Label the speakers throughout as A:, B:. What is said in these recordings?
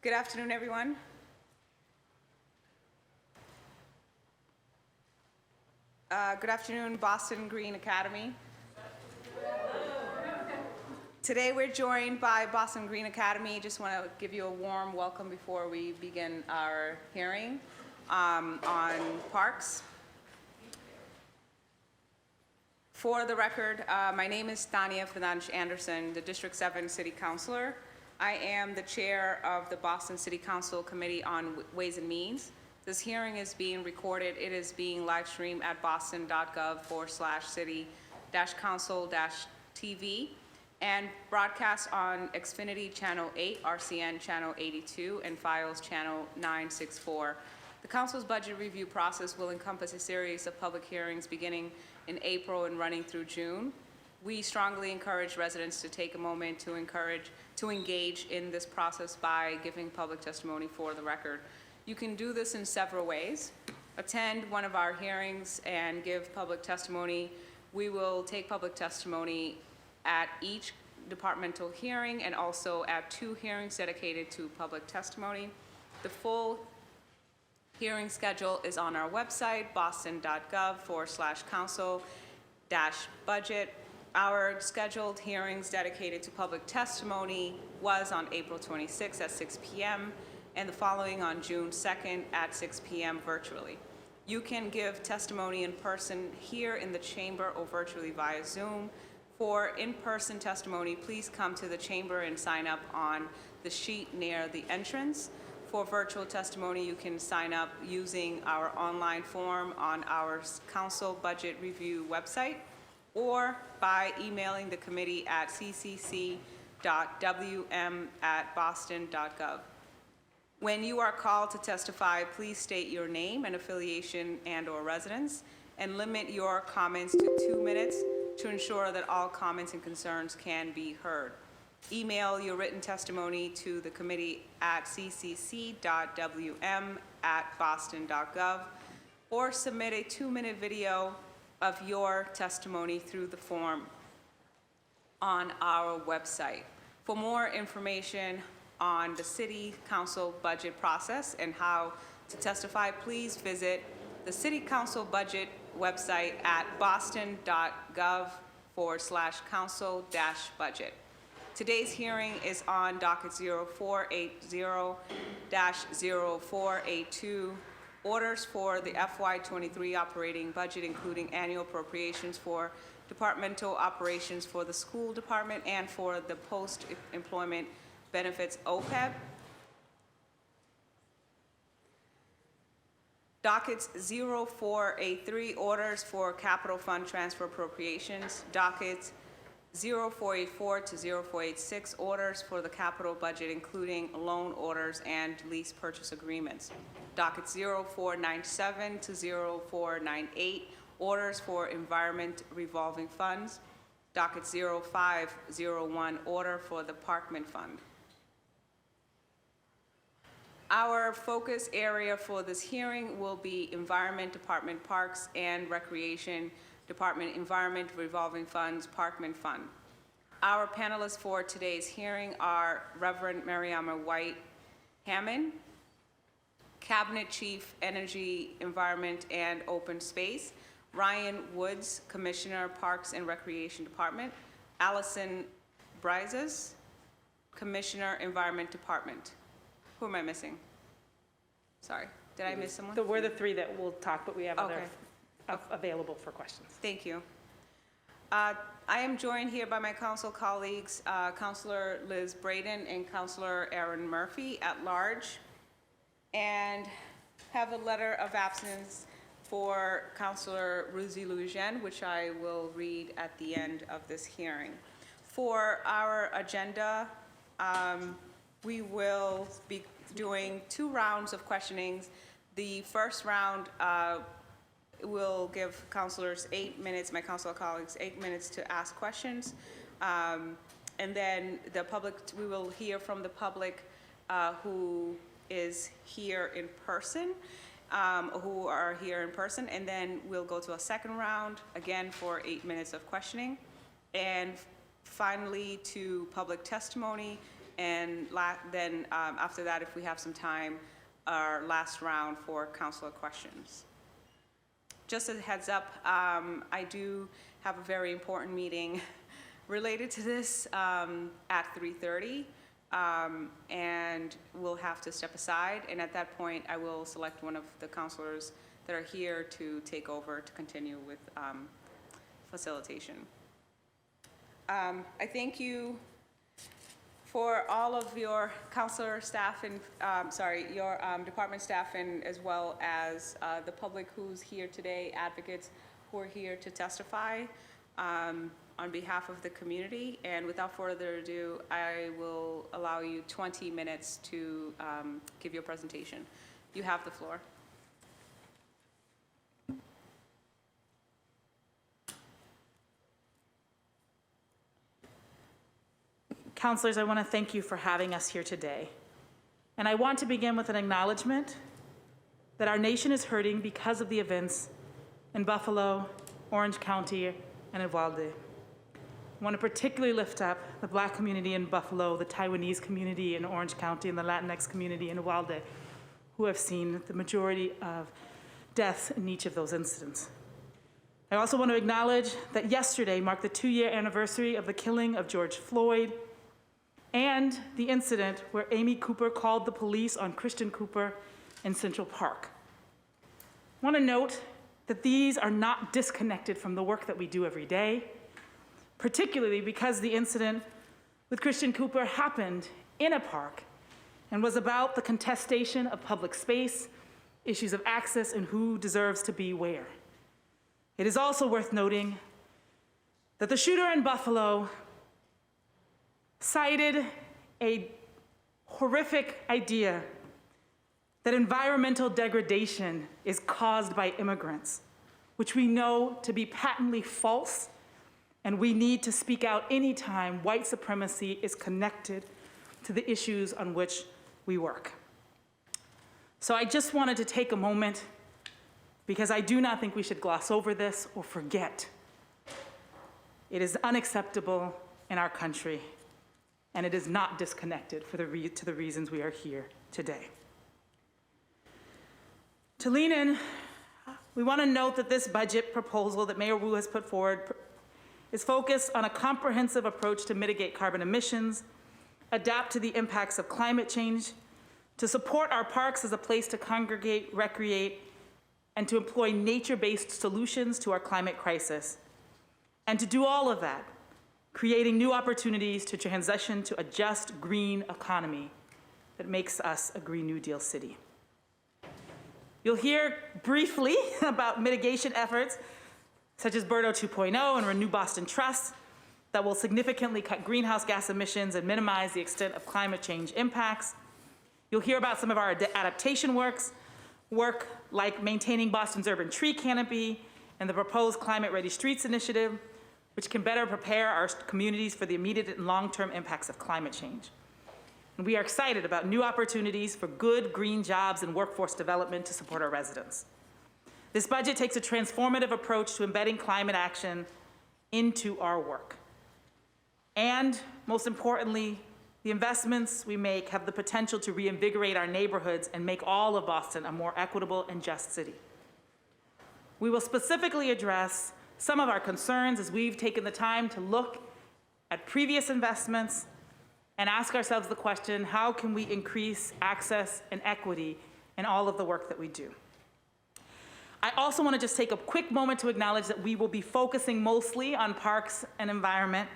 A: Good afternoon, everyone. Good afternoon, Boston Green Academy. Today we're joined by Boston Green Academy. Just want to give you a warm welcome before we begin our hearing on parks. For the record, my name is Tania Fernandes-Anderson, the District 7 City Councilor. I am the chair of the Boston City Council Committee on Ways and Means. This hearing is being recorded. It is being live streamed at boston.gov/city-council-TV and broadcast on Xfinity Channel 8, RCN Channel 82, and Files Channel 964. The Council's budget review process will encompass a series of public hearings beginning in April and running through June. We strongly encourage residents to take a moment to engage in this process by giving public testimony for the record. You can do this in several ways. Attend one of our hearings and give public testimony. We will take public testimony at each departmental hearing and also at 2 hearings dedicated to public testimony. The full hearing schedule is on our website, boston.gov/council-budget. Our scheduled hearings dedicated to public testimony was on April 26th at 6 p.m. and the following on June 2nd at 6 p.m. virtually. You can give testimony in person here in the chamber or virtually via Zoom. For in-person testimony, please come to the chamber and sign up on the sheet near the entrance. For virtual testimony, you can sign up using our online form on our Council Budget Review website or by emailing the committee at ccc.wm@boston.gov. When you are called to testify, please state your name and affiliation and/or residence, and limit your comments to 2 minutes to ensure that all comments and concerns can be heard. Email your written testimony to the committee at ccc.wm@boston.gov, or submit a 2-minute video of your testimony through the form on our website. For more information on the City Council budget process and how to testify, please visit the City Council budget website at boston.gov/council-budget. Today's hearing is on docket 0480-0482, orders for the FY23 operating budget, including annual appropriations for departmental operations for the school department and for the post-employment benefits OPEB. Dockets 0483, orders for capital fund transfer appropriations. Dockets 0484 to 0486, orders for the capital budget, including loan orders and lease purchase agreements. Docket 0497 to 0498, orders for environment revolving funds. Docket 0501, order for the Parkman Fund. Our focus area for this hearing will be Environment Department, Parks and Recreation Department, Environment Revolving Funds, Parkman Fund. Our panelists for today's hearing are Reverend Mariama White Hammond, Cabinet Chief, Energy, Environment, and Open Space; Ryan Woods, Commissioner, Parks and Recreation Department; Allison Brizes, Commissioner, Environment Department. Who am I missing? Sorry, did I miss someone?
B: We're the 3 that will talk, but we have
A: Okay.
B: other available for questions.
A: Thank you. I am joined here by my council colleagues, Councilor Liz Braden and Councilor Aaron Murphy at large, and have a letter of absence for Councilor Ruzi Lujan, which I will read at the end of this hearing. For our agenda, we will be doing 2 rounds of questionings. The first round will give councilors 8 minutes, my council colleagues 8 minutes to ask questions. And then we will hear from the public who is here in person, who are here in person, and then we'll go to a second round, again for 8 minutes of questioning. And finally to public testimony, and then after that, if we have some time, our last round for councilor questions. Just as a heads up, I do have a very important meeting related to this at 3:30, and we'll have to step aside, and at that point, I will select one of the councilors that are here to take over to continue with facilitation. I thank you for all of your councilor staff and, your department staff, and as well as the public who's here today, advocates who are here to testify on behalf of the community. And without further ado, I will allow you 20 minutes to give your presentation. You have the floor.
C: Councilors, I want to thank you for having us here today. And I want to begin with an acknowledgement that our nation is hurting because of the events in Buffalo, Orange County, and Uvalde. I want to particularly lift up the Black community in Buffalo, the Taiwanese community in Orange County, and the Latinx community in Uvalde, who have seen the majority of deaths in each of those incidents. I also want to acknowledge that yesterday marked the 2-year anniversary of the killing of George Floyd and the incident where Amy Cooper called the police on Christian Cooper in Central Park. I want to note that these are not disconnected from the work that we do every day, particularly because the incident with Christian Cooper happened in a park and was about the contestation of public space, issues of access, and who deserves to be where. It is also worth noting that the shooter in Buffalo cited a horrific idea that environmental degradation is caused by immigrants, which we know to be patently false, and we need to speak out anytime white supremacy is connected to the issues on which we work. So I just wanted to take a moment, because I do not think we should gloss over this or forget. It is unacceptable in our country, and it is not disconnected to the reasons we are here today. To lean in, we want to note that this budget proposal that Mayor Wu has put forward is focused on a comprehensive approach to mitigate carbon emissions, adapt to the impacts of climate change, to support our parks as a place to congregate, recreate, and to employ nature-based solutions to our climate crisis. And to do all of that, creating new opportunities to transition to a just green economy that makes us a Green New Deal city. You'll hear briefly about mitigation efforts such as Birdo 2.0 and Renew Boston Trust that will significantly cut greenhouse gas emissions and minimize the extent of climate change impacts. You'll hear about some of our adaptation work like maintaining Boston's urban tree canopy and the proposed Climate Ready Streets initiative, which can better prepare our communities for the immediate and long-term impacts of climate change. And we are excited about new opportunities for good green jobs and workforce development to support our residents. This budget takes a transformative approach to embedding climate action into our work. And most importantly, the investments we make have the potential to reinvigorate our neighborhoods and make all of Boston a more equitable and just city. We will specifically address some of our concerns as we've taken the time to look at previous investments and ask ourselves the question, how can we increase access and equity in all of the work that we do? I also want to just take a quick moment to acknowledge that we will be focusing mostly on parks and environment,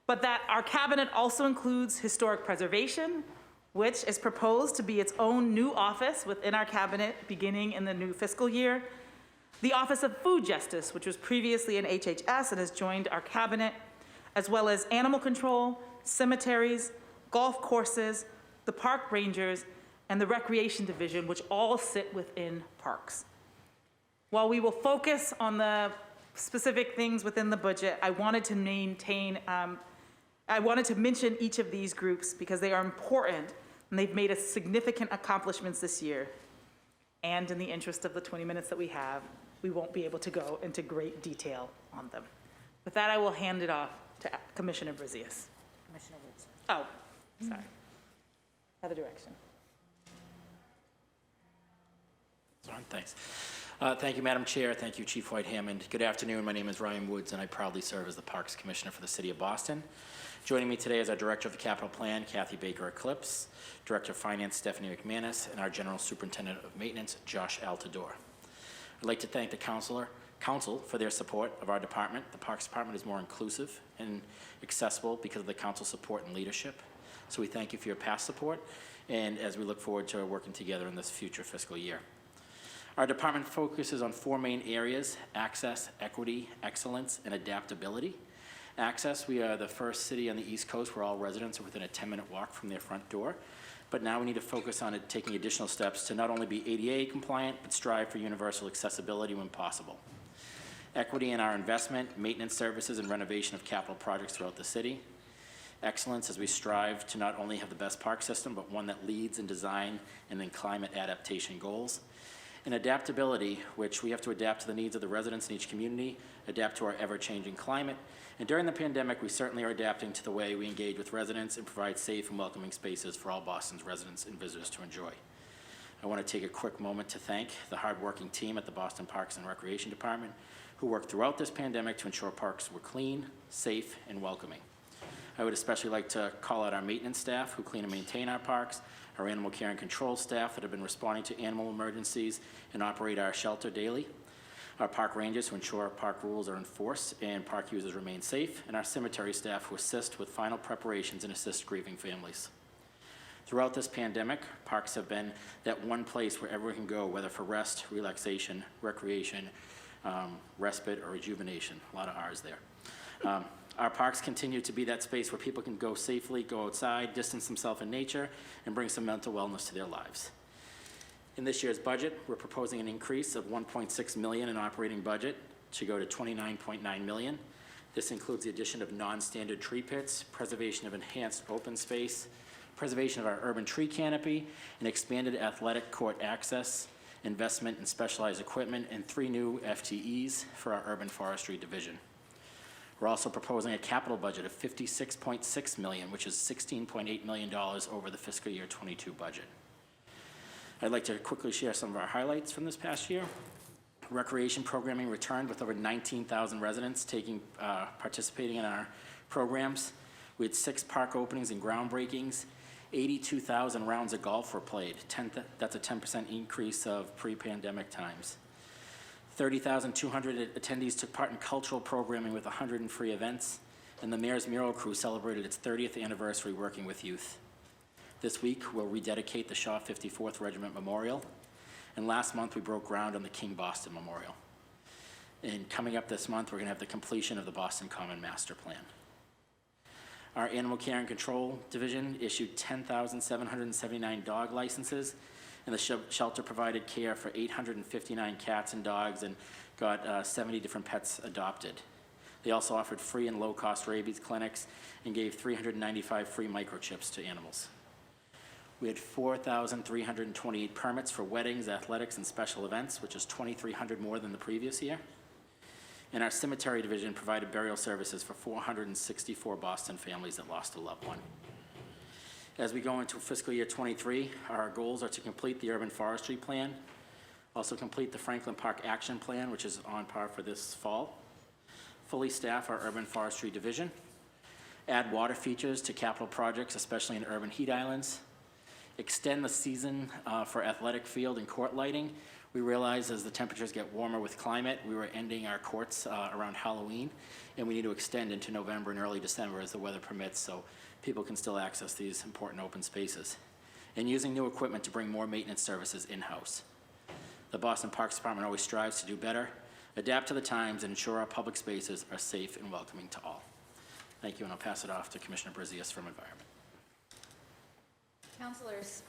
C: but that our cabinet also includes historic preservation, which is proposed to be its own new office within our cabinet beginning in the new fiscal year. The Office of Food Justice, which was previously in HHS and has joined our cabinet, as well as animal control, cemeteries, golf courses, the park rangers, and the recreation division, which all sit within parks. While we will focus on the specific things within the budget, I wanted to mention each of these groups because they are important and they've made significant accomplishments this year. And in the interest of the 20 minutes that we have, we won't be able to go into great detail on them. With that, I will hand it off to Commissioner Brazias.
D: Commissioner Wilson.
C: Oh, Sorry. Other direction.
D: Thanks. Thank you, Madam Chair. Thank you, Chief White Hammond. Good afternoon. My name is Ryan Woods, and I proudly serve as the Parks Commissioner for the City of Boston. Joining me today is our Director of the Capital Plan, Kathy Baker Eclipse, Director of Finance, Stephanie McManus, and our General Superintendent of Maintenance, Josh Altador. I'd like to thank the Council for their support of our department. The Parks Department is more inclusive and accessible because of the Council's support and leadership. So we thank you for your past support, and as we look forward to working together in this future fiscal year. Our department focuses on four main areas: access, equity, excellence, and adaptability. Access, we are the first city on the East Coast where all residents are within a 10-minute walk from their front door. But now we need to focus on taking additional steps to not only be ADA compliant, but strive for universal accessibility when possible. Equity in our investment, maintenance services, and renovation of capital projects throughout the city. Excellence, as we strive to not only have the best park system, but one that leads in design and in climate adaptation goals. And adaptability, which we have to adapt to the needs of the residents in each community, adapt to our ever-changing climate. And during the pandemic, we certainly are adapting to the way we engage with residents and provide safe and welcoming spaces for all Boston's residents and visitors to enjoy. I want to take a quick moment to thank the hardworking team at the Boston Parks and Recreation Department who worked throughout this pandemic to ensure parks were clean, safe, and welcoming. I would especially like to call out our maintenance staff who clean and maintain our parks, our animal care and control staff that have been responding to animal emergencies and operate our shelter daily, our park rangers who ensure our park rules are enforced and park users remain safe, and our cemetery staff who assist with final preparations and assist grieving families. Throughout this pandemic, parks have been that one place where everyone can go, whether for rest, relaxation, recreation, respite, or rejuvenation. A lot of R's there. Our parks continue to be that space where people can go safely, go outside, distance themselves in nature, and bring some mental wellness to their lives. In this year's budget, we're proposing an increase of $1.6 million in operating budget to go to $29.9 million. This includes the addition of non-standard tree pits, preservation of enhanced open space, preservation of our urban tree canopy, and expanded athletic court access, investment in specialized equipment, and 3 new FTEs for our urban forestry division. We're also proposing a capital budget of $56.6 million, which is $16.8 million over the fiscal year 22 budget. I'd like to quickly share some of our highlights from this past year. Recreation programming returned with over 19,000 residents participating in our programs. We had 6 park openings and groundbreakings. 82,000 rounds of golf were played. That's a 10% increase of pre-pandemic times. 30,200 attendees took part in cultural programming with 100 free events, and the Mayor's Mural Crew celebrated its 30th anniversary working with youth. This week, we'll rededicate the Shaw 54th Regiment Memorial, and last month we broke ground on the King Boston Memorial. And coming up this month, we're going to have the completion of the Boston Common Master Plan. Our Animal Care and Control Division issued 10,779 dog licenses, and the shelter provided care for 859 cats and dogs and got 70 different pets adopted. They also offered free and low-cost rabies clinics and gave 395 free microchips to animals. We had 4,328 permits for weddings, athletics, and special events, which is 2,300 more than the previous year. And our cemetery division provided burial services for 464 Boston families that lost a loved one. As we go into fiscal year 23, our goals are to complete the urban forestry plan, also complete the Franklin Park Action Plan, which is on par for this fall, fully staff our urban forestry division, add water features to capital projects, especially in urban heat islands, extend the season for athletic field and court lighting. We realize as the temperatures get warmer with climate, we were ending our courts around Halloween, and we need to extend into November and early December as the weather permits so people can still access these important open spaces. And using new equipment to bring more maintenance services in-house. The Boston Parks Department always strives to do better, adapt to the times, and ensure our public spaces are safe and welcoming to all. Thank you, and I'll pass it off to Commissioner Brazias from Environment.
E: Councilors,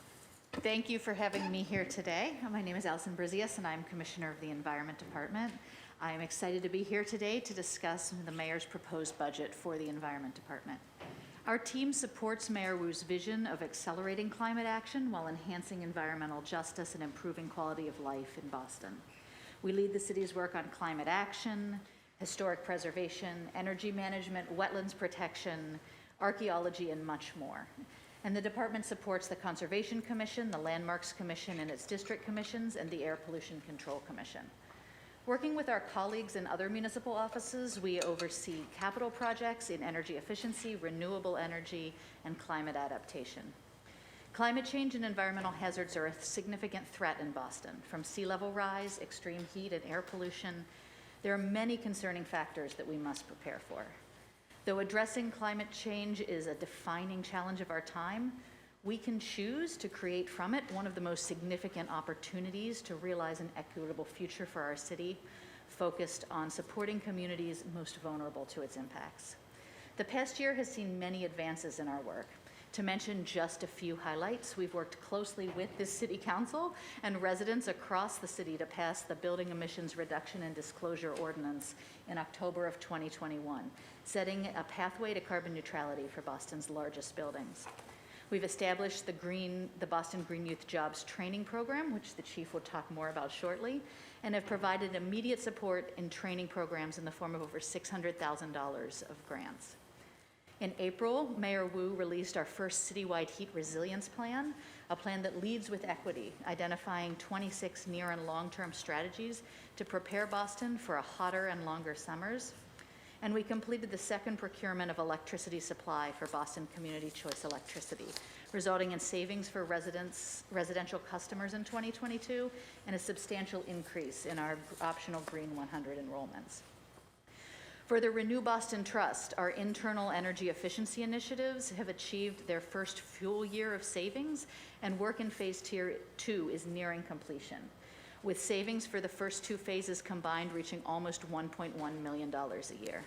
E: thank you for having me here today. My name is Allison Brazias, and I'm Commissioner of the Environment Department. I am excited to be here today to discuss the Mayor's proposed budget for the Environment Department. Our team supports Mayor Wu's vision of accelerating climate action while enhancing environmental justice and improving quality of life in Boston. We lead the city's work on climate action, historic preservation, energy management, wetlands protection, archaeology, and much more. And the department supports the Conservation Commission, the Landmarks Commission and its district commissions, and the Air Pollution Control Commission. Working with our colleagues in other municipal offices, we oversee capital projects in energy efficiency, renewable energy, and climate adaptation. Climate change and environmental hazards are a significant threat in Boston, from sea level rise, extreme heat, and air pollution. There are many concerning factors that we must prepare for. Though addressing climate change is a defining challenge of our time, we can choose to create from it one of the most significant opportunities to realize an equitable future for our city, focused on supporting communities most vulnerable to its impacts. The past year has seen many advances in our work. To mention just a few highlights, we've worked closely with the City Council and residents across the city to pass the Building Emissions Reduction and Disclosure Ordinance in October of 2021, setting a pathway to carbon neutrality for Boston's largest buildings. We've established the Boston Green Youth Jobs Training Program, which the Chief will talk more about shortly, and have provided immediate support in training programs in the form of over $600,000 of grants. In April, Mayor Wu released our first citywide heat resilience plan, a plan that leads with equity, identifying 26 near and long-term strategies to prepare Boston for a hotter and longer summers. And we completed the second procurement of electricity supply for Boston Community Choice Electricity, resulting in savings for residential customers in 2022 and a substantial increase in our optional Green 100 enrollments. For the Renew Boston Trust, our internal energy efficiency initiatives have achieved their first full year of savings, and work in Phase 2 is nearing completion, with savings for the first two phases combined reaching almost $1.1 million a year.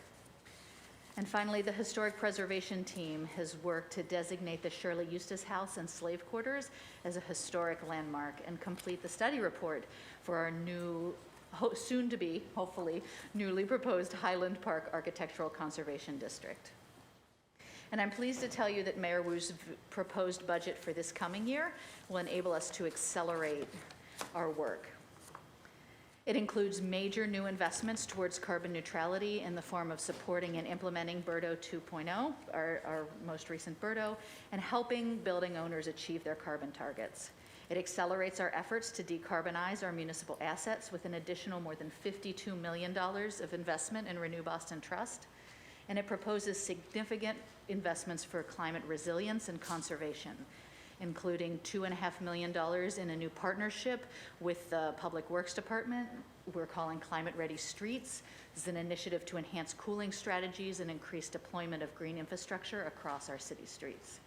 E: And finally, the Historic Preservation Team has worked to designate the Shirley Eustace House and slave quarters as a historic landmark and complete the study report for our new, soon-to-be, hopefully, newly proposed Highland Park Architectural Conservation District. And I'm pleased to tell you that Mayor Wu's proposed budget for this coming year will enable us to accelerate our work. It includes major new investments towards carbon neutrality in the form of supporting and implementing BERDO 2.0, our most recent BERDO, and helping building owners achieve their carbon targets. It accelerates our efforts to decarbonize our municipal assets with an additional more than $52 million of investment in Renew Boston Trust. And it proposes significant investments for climate resilience and conservation, including $2.5 million in a new partnership with the Public Works Department we're calling Climate Ready Streets. This is an initiative to enhance cooling strategies and increase deployment of green infrastructure across our city streets.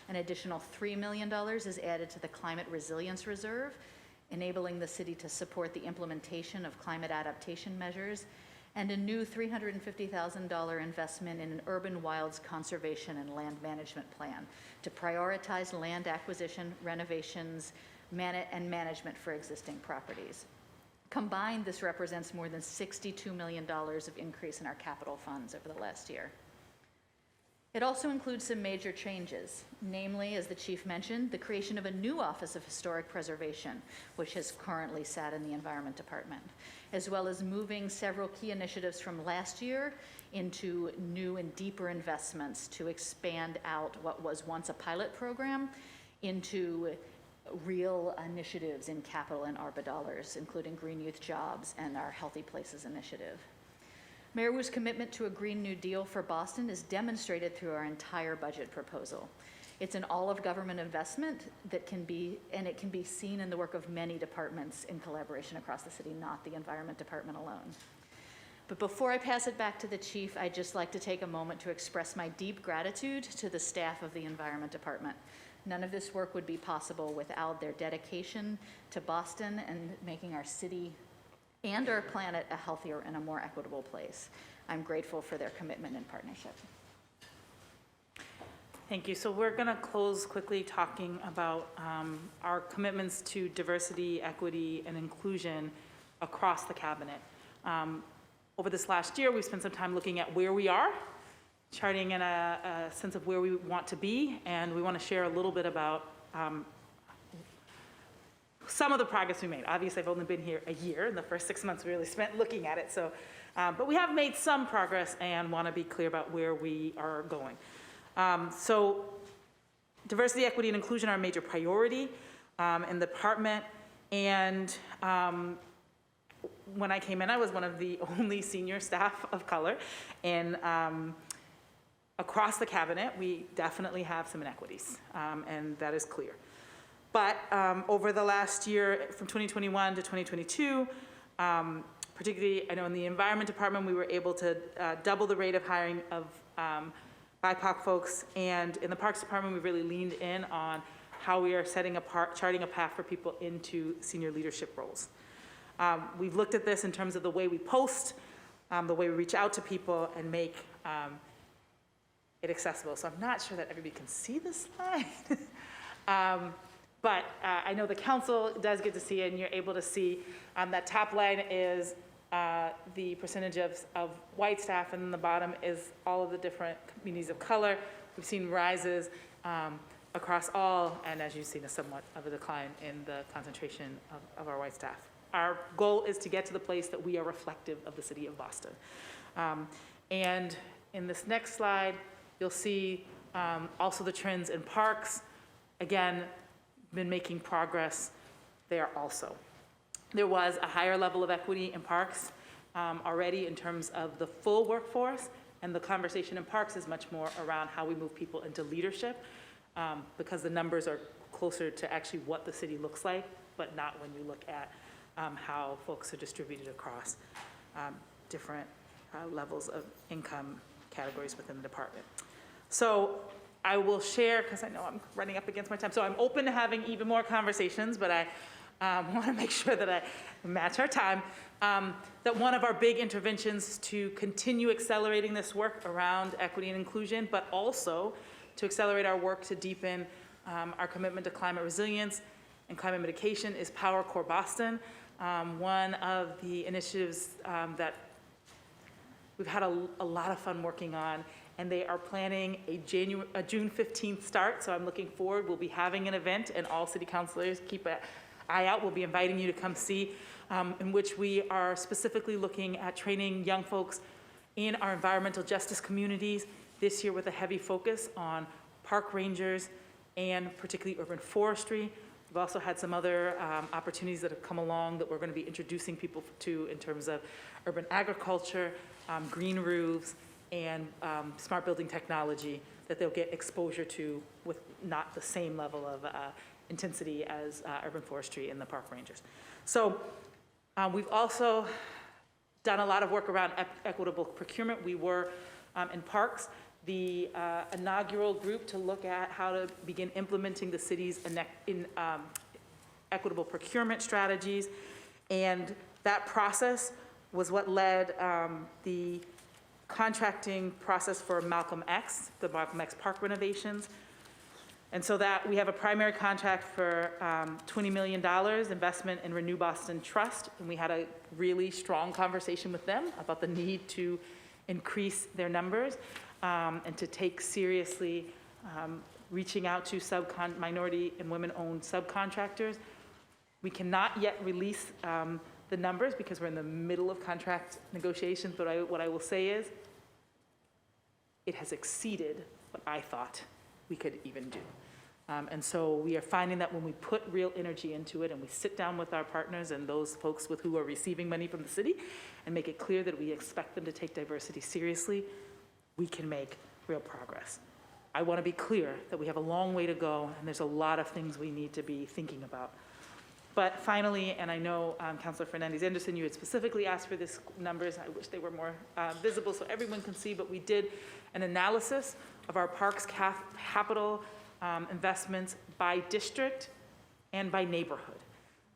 E: An additional $3 million is added to the Climate Resilience Reserve, enabling the city to support the implementation of climate adaptation measures, and a new $350,000 investment in an urban wilds conservation and land management plan to prioritize land acquisition, renovations, and management for existing properties. Combined, this represents more than $62 million of increase in our capital funds over the last year. It also includes some major changes, namely, as the Chief mentioned, the creation of a new Office of Historic Preservation, which has currently sat in the Environment Department, as well as moving several key initiatives from last year into new and deeper investments to expand out what was once a pilot program into real initiatives in capital and ARPA dollars, including Green Youth Jobs and our Healthy Places initiative. Mayor Wu's commitment to a Green New Deal for Boston is demonstrated through our entire budget proposal. It's an all-of-government investment that can be seen in the work of many departments in collaboration across the city, not the Environment Department alone. But before I pass it back to the Chief, I'd just like to take a moment to express my deep gratitude to the staff of the Environment Department. None of this work would be possible without their dedication to Boston and making our city and our planet a healthier and a more equitable place. I'm grateful for their commitment and partnership.
C: Thank you. So we're going to close quickly talking about our commitments to diversity, equity, and inclusion across the cabinet. Over this last year, we've spent some time looking at where we are, charting in a sense of where we want to be, and we want to share a little bit about some of the progress we made. Obviously, I've only been here a year, and the first 6 months we really spent looking at it. So, but we have made some progress and want to be clear about where we are going. So Diversity, equity, and inclusion are a major priority in the department. And when I came in, I was one of the only senior staff of color. And across the cabinet, we definitely have some inequities, and that is clear. But over the last year, from 2021 to 2022, particularly, I know in the Environment Department, we were able to double the rate of hiring of BIPOC folks. And in the Parks Department, we really leaned in on how we are charting a path for people into senior leadership roles. We've looked at this in terms of the way we post, the way we reach out to people and make it accessible. So I'm not sure that everybody can see this slide. But I know the council does get to see it, and you're able to see that top line is the percentage of white staff, and then the bottom is all of the different communities of color. We've seen rises across all, and as you've seen, a somewhat of a decline in the concentration of our white staff. Our goal is to get to the place that we are reflective of the city of Boston. And in this next slide, you'll see also the trends in parks. Again, been making progress there also. There was a higher level of equity in parks already in terms of the full workforce, and the conversation in parks is much more around how we move people into leadership, because the numbers are closer to actually what the city looks like, but not when you look at how folks are distributed across different levels of income categories within the department. So I will share, because I know I'm running up against my time, so I'm open to having even more conversations, but I want to make sure that I match our time, that one of our big interventions to continue accelerating this work around equity and inclusion, but also to accelerate our work to deepen our commitment to climate resilience and climate mitigation is Power Core Boston. One of the initiatives that we've had a lot of fun working on, and they are planning a June 15th start, so I'm looking forward. We'll be having an event, and all city councilors keep an eye out. We'll be inviting you to come see, in which we are specifically looking at training young folks in our environmental justice communities, this year with a heavy focus on park rangers and particularly urban forestry. We've also had some other opportunities that have come along that we're going to be introducing people to in terms of urban agriculture, green roofs, and smart building technology that they'll get exposure to with not the same level of intensity as urban forestry and the park rangers. So we've also done a lot of work around equitable procurement. We were in parks, the inaugural group to look at how to begin implementing the city's equitable procurement strategies. And that process was what led the contracting process for Malcolm X, the Malcolm X park renovations. And so that we have a primary contract for $20 million investment in Renew Boston Trust. And we had a really strong conversation with them about the need to increase their numbers and to take seriously reaching out to minority and women-owned subcontractors. We cannot yet release the numbers because we're in the middle of contract negotiations, but what I will say is it has exceeded what I thought we could even do. And so we are finding that when we put real energy into it and we sit down with our partners and those folks with who are receiving money from the city and make it clear that we expect them to take diversity seriously, we can make real progress. I want to be clear that we have a long way to go and there's a lot of things we need to be thinking about. But finally, and I know Councilor Fernandez-Anderson, you had specifically asked for these numbers. I wish they were more visible so everyone can see, but we did an analysis of our parks capital investments by district and by neighborhood.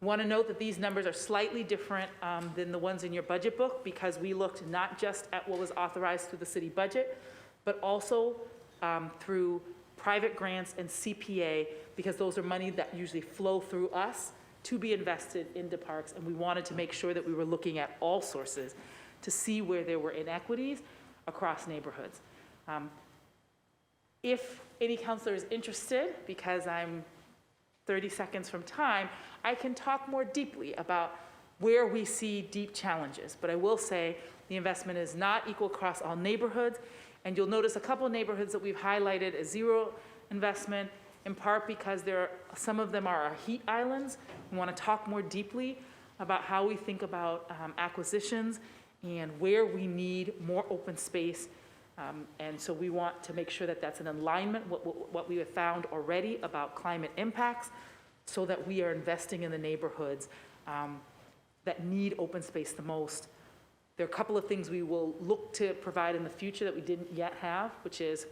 C: I want to note that these numbers are slightly different than the ones in your budget book because we looked not just at what was authorized through the city budget, but also through private grants and CPA, because those are money that usually flow through us to be invested into parks, and we wanted to make sure that we were looking at all sources to see where there were inequities across neighborhoods. If any counselor is interested, because I'm 30 seconds from time, I can talk more deeply about where we see deep challenges. But I will say the investment is not equal across all neighborhoods, and you'll notice a couple of neighborhoods that we've highlighted as zero investment in part because some of them are our heat islands. We want to talk more deeply about how we think about acquisitions and where we need more open space. And so we want to make sure that that's in alignment with what we have found already about climate impacts, so that we are investing in the neighborhoods that need open space the most. There are a couple of things we will look to provide in the future that we didn't yet have, which is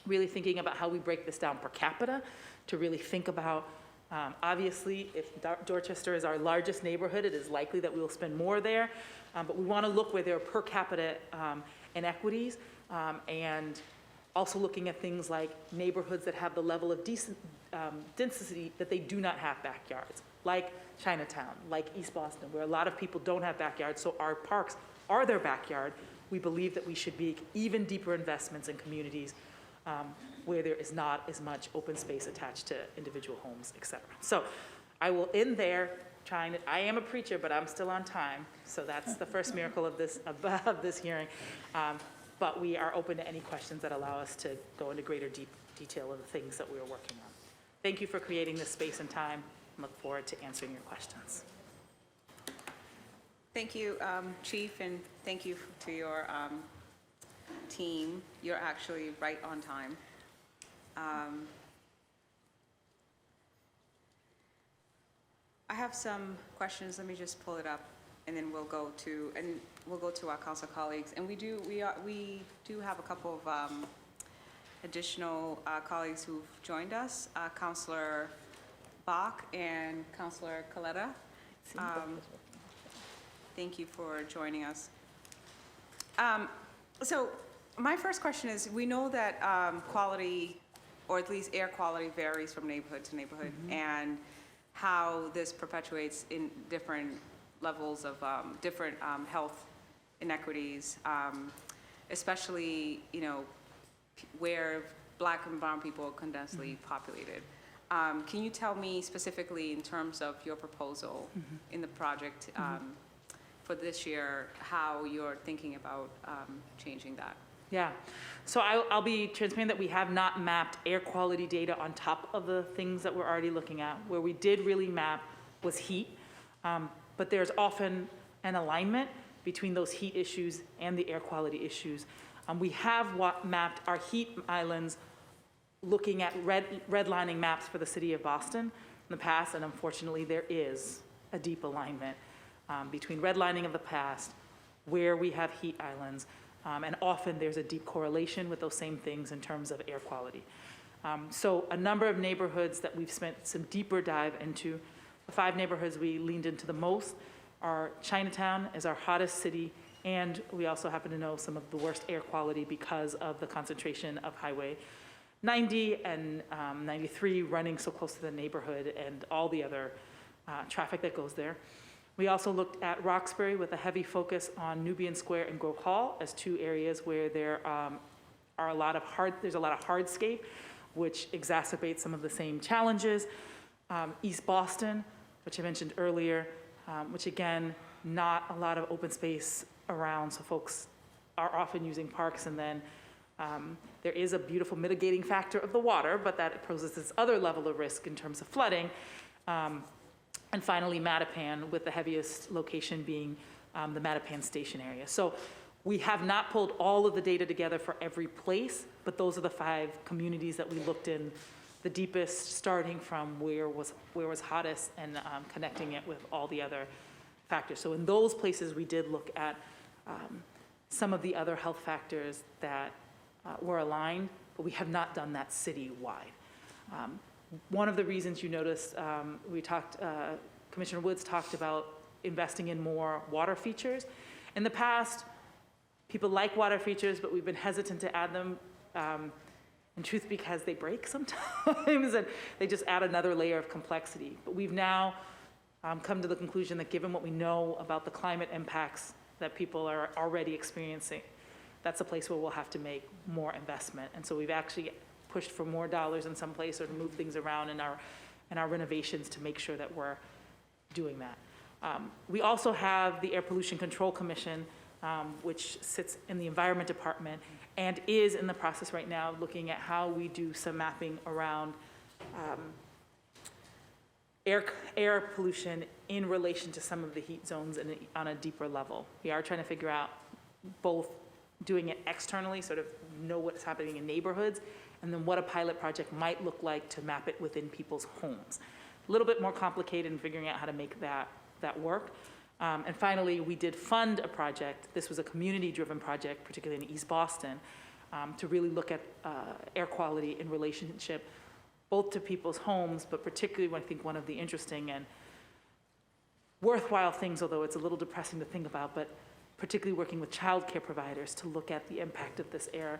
C: really thinking about how we break this down per capita, to really think about, obviously, if Dorchester is our largest neighborhood, it is likely that we will spend more there, but we want to look where there are per capita inequities, and also looking at things like neighborhoods that have the level of density that they do not have backyards, like Chinatown, like East Boston, where a lot of people don't have backyards, so our parks are their backyard. We believe that we should make even deeper investments in communities where there is not as much open space attached to individual homes, et cetera. So I will end there. I am a preacher, but I'm still on time, so that's the first miracle of this hearing. But we are open to any questions that allow us to go into greater detail of the things that we are working on. Thank you for creating this space and time. I look forward to answering your questions.
A: Thank you, Chief, and thank you to your team. You're actually right on time. I have some questions. Let me just pull it up, and then we'll go to our council colleagues. And we do have a couple of additional colleagues who've joined us, Councilor Bach and Councilor Coletta. Thank you for joining us. So my first question is, we know that quality, or at least air quality, varies from neighborhood to neighborhood, and how this perpetuates in different levels of different health inequities, especially, where Black and brown people are condensely populated. Can you tell me specifically, in terms of your proposal in the project for this year, how you're thinking about changing that?
C: Yeah, so I'll be transparent that we have not mapped air quality data on top of the things that we're already looking at. Where we did really map was heat, but there's often an alignment between those heat issues and the air quality issues. We have mapped our heat islands looking at redlining maps for the city of Boston in the past, and unfortunately there is a deep alignment between redlining of the past, where we have heat islands, and often there's a deep correlation with those same things in terms of air quality. So a number of neighborhoods that we've spent some deeper dive into. The 5 neighborhoods we leaned into the most are Chinatown as our hottest city, and we also happen to know some of the worst air quality because of the concentration of Highway 90 and 93 running so close to the neighborhood and all the other traffic that goes there. We also looked at Roxbury with a heavy focus on Nubian Square and Grove Hall as 2 areas where there there's a lot of hardscape, which exacerbates some of the same challenges. East Boston, which I mentioned earlier, which again, not a lot of open space around, so folks are often using parks, and then there is a beautiful mitigating factor of the water, but that poses this other level of risk in terms of flooding. And finally, Mattapan, with the heaviest location being the Mattapan Station area. So we have not pulled all of the data together for every place, but those are the 5 communities that we looked in the deepest, starting from where was hottest and connecting it with all the other factors. So in those places, we did look at some of the other health factors that were aligned, but we have not done that citywide. One of the reasons you noticed, Commissioner Woods talked about investing in more water features. In the past, people like water features, but we've been hesitant to add them, in truth, because they break sometimes, and they just add another layer of complexity. But we've now come to the conclusion that given what we know about the climate impacts that people are already experiencing, that's a place where we'll have to make more investment. And so we've actually pushed for more dollars in some place, or to move things around in our renovations to make sure that we're doing that. We also have the Air Pollution Control Commission, which sits in the Environment Department and is in the process right now looking at how we do some mapping around air pollution in relation to some of the heat zones and on a deeper level. We are trying to figure out both doing it externally, sort of know what's happening in neighborhoods, and then what a pilot project might look like to map it within people's homes. A little bit more complicated in figuring out how to make that work. And finally, we did fund a project. This was a community-driven project, particularly in East Boston, to really look at air quality in relationship both to people's homes, but particularly I think one of the interesting and worthwhile things, although it's a little depressing to think about, but particularly working with childcare providers to look at the impact of these air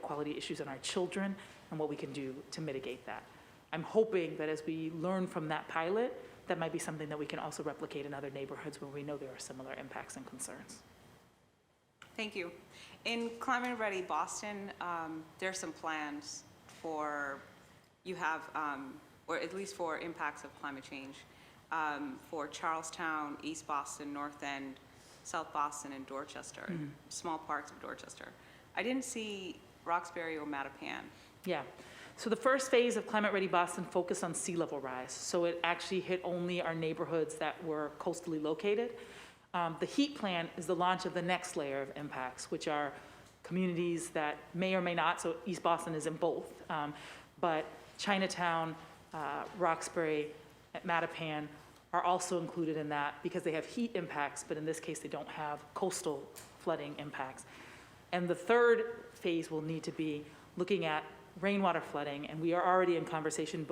C: quality issues on our children and what we can do to mitigate that. I'm hoping that as we learn from that pilot, that might be something that we can also replicate in other neighborhoods where we know there are similar impacts and concerns.
A: Thank you. In Climate Ready Boston, there's some plans for, you have, or at least for impacts of climate change, for Charlestown, East Boston, North End, South Boston, and Dorchester, small parts of Dorchester. I didn't see Roxbury or Mattapan.
C: Yeah. So the first phase of Climate Ready Boston focused on sea level rise. So it actually hit only our neighborhoods that were coastally located. The heat plan is the launch of the next layer of impacts, which are communities that may or may not, so East Boston is in both, but Chinatown, Roxbury, Mattapan are also included in that because they have heat impacts, but in this case, they don't have coastal flooding impacts. And the third phase will need to be looking at rainwater flooding, and we are already in conversation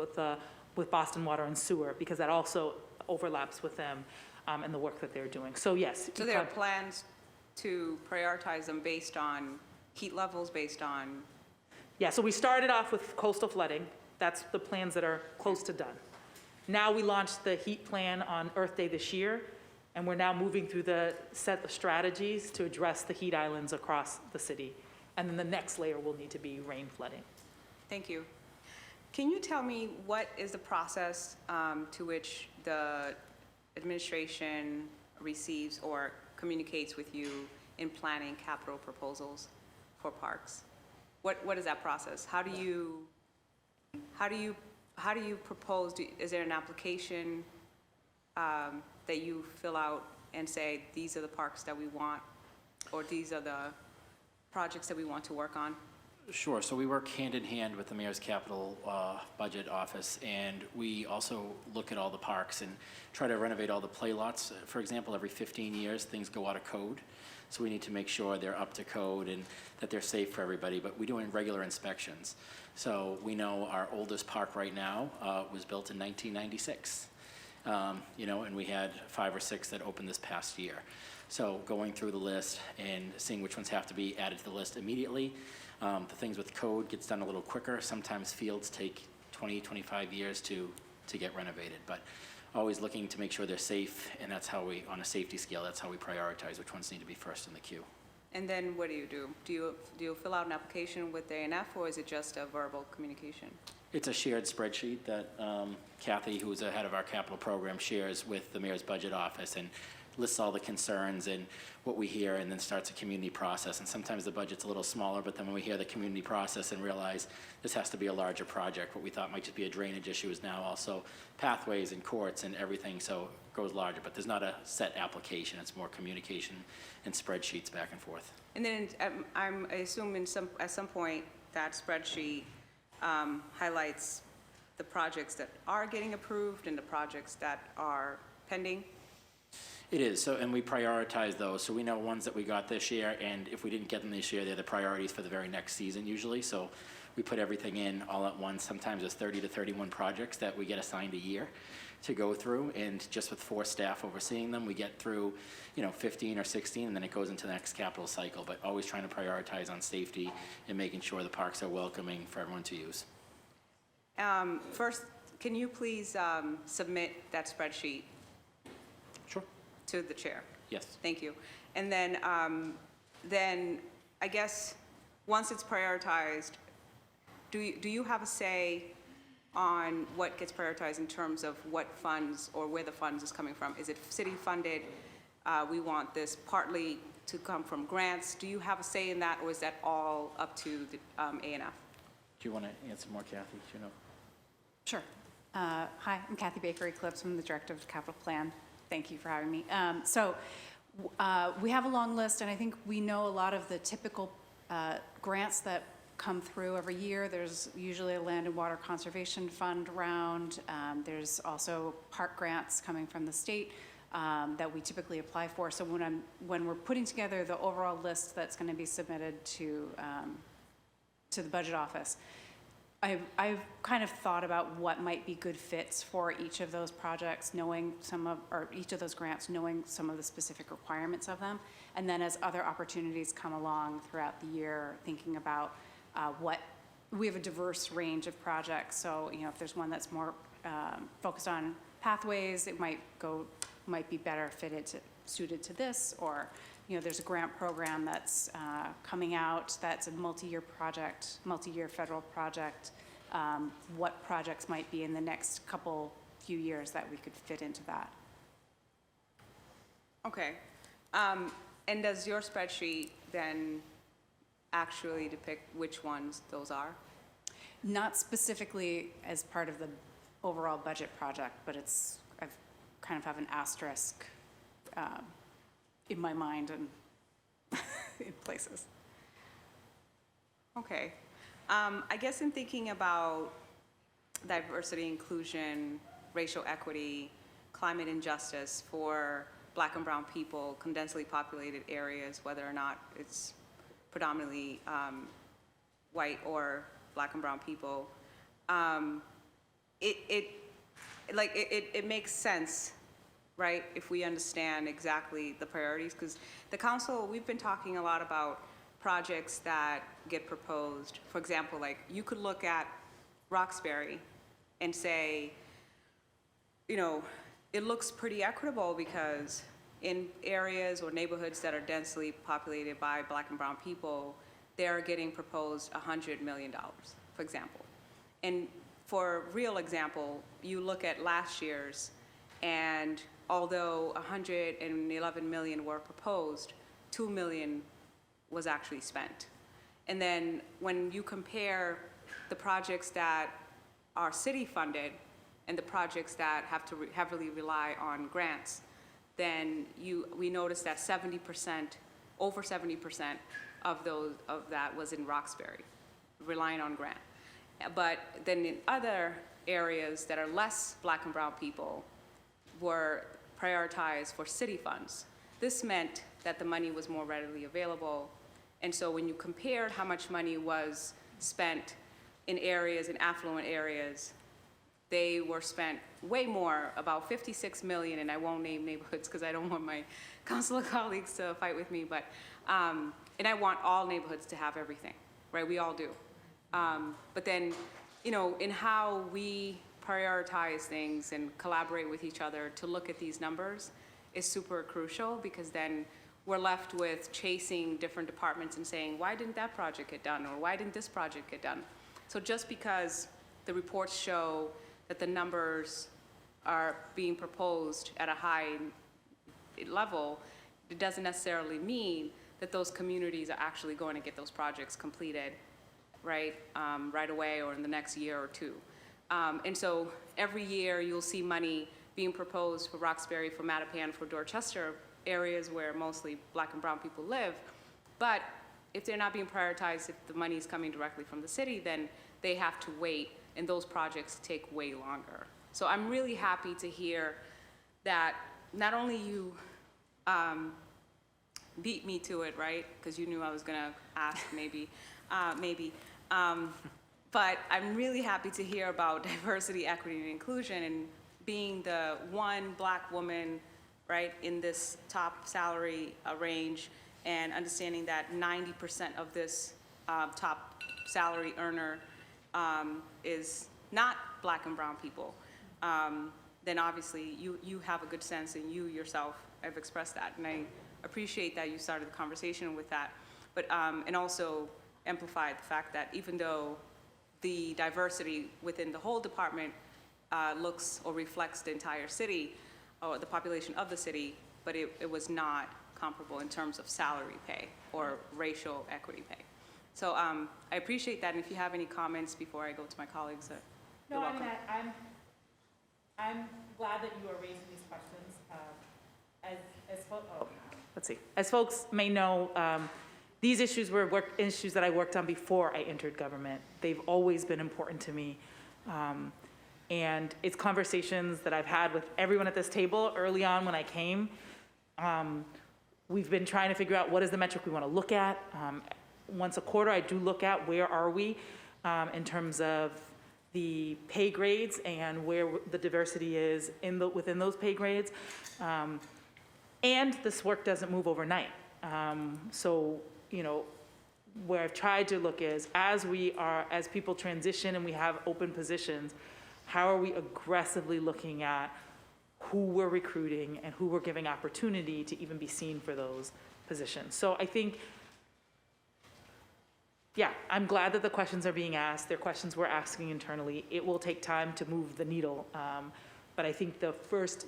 C: with Boston Water and Sewer because that also overlaps with them and the work that they're doing. So yes.
A: So there are plans to prioritize them based on heat levels, based on?
C: Yeah, so we started off with coastal flooding. That's the plans that are close to done. Now we launched the heat plan on Earth Day this year, and we're now moving through the set of strategies to address the heat islands across the city. And then the next layer will need to be rain flooding.
A: Thank you. Can you tell me what is the process to which the administration receives or communicates with you in planning capital proposals for parks? What is that process? How do you propose? Is there an application that you fill out and say these are the parks that we want, or these are the projects that we want to work on?
D: Sure. So we work hand in hand with the Mayor's Capital Budget Office, and we also look at all the parks and try to renovate all the play lots. For example, every 15 years, things go out of code. So we need to make sure they're up to code and that they're safe for everybody, but we're doing regular inspections. So we know our oldest park right now was built in 1996, and we had 5 or 6 that opened this past year. So going through the list and seeing which ones have to be added to the list immediately. The things with code gets done a little quicker. Sometimes fields take 20, 25 years to get renovated, but always looking to make sure they're safe, and that's how we, on a safety scale, that's how we prioritize which ones need to be first in the queue.
A: And then what do you do? Do you fill out an application with the A&F, or is it just a verbal communication?
D: It's a shared spreadsheet that Kathy, who's the head of our capital program, shares with the Mayor's Budget Office and lists all the concerns and what we hear, and then starts a community process. And sometimes the budget's a little smaller, but then when we hear the community process and realize this has to be a larger project, what we thought might just be a drainage issue is now also pathways and courts and everything, so it goes larger. But there's not a set application. It's more communication and spreadsheets back and forth.
A: And then I assume at some point that spreadsheet highlights the projects that are getting approved and the projects that are pending?
D: It is, and we prioritize those, so we know ones that we got this year, and if we didn't get them this year, they're the priorities for the very next season usually, so we put everything in all at once. Sometimes there's 30 to 31 projects that we get assigned a year to go through, and just with 4 staff overseeing them, we get through, 15 or 16, and then it goes into the next capital cycle, but always trying to prioritize on safety and making sure the parks are welcoming for everyone to use.
A: First, can you please submit that spreadsheet
D: Sure.
A: to the chair?
D: Yes.
A: Thank you. And then I guess, once it's prioritized, do you have a say on what gets prioritized in terms of what funds or where the funds is coming from? Is it city funded? We want this partly to come from grants. Do you have a say in that, or is that all up to the A&F?
D: Do you want to answer more, Kathy? Do you know?
F: Sure. Hi, I'm Kathy Baker Eclipse. I'm the Director of Capital Plan. Thank you for having me. We have a long list, and I think we know a lot of the typical grants that come through every year. There's usually a Land and Water Conservation Fund round. There's also park grants coming from the state that we typically apply for. So when we're putting together the overall list that's going to be submitted to the budget office, I've kind of thought about what might be good fits for each of those projects, or each of those grants, knowing some of the specific requirements of them. And then as other opportunities come along throughout the year, thinking about we have a diverse range of projects. So, if there's one that's more focused on pathways, it might be better suited to this, or there's a grant program that's coming out that's a multi-year project, multi-year federal project. What projects might be in the next few years that we could fit into that?
A: Okay. And does your spreadsheet then actually depict which ones those are?
F: Not specifically as part of the overall budget project, but I've kind of have an asterisk in my mind and in places.
A: Okay. I guess in thinking about diversity, inclusion, racial equity, climate injustice for Black and brown people, densely populated areas, whether or not it's predominantly white or Black and brown people, it makes sense, right, if we understand exactly the priorities, because the council, we've been talking a lot about projects that get proposed. For example, like you could look at Roxbury and say, it looks pretty equitable because in areas or neighborhoods that are densely populated by Black and brown people, they're getting proposed $100 million, for example. And for real example, you look at last year's, and although 111 million were proposed, 2 million was actually spent. And then when you compare the projects that are city funded and the projects that have to heavily rely on grants, then we noticed that over 70% of that was in Roxbury, relying on grant. But then in other areas that are less Black and brown people were prioritized for city funds. This meant that the money was more readily available. And so when you compared how much money was spent in affluent areas, they were spent way more, about 56 million, and I won't name neighborhoods because I don't want my councilor colleagues to fight with me, but, and I want all neighborhoods to have everything, right? We all do. But then, in how we prioritize things and collaborate with each other to look at these numbers is super crucial, because then we're left with chasing different departments and saying, why didn't that project get done? Or why didn't this project get done? So just because the reports show that the numbers are being proposed at a high level, it doesn't necessarily mean that those communities are actually going to get those projects completed right away or in the next year or two. And so every year you'll see money being proposed for Roxbury, for Mattapan, for Dorchester, areas where mostly Black and brown people live. But if they're not being prioritized, if the money is coming directly from the city, then they have to wait, and those projects take way longer. So I'm really happy to hear that not only you beat me to it, right? Because you knew I was gonna ask maybe. But I'm really happy to hear about diversity, equity, and inclusion, and being the one Black woman, right, in this top salary range, and understanding that 90% of this top salary earner is not Black and brown people, then obviously you have a good sense, and you yourself have expressed that. And I appreciate that you started the conversation with that, but and also amplified the fact that even though the diversity within the whole department looks or reflects the entire city or the population of the city, but it was not comparable in terms of salary pay or racial equity pay. So I appreciate that, and if you have any comments before I go to my colleagues.
C: No, I mean, I'm glad that you are raising these questions. Let's see. As folks may know, these issues were issues that I worked on before I entered government. They've always been important to me. And it's conversations that I've had with everyone at this table early on when I came. We've been trying to figure out what is the metric we want to look at. Once a quarter, I do look at where are we in terms of the pay grades and where the diversity is within those pay grades. And this work doesn't move overnight. So, you know, where I've tried to look is as people transition and we have open positions, how are we aggressively looking at who we're recruiting and who we're giving opportunity to even be seen for those positions. So I think, yeah, I'm glad that the questions are being asked. They're questions we're asking internally. It will take time to move the needle. But I think the first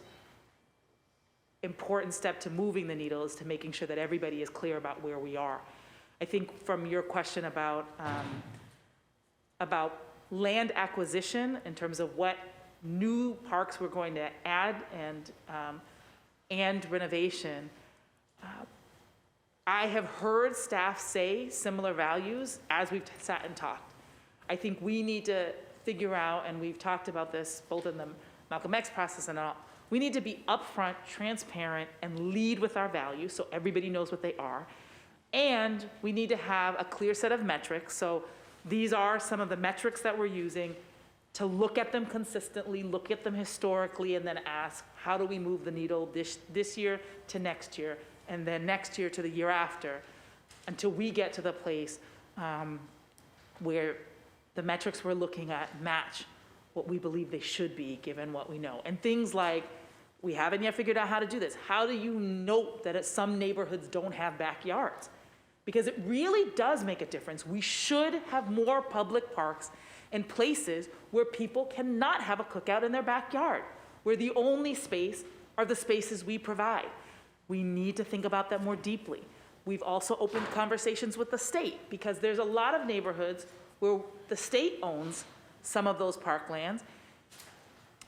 C: important step to moving the needle is to making sure that everybody is clear about where we are. I think from your question about land acquisition in terms of what new parks we're going to add and renovation, I have heard staff say similar values as we've sat and talked. I think we need to figure out, and we've talked about this both in the Malcolm X process and all, we need to be upfront, transparent, and lead with our values so everybody knows what they are. And we need to have a clear set of metrics. So these are some of the metrics that we're using to look at them consistently, look at them historically, and then ask, how do we move the needle this year to next year, and then next year to the year after, until we get to the place where the metrics we're looking at match what we believe they should be, given what we know. And things like, we haven't yet figured out how to do this. How do you note that some neighborhoods don't have backyards? Because it really does make a difference. We should have more public parks and places where people cannot have a cookout in their backyard, where the only space are the spaces we provide. We need to think about that more deeply. We've also opened conversations with the state, because there's a lot of neighborhoods where the state owns some of those parklands.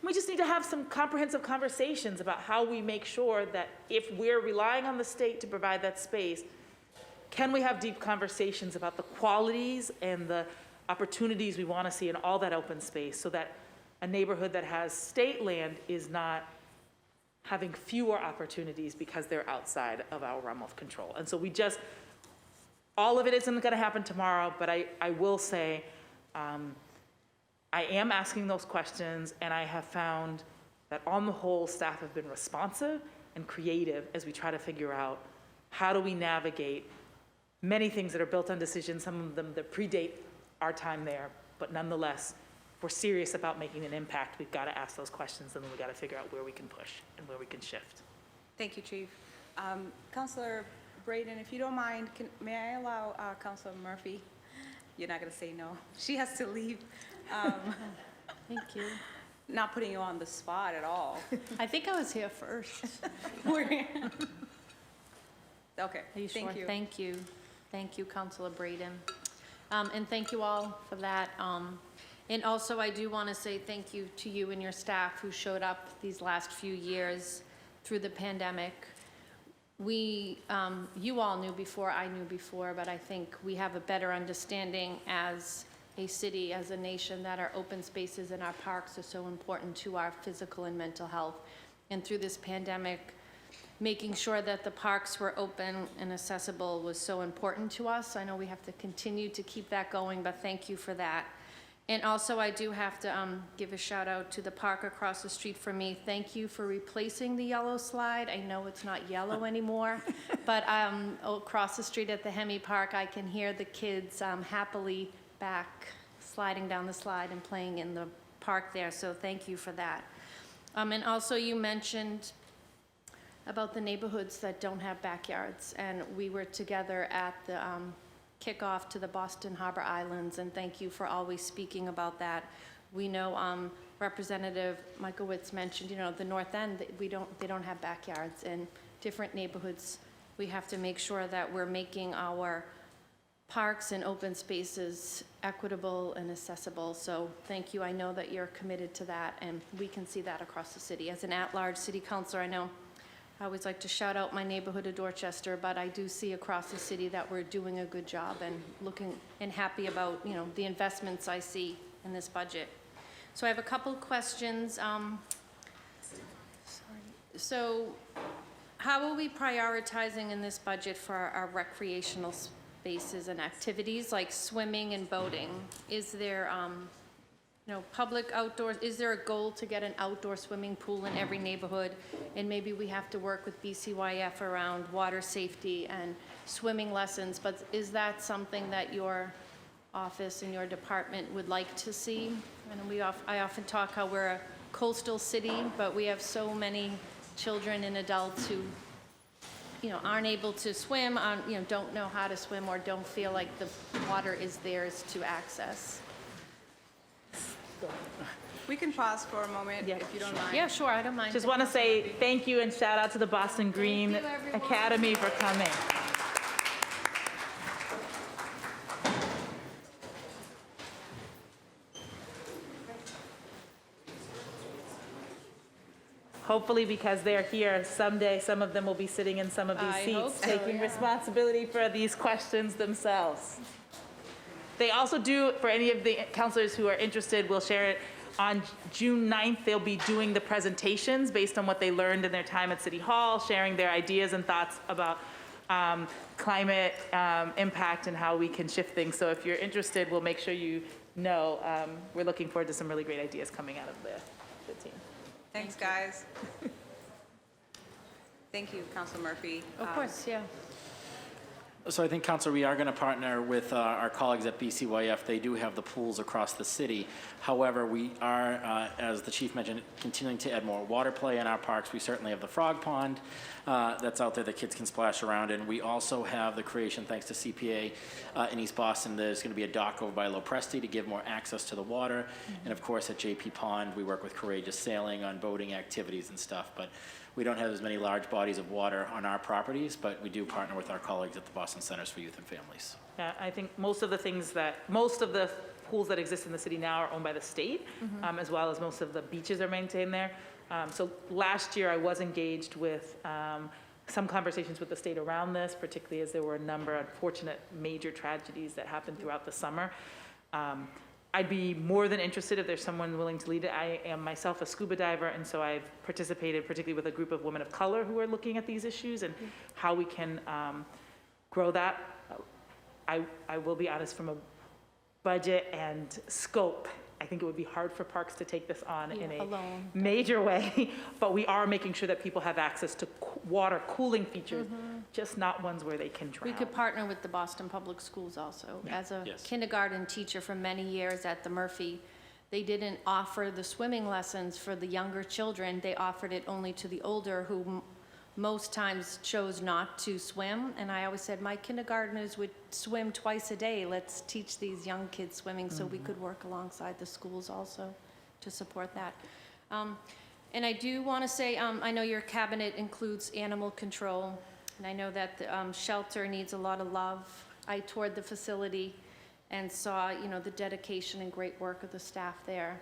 C: We just need to have some comprehensive conversations about how we make sure that if we're relying on the state to provide that space, can we have deep conversations about the qualities and the opportunities we want to see in all that open space, so that a neighborhood that has state land is not having fewer opportunities because they're outside of our realm of control. And so all of it isn't going to happen tomorrow, but I will say, I am asking those questions, and I have found that on the whole, staff have been responsive and creative as we try to figure out how do we navigate many things that are built on decisions, some of them that predate our time there, but nonetheless, if we're serious about making an impact, we've got to ask those questions, and then we've got to figure out where we can push and where we can shift.
A: Thank you, Chief. Councilor Braden, if you don't mind, may I allow Councilor Murphy? You're not going to say no. She has to leave.
G: Thank you.
A: Not putting you on the spot at all.
G: I think I was here first.
A: Okay.
G: Are you sure?
A: Thank you.
G: Thank you. Thank you, Councilor Braden. And thank you all for that. And also, I do want to say thank you to you and your staff who showed up these last few years through the pandemic. You all knew before, I knew before, but I think we have a better understanding as a city, as a nation, that our open spaces and our parks are so important to our physical and mental health. And through this pandemic, making sure that the parks were open and accessible was so important to us. I know we have to continue to keep that going, but thank you for that. And also, I do have to give a shout out to the park across the street from me. Thank you for replacing the yellow slide. I know it's not yellow anymore, but across the street at the Hemi Park, I can hear the kids happily back sliding down the slide and playing in the park there, so thank you for that. And also, you mentioned about the neighborhoods that don't have backyards, and we were together at the kickoff to the Boston Harbor Islands, and thank you for always speaking about that. We know Representative Michaelwitz mentioned, the North End, they don't have backyards. In different neighborhoods, we have to make sure that we're making our parks and open spaces equitable and accessible. So thank you. I know that you're committed to that, and we can see that across the city. As an at-large city councilor, I know I always like to shout out my neighborhood of Dorchester, but I do see across the city that we're doing a good job and looking and happy about, you know, the investments I see in this budget. So I have a couple questions. So how are we prioritizing in this budget for our recreational spaces and activities like swimming and boating? Is there, public outdoors, is there a goal to get an outdoor swimming pool in every neighborhood? And maybe we have to work with BCYF around water safety and swimming lessons, but is that something that your office and your department would like to see? And I often talk how we're a coastal city, but we have so many children and adults who, aren't able to swim, don't know how to swim, or don't feel like the water is theirs to access.
A: We can pause for a moment if you don't mind.
G: Yeah, sure, I don't mind.
C: Just want to say thank you and shout out to the Boston Green
G: Thank you, everyone.
C: Academy for coming. Hopefully, because they're here, someday some of them will be sitting in some of these
G: I hope
C: seats,
G: so,
C: taking
G: yeah.
C: responsibility for these questions themselves. They also do, for any of the counselors who are interested, we'll share it. On June 9th, they'll be doing the presentations based on what they learned in their time at City Hall, sharing their ideas and thoughts about climate impact and how we can shift things. So if you're interested, we'll make sure you know. We're looking forward to some really great ideas coming out of the team.
A: Thanks, guys. Thank you, Councilor Murphy.
G: Of course, yeah.
D: So I think, Councilor, we are going to partner with our colleagues at BCYF. They do have the pools across the city. However, we are, as the chief mentioned, continuing to add more water play in our parks. We certainly have the frog pond that's out there that kids can splash around in. We also have the creation, thanks to CPA in East Boston, there's going to be a dock over by Lopresti to give more access to the water. Mm-hmm. And of course, at JP Pond, we work with Courageous Sailing on boating activities and stuff. But we don't have as many large bodies of water on our properties, but we do partner with our colleagues at the Boston Centers for Youth and Families.
C: Yeah, I think most of the pools that exist in the city now are owned by the state, as well as most of the beaches are maintained there. So last year I was engaged with some conversations with the state around this, particularly as there were a number of unfortunate major tragedies that happened throughout the summer. I'd be more than interested if there's someone willing to lead it. I am myself a scuba diver, and so I've participated particularly with a group of women of color who are looking at these issues and how we can grow that. I will be honest, from a budget and scope, I think it would be hard for parks to take this on in a
G: alone.
C: major way, but we are making sure that people have access to water cooling features, just not ones where they can drown.
G: We could partner with the Boston Public Schools also. As a
D: Yes.
G: kindergarten teacher for many years at the Murphy, they didn't offer the swimming lessons for the younger children. They offered it only to the older, who most times chose not to swim. And I always said, my kindergartners would swim twice a day. Let's teach these young kids swimming so we could work alongside the schools also to support that. And I do want to say, I know your cabinet includes animal control, and I know that the shelter needs a lot of love. I toured the facility and saw, the dedication and great work of the staff there.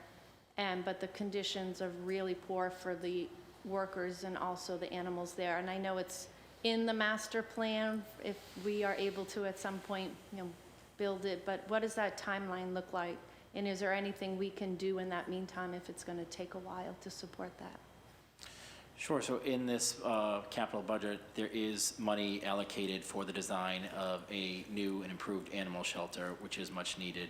G: But the conditions are really poor for the workers and also the animals there. And I know it's in the master plan if we are able to at some point, build it. But what does that timeline look like? And is there anything we can do in that meantime if it's going to take a while to support that?
D: Sure. So in this capital budget, there is money allocated for the design of a new and improved animal shelter, which is much needed.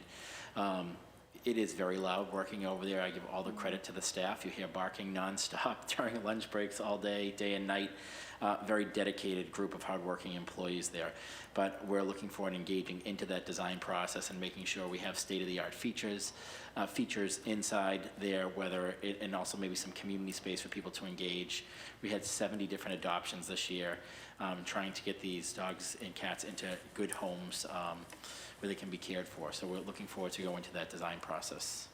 D: It is very loud working over there. I give all the credit to the staff. You hear barking nonstop during lunch breaks all day, day and night. Very dedicated group of hardworking employees there. But we're looking forward to engaging into that design process and making sure we have state-of-the-art features inside there, and also maybe some community space for people to engage. We had 70 different adoptions this year, trying to get these dogs and cats into good homes where they can be cared for. So we're looking forward to going to that design process,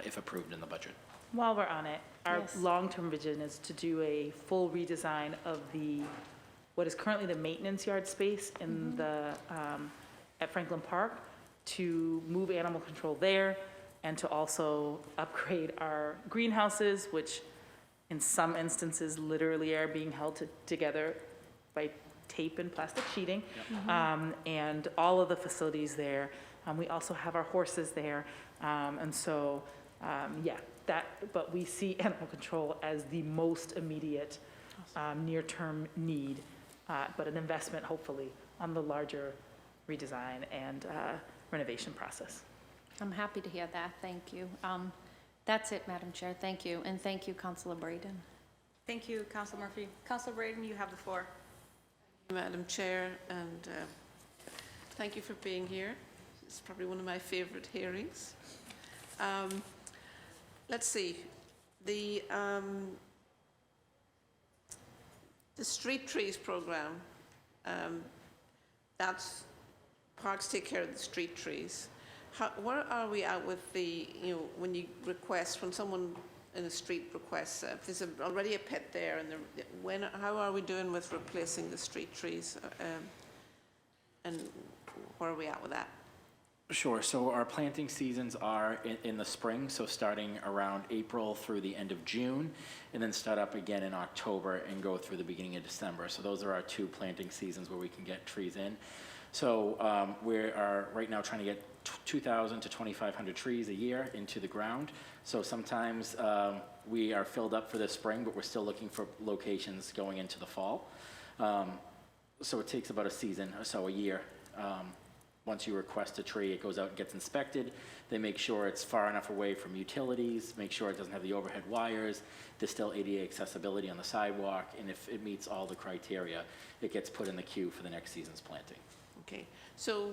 D: if approved in the budget.
C: While we're on it, our
G: Yes.
C: long-term vision is to do a full redesign of what is currently the maintenance yard space in the at Franklin Park to move animal control there and to also upgrade our greenhouses, which in some instances literally are being held together by tape and plastic sheeting, and all of the facilities there. We also have our horses there, and so, but we see animal control as the most immediate near-term need, but an investment hopefully on the larger redesign and renovation process.
G: I'm happy to hear that, thank you. That's it, Madam Chair, thank you, and thank you, Councilor Braden.
A: Thank you, Councilor Murphy. Councilor Braden, you have the floor.
H: Madam Chair, and thank you for being here. It's probably one of my favorite hearings. Let's see, the street trees program, that's parks take care of the street trees. Where are we at with the, when you request, when someone in the street requests, if there's already a pit there, and how are we doing with replacing the street trees? And where are we at with that?
D: Sure. So our planting seasons are in the spring, so starting around April through the end of June, and then start up again in October and go through the beginning of December. So those are our 2 planting seasons where we can get trees in. So we are right now trying to get 2,000 to 2,500 trees a year into the ground. So sometimes we are filled up for the spring, but we're still looking for locations going into the fall. So it takes about a season or so, a year. Once you request a tree, it goes out and gets inspected. They make sure it's far enough away from utilities, make sure it doesn't have the overhead wires, there's still ADA accessibility on the sidewalk, and if it meets all the criteria, it gets put in the queue for the next season's planting.
H: Okay, so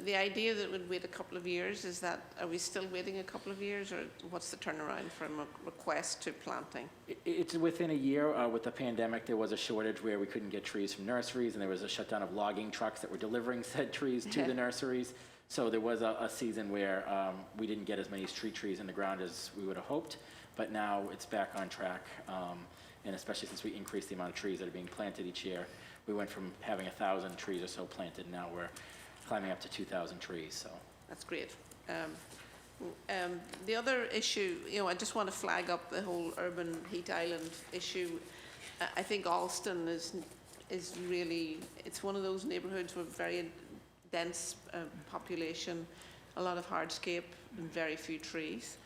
H: the idea that we'd wait a couple of years, is that, are we still waiting a couple of years, or what's the turnaround from a request to planting?
D: It's within a year. With the pandemic, there was a shortage where we couldn't get trees from nurseries, and there was a shutdown of logging trucks that were delivering said trees to the nurseries. So there was a season where we didn't get as many street trees in the ground as we would have hoped, but now it's back on track, and especially since we increased the amount of trees that are being planted each year. We went from having 1,000 trees or so planted, now we're climbing up to 2,000 trees, so.
H: That's great. The other issue, I just want to flag up the whole urban heat island issue. I think Alston is really, it's one of those neighbourhoods with very dense population, a lot of hardscape and very few trees.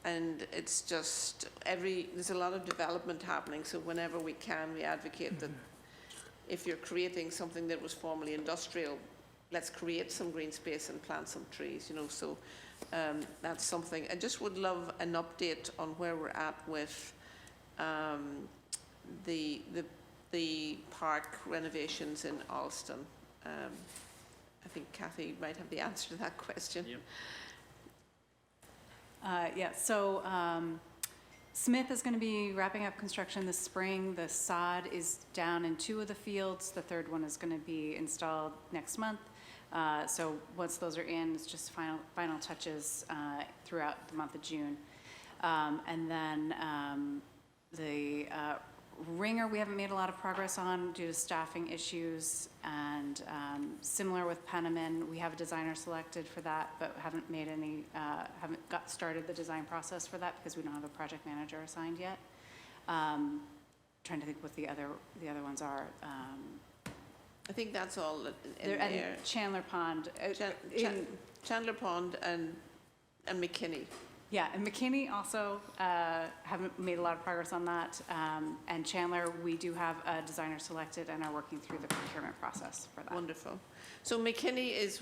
H: And it's just there's a lot of development happening, so whenever we can, we advocate that if you're creating something that was formerly industrial, let's create some green space and plant some trees, so that's something. I just would love an update on where we're at with the park renovations in Alston. I think Kathy might have the answer to that question.
D: Yep.
F: So Smith is going to be wrapping up construction this spring. The sod is down in 2 of the fields. The 3rd one is going to be installed next month. So once those are in, it's just final touches throughout the month of June. And then the Ringer, we haven't made a lot of progress on due to staffing issues, and similar with Penniman, we have a designer selected for that, but haven't got started the design process for that because we don't have a project manager assigned yet. Trying to think what the other ones are.
H: I think that's all in
F: And
H: there.
F: Chandler Pond.
H: Chandler Pond and McKinney.
F: Yeah, and McKinney also haven't made a lot of progress on that. And Chandler, we do have a designer selected and are working through the procurement process for that.
H: Wonderful. So McKinney is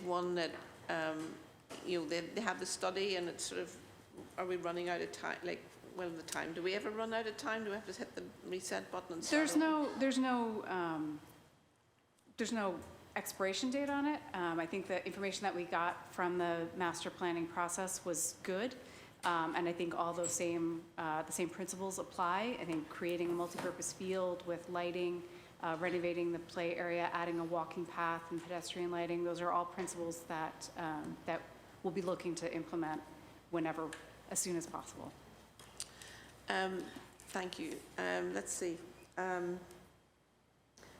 H: one that, they have the study, and it's sort of, are we running out of time? Do we ever run out of time? Do we have to hit the reset button and start over?
F: There's no expiration date on it. I think the information that we got from the master planning process was good. And I think all those the same principles apply. I think creating a multipurpose field with lighting, renovating the play area, adding a walking path and pedestrian lighting, those are all principles that we'll be looking to implement as soon as possible.
H: Thank you. Let's see.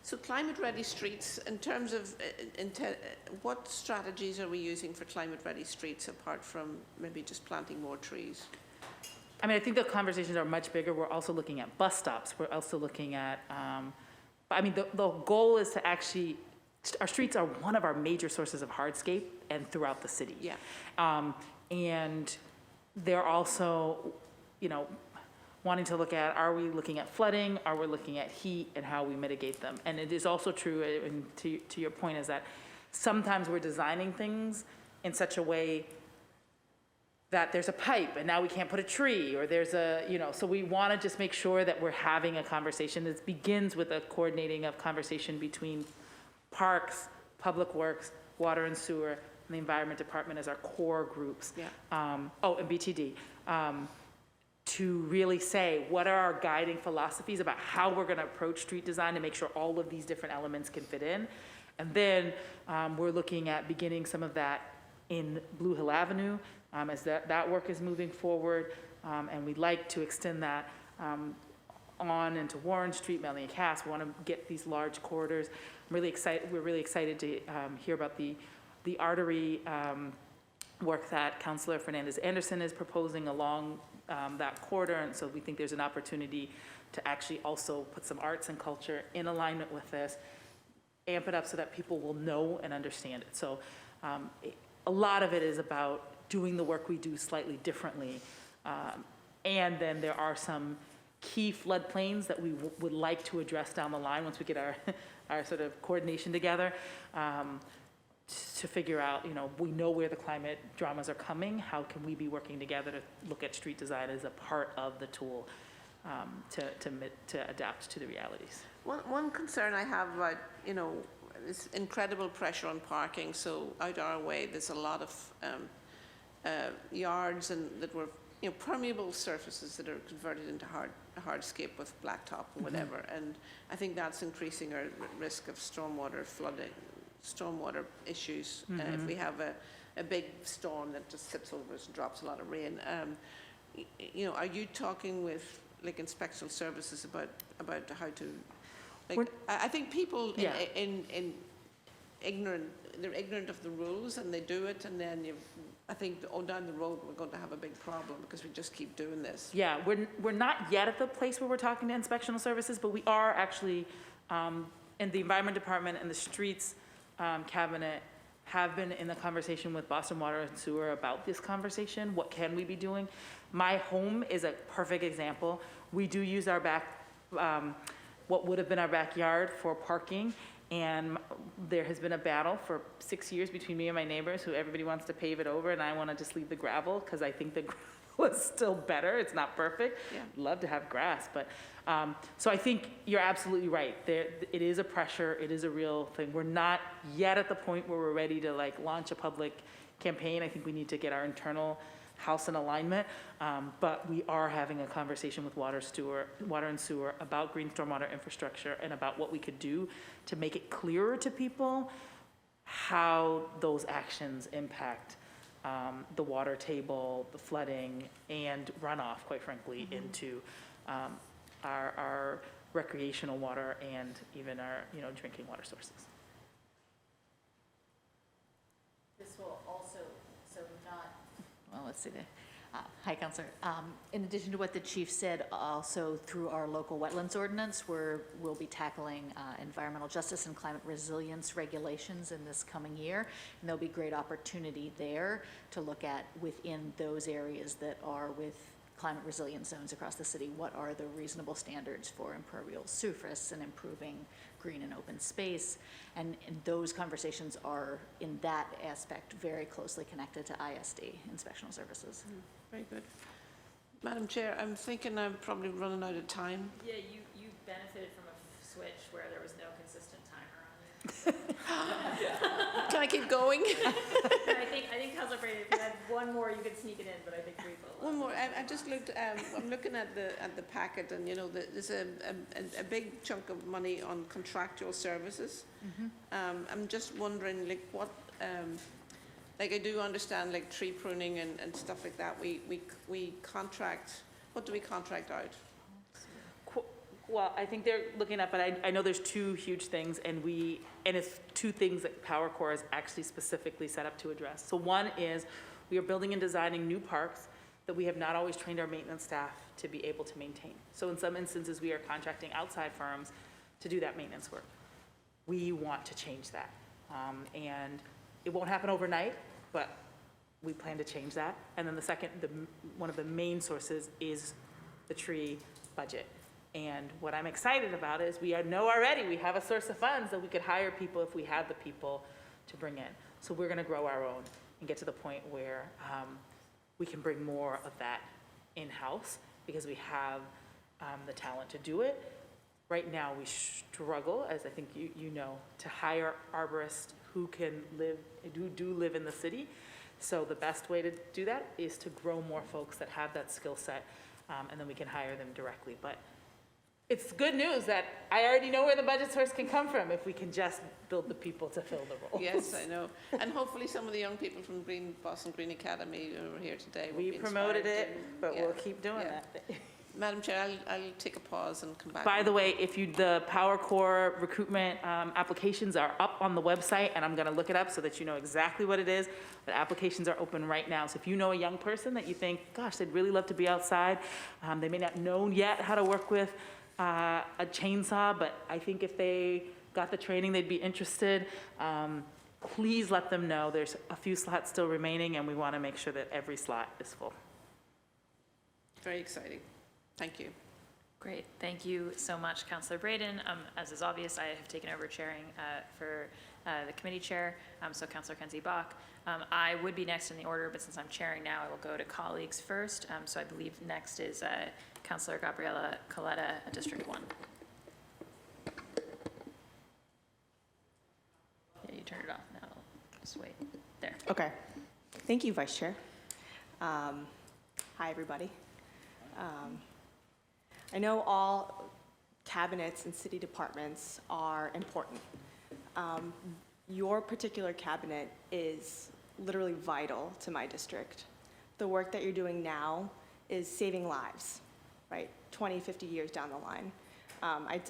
H: So climate-ready streets, in terms of, what strategies are we using for climate-ready streets apart from maybe just planting more trees?
C: I mean, I think the conversations are much bigger. We're also looking at bus stops. We're also looking at, I mean, the goal is to actually, our streets are one of our major sources of hardscape and throughout the city.
H: Yeah.
C: And they're also, you know, wanting to look at, are we looking at flooding? Are we looking at heat and how we mitigate them? And it is also true, and to your point, is that sometimes we're designing things in such a way that there's a pipe and now we can't put a tree, or there's a, you know, so we want to just make sure that we're having a conversation. This begins with a coordinating of conversation between parks, public works, water and sewer, and the environment department as our core groups.
H: Yeah.
C: And BTD. To really say, what are our guiding philosophies about how we're going to approach street design to make sure all of these different elements can fit in. And then we're looking at beginning some of that in Blue Hill Avenue as that work is moving forward. And we'd like to extend that on into Warren Street, Melanie and Cass. We want to get these large corridors. I'm really excited. We're really excited to hear about the artery work that Councillor Fernandez Anderson is proposing along that corridor, and so we think there's an opportunity to actually also put some arts and culture in alignment with this, amp it up so that people will know and understand it. So a lot of it is about doing the work we do slightly differently, and then there are some key floodplains that we would like to address down the line once we get our sort of coordination together. To figure out, you know, we know where the climate dramas are coming. How can we be working together to look at street design as a part of the tool to adapt to the realities?
H: One concern I have about, you know, is incredible pressure on parking. So out our way, there's a lot of yards and that were, you know, permeable surfaces that are converted into hardscape with blacktop and whatever. And I think that's increasing our risk of stormwater flooding. Stormwater issues if we have a big storm that just sits over us and drops a lot of rain. You know, are you talking with like inspectional services about how to, like, I think people in ignorant, they're ignorant of the rules and they do it, and then I think down the road we're going to have a big problem because we just keep doing this.
C: Yeah, we're not yet at the place where we're talking to inspectional services, but we are actually in the environment department and the streets cabinet have been in the conversation with Boston Water and Sewer about this conversation. What can we be doing? My home is a perfect example. We do use our back, what would have been our backyard for parking, and there has been a battle for 6 years between me and my neighbors who everybody wants to pave it over, and I want to just leave the gravel because I think the gravel is still better. It's not perfect.
H: Yeah.
C: Love to have grass, but so I think you're absolutely right. It is a pressure. It is a real thing. We're not yet at the point where we're ready to like launch a public campaign. I think we need to get our internal house in alignment, but we are having a conversation with Water and Sewer about green stormwater infrastructure and about what we could do to make it clearer to people how those actions impact the water table, the flooding, and runoff, quite frankly, into our recreational water and even our, you know, drinking water sources.
E: This will also, well, let's see there. Hi, Councillor. In addition to what the chief said, also through our local wetlands ordinance, we'll be tackling environmental justice and climate resilience regulations in this coming year. And there'll be great opportunity there to look at within those areas that are with climate resilient zones across the city. What are the reasonable standards for impermeable surface and improving green and open space? And those conversations are, in that aspect, very closely connected to ISD, inspectional services.
H: Very good. Madam Chair, I'm thinking I'm probably running out of time.
G: Yeah, you benefited from a switch where there was no consistent timer on it.
H: Can I keep going?
G: I think Councilor Brady, if you had one more, you could sneak it in, but I think we will.
H: One more. I just looked. I'm looking at the packet, and you know, there's a big chunk of money on contractual services. I'm just wondering, like, what. Like, I do understand, like, tree pruning and stuff like that. We contract. What do we contract out?
C: Well, I think they're looking at, but I know there's two huge things, and it's two things that Power Corps is actually specifically set up to address. So one is, we are building and designing new parks that we have not always trained our maintenance staff to be able to maintain. So in some instances, we are contracting outside firms to do that maintenance work. We want to change that. And it won't happen overnight, but we plan to change that. And then the second, one of the main sources is the tree budget. And what I'm excited about is we know already we have a source of funds that we could hire people if we had the people to bring in. So we're gonna grow our own and get to the point where we can bring more of that in-house because we have the talent to do it. Right now, we struggle, as I think you know, to hire arborists who do live in the city. So the best way to do that is to grow more folks that have that skill set, and then we can hire them directly. But it's good news that I already know where the budget source can come from if we can just build the people to fill the role.
H: Yes, I know. And hopefully some of the young people from Boston Green Academy who are here today will
C: We
H: be
C: promoted
H: inspired
C: it, but we'll keep doing
H: yeah.
C: that.
H: Madam Chair, I'll take a pause and come back.
C: By the way, the Power Corps recruitment applications are up on the website, and I'm gonna look it up so that you know exactly what it is. But applications are open right now. So if you know a young person that you think, gosh, they'd really love to be outside, they may not know yet how to work with a chainsaw, but I think if they got the training, they'd be interested. Please let them know. There's a few slots still remaining, and we wanna make sure that every slot is full.
H: Very exciting. Thank you.
I: Great, thank you so much, Councillor Braden. As is obvious, I have taken over chairing for the committee chair, so Councillor Kenzie Bach. I would be next in the order, but since I'm chairing now, I will go to colleagues first. So I believe next is Councillor Gabriela Coletta, District 1. Yeah, you turned it off now. Just wait. There.
J: Okay. Thank you, Vice Chair. Hi, everybody. I know all cabinets and city departments are important. Your particular cabinet is literally vital to my district. The work that you're doing now is saving lives, right? 20, 50 years down the line.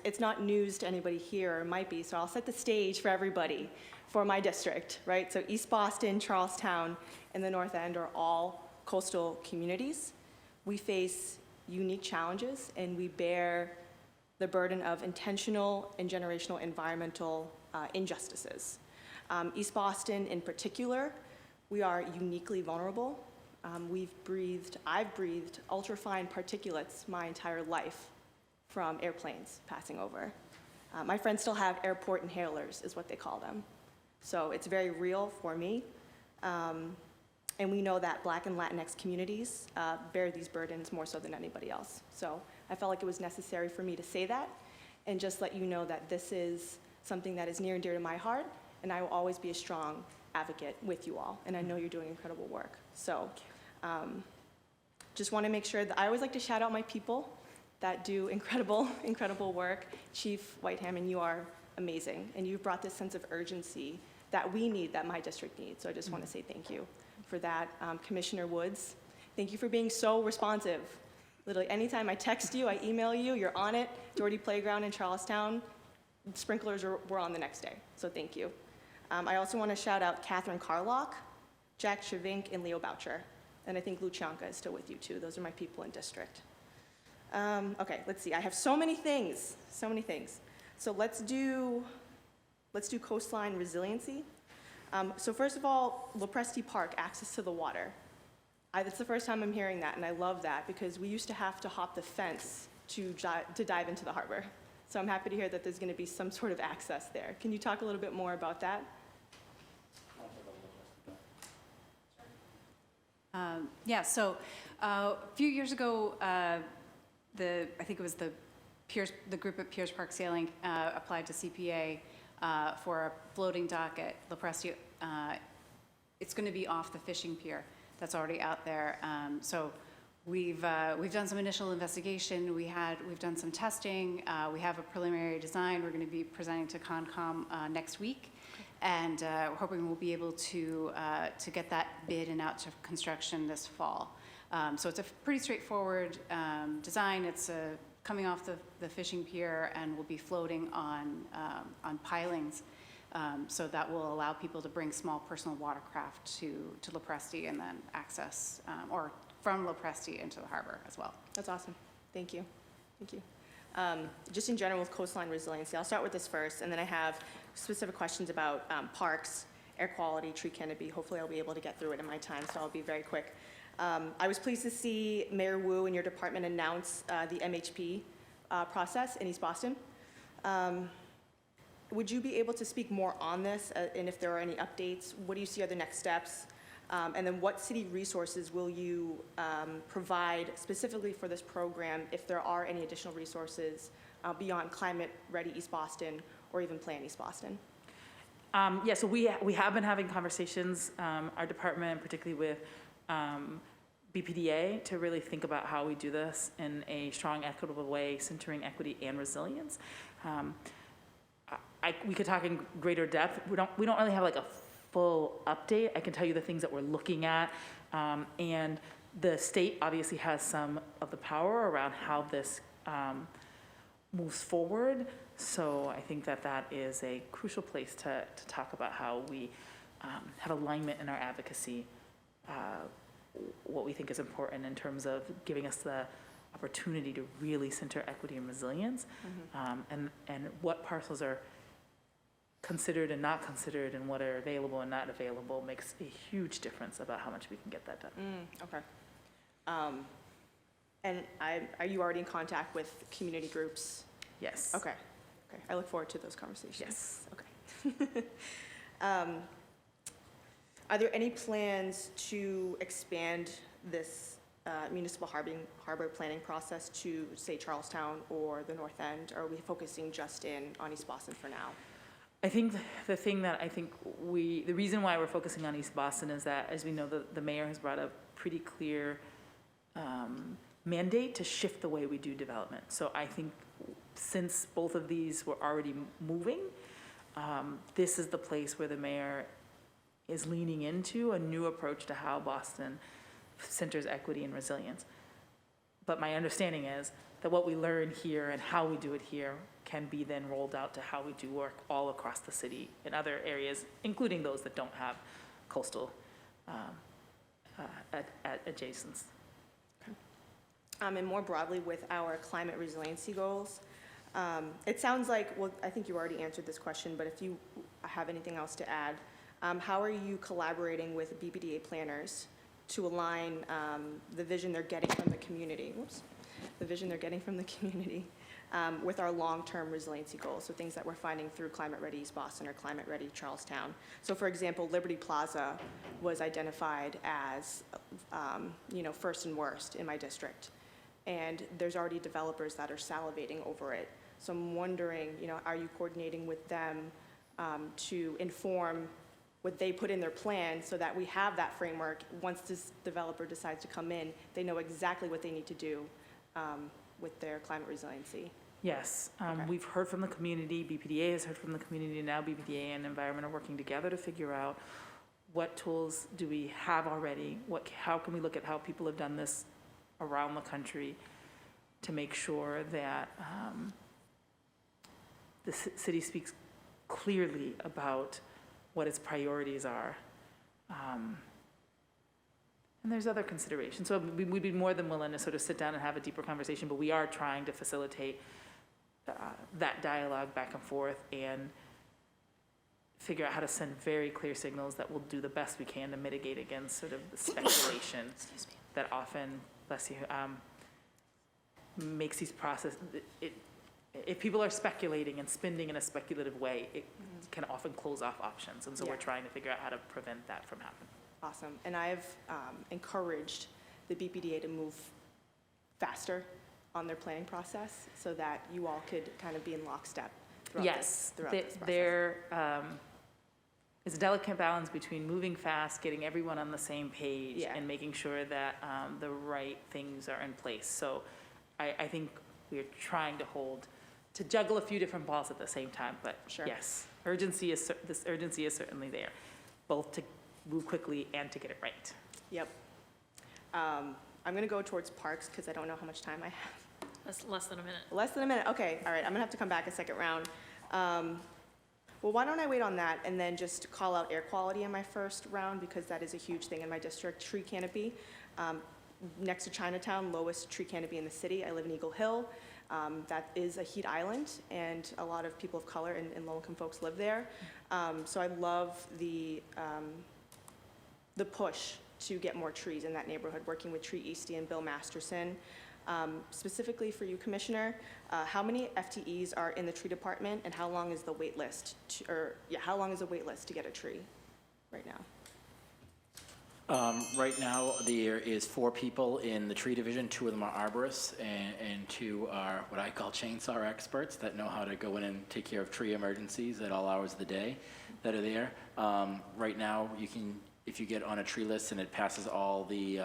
J: It's not news to anybody here, or it might be, so I'll set the stage for everybody for my district, right? So East Boston, Charlestown, and the North End are all coastal communities. We face unique challenges, and we bear the burden of intentional and generational environmental injustices. East Boston in particular, we are uniquely vulnerable. I've breathed ultrafine particulates my entire life from airplanes passing over. My friends still have airport inhalers, is what they call them. So it's very real for me. And we know that Black and Latinx communities bear these burdens more so than anybody else. So I felt like it was necessary for me to say that and just let you know that this is something that is near and dear to my heart, and I will always be a strong advocate with you all, and I know you're doing incredible work. So just want to make sure that I always like to shout out my people that do incredible, incredible work. Chief Whitehammond, you are amazing, and you've brought this sense of urgency that we need, that my district needs. So I just want to say thank you for that. Commissioner Woods, thank you for being so responsive. Literally, anytime I text you, I email you, you're on it. Doherty Playground in Charlestown, sprinklers were on the next day, so thank you. I also want to shout out Catherine Carlock, Jack Shavink, and Leo Voucher. And I think Lucianka is still with you too. Those are my people in district. Okay, let's see. I have so many things, so many things. So let's do coastline resiliency. So first of all, Lopresti Park, access to the water. It's the first time I'm hearing that, and I love that because we used to have to hop the fence to dive into the harbor. So I'm happy to hear that there's going to be some sort of access there. Can you talk a little bit more about that?
F: Yeah, so a few years ago, I think it was the group at Piers Park Sailing applied to CPA for a floating dock at Lopresti. It's going to be off the fishing pier that's already out there. So we've done some initial investigation. We've done some testing. We have a preliminary design. We're going to be presenting to Concom next week. And we're hoping we'll be able to get that bid and out to construction this fall. So it's a pretty straightforward design. It's coming off the fishing pier and will be floating on pilings. So that will allow people to bring small personal watercraft to Lopresti and then access, or from Lopresti into the harbor as well.
J: That's awesome. Thank you. Thank you. Just in general with coastline resiliency, I'll start with this first, and then I have specific questions about parks, air quality, tree canopy. Hopefully I'll be able to get through it in my time, so I'll be very quick. I was pleased to see Mayor Wu and your department announce the MHP process in East Boston. Would you be able to speak more on this, and if there are any updates? What do you see are the next steps? And then what city resources will you provide specifically for this program, if there are any additional resources beyond Climate Ready East Boston or even Plan East Boston?
C: Yeah, so we have been having conversations, our department, particularly with BPDA, to really think about how we do this in a strong, equitable way, centering equity and resilience. We could talk in greater depth. We don't really have like a full update. I can tell you the things that we're looking at, and the state obviously has some of the power around how this moves forward. So I think that is a crucial place to talk about how we have alignment in our advocacy, what we think is important in terms of giving us the opportunity to really center equity and resilience, and what parcels are considered and not considered, and what are available and not available makes a huge difference about how much we can get that done.
J: Okay. And are you already in contact with community groups?
C: Yes.
J: Okay. Okay. I look forward to those conversations.
C: Yes.
J: Okay. Are there any plans to expand this municipal harbor planning process to, say, Charlestown or the North End? Or are we focusing just on East Boston for now?
C: I think the thing that the reason why we're focusing on East Boston is that, as we know, the mayor has brought a pretty clear mandate to shift the way we do development. So I think since both of these were already moving, this is the place where the mayor is leaning into a new approach to how Boston centers equity and resilience. But my understanding is that what we learn here and how we do it here can be then rolled out to how we do work all across the city in other areas, including those that don't have coastal adjacents.
J: And more broadly with our climate resiliency goals, it sounds like, well, I think you already answered this question, but if you have anything else to add, how are you collaborating with BPDA planners to align the vision they're getting from the community? With our long-term resiliency goals, so things that we're finding through Climate Ready East Boston or Climate Ready Charlestown. So for example, Liberty Plaza was identified as first and worst in my district. And there's already developers that are salivating over it. So I'm wondering, are you coordinating with them to inform what they put in their plan so that we have that framework? Once this developer decides to come in, they know exactly what they need to do with their climate resiliency.
C: Yes,
J: Okay.
C: We've heard from the community, BPDA has heard from the community, and now BPDA and Environment are working together to figure out what tools do we have already, how can we look at how people have done this around the country to make sure that the city speaks clearly about what its priorities are. And there's other considerations. So we'd be more than willing to sort of sit down and have a deeper conversation, but we are trying to facilitate that dialogue back and forth and figure out how to send very clear signals that we'll do the best we can to mitigate against sort of the speculation that often, bless you, makes these processes, if people are speculating and spending in a speculative way, it can often close off options. And so we're trying to figure out how to prevent that from happening.
J: Awesome. And I've encouraged the BPDA to move faster on their planning process so that you all could kind of be in lockstep throughout this process.
C: There is a delicate balance between moving fast, getting everyone on the same page, and making sure that the right things are in place. So I think we're trying to juggle a few different balls at the same time, but yes, this urgency is certainly there, both to move quickly and to get it right.
J: Yep. I'm going to go towards parks because I don't know how much time I have.
G: That's less than a minute.
J: Less than a minute, okay, all right, I'm gonna have to come back a second round. Well, why don't I wait on that and then just call out air quality in my first round, because that is a huge thing in my district, tree canopy. Next to Chinatown, lowest tree canopy in the city. I live in Eagle Hill. That is a heat island, and a lot of people of color and low-income folks live there. So I love the push to get more trees in that neighborhood, working with Tree Eastie and Bill Masterson. Specifically for you, Commissioner, how many FTEs are in the tree department, and how long is the wait list, how long is the wait list to get a tree right now?
D: Right now, there is 4 people in the tree division. 2 of them are arborists, and 2 are what I call chainsaw experts that know how to go in and take care of tree emergencies at all hours of the day that are there. Right now, you can, if you get on a tree list and it passes all the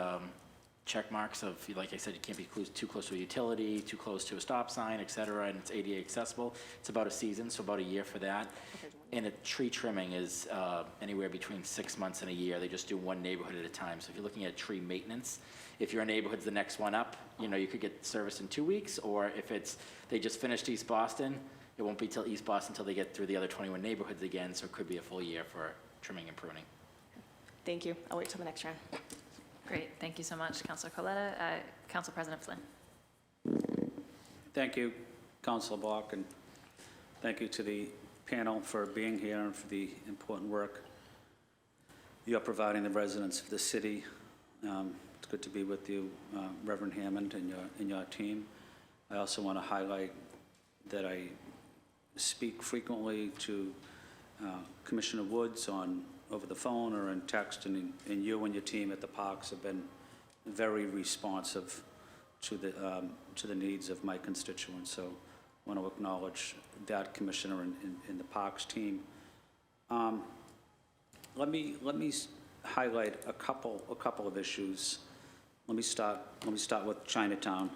D: check marks of, like I said, you can't be too close to a utility, too close to a stop sign, et cetera, and it's ADA accessible. It's about a season, so about a year for that. And a tree trimming is anywhere between 6 months and a year. They just do one neighborhood at a time. So if you're looking at tree maintenance, if your neighborhood's the next one up, you know, you could get service in 2 weeks, or if it's, they just finished East Boston, it won't be till East Boston until they get through the other 21 neighborhoods again, so it could be a full year for trimming and pruning.
J: Thank you. I'll wait till the next round.
I: Great, thank you so much, Councilor Coletta. Council President Flynn.
K: Thank you, Councilor Bach, and thank you to the panel for being here and for the important work you're providing the residents of the city. It's good to be with you, Reverend Hammond, and your team. I also want to highlight that I speak frequently to Commissioner Woods over the phone or in text, and you and your team at the parks have been very responsive to the needs of my constituents. So I want to acknowledge that, Commissioner, and the parks team. Let me highlight a couple of issues. Let me start with Chinatown,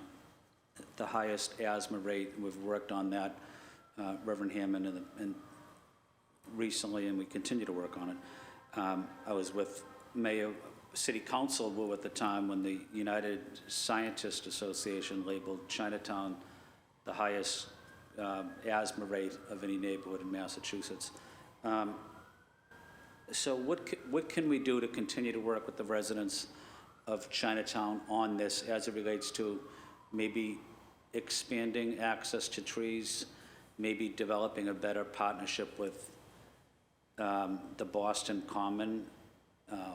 K: the highest asthma rate. We've worked on that, Reverend Hammond, and recently, and we continue to work on it. I was with City Council Wu at the time when the United Scientists Association labeled Chinatown the highest asthma rate of any neighborhood in Massachusetts. So what can we do to continue to work with the residents of Chinatown on this as it relates to maybe expanding access to trees, maybe developing a better partnership with the Boston Common,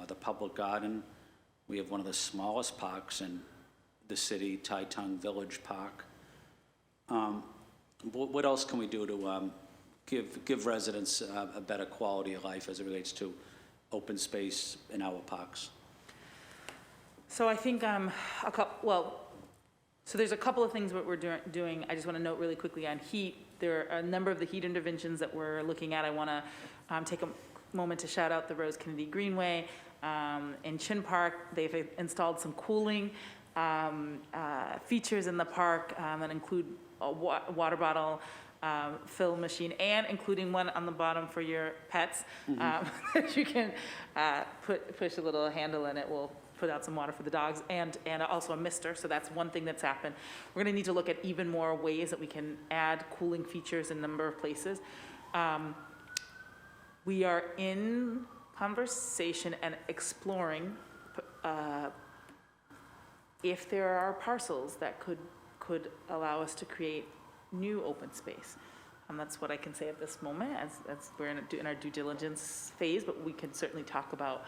K: the Public Garden? We have one of the smallest parks in the city, Tai Tung Village Park. What else can we do to give residents a better quality of life as it relates to open space in our parks?
C: So I think so there's a couple of things what we're doing. I just want to note really quickly on heat. There are a number of the heat interventions that we're looking at. I want to take a moment to shout out the Rose Kennedy Greenway in Chin Park. They've installed some cooling features in the park that include a water bottle fill machine, and including one on the bottom for your pets that you can push a little handle and it will put out some water for the dogs, and also a mister. So that's one thing that's happened. We're going to need to look at even more ways that we can add cooling features in a number of places. We are in conversation and exploring if there are parcels that could allow us to create new open space. That's what I can say at this moment, as we're in our due diligence phase, but we can certainly talk about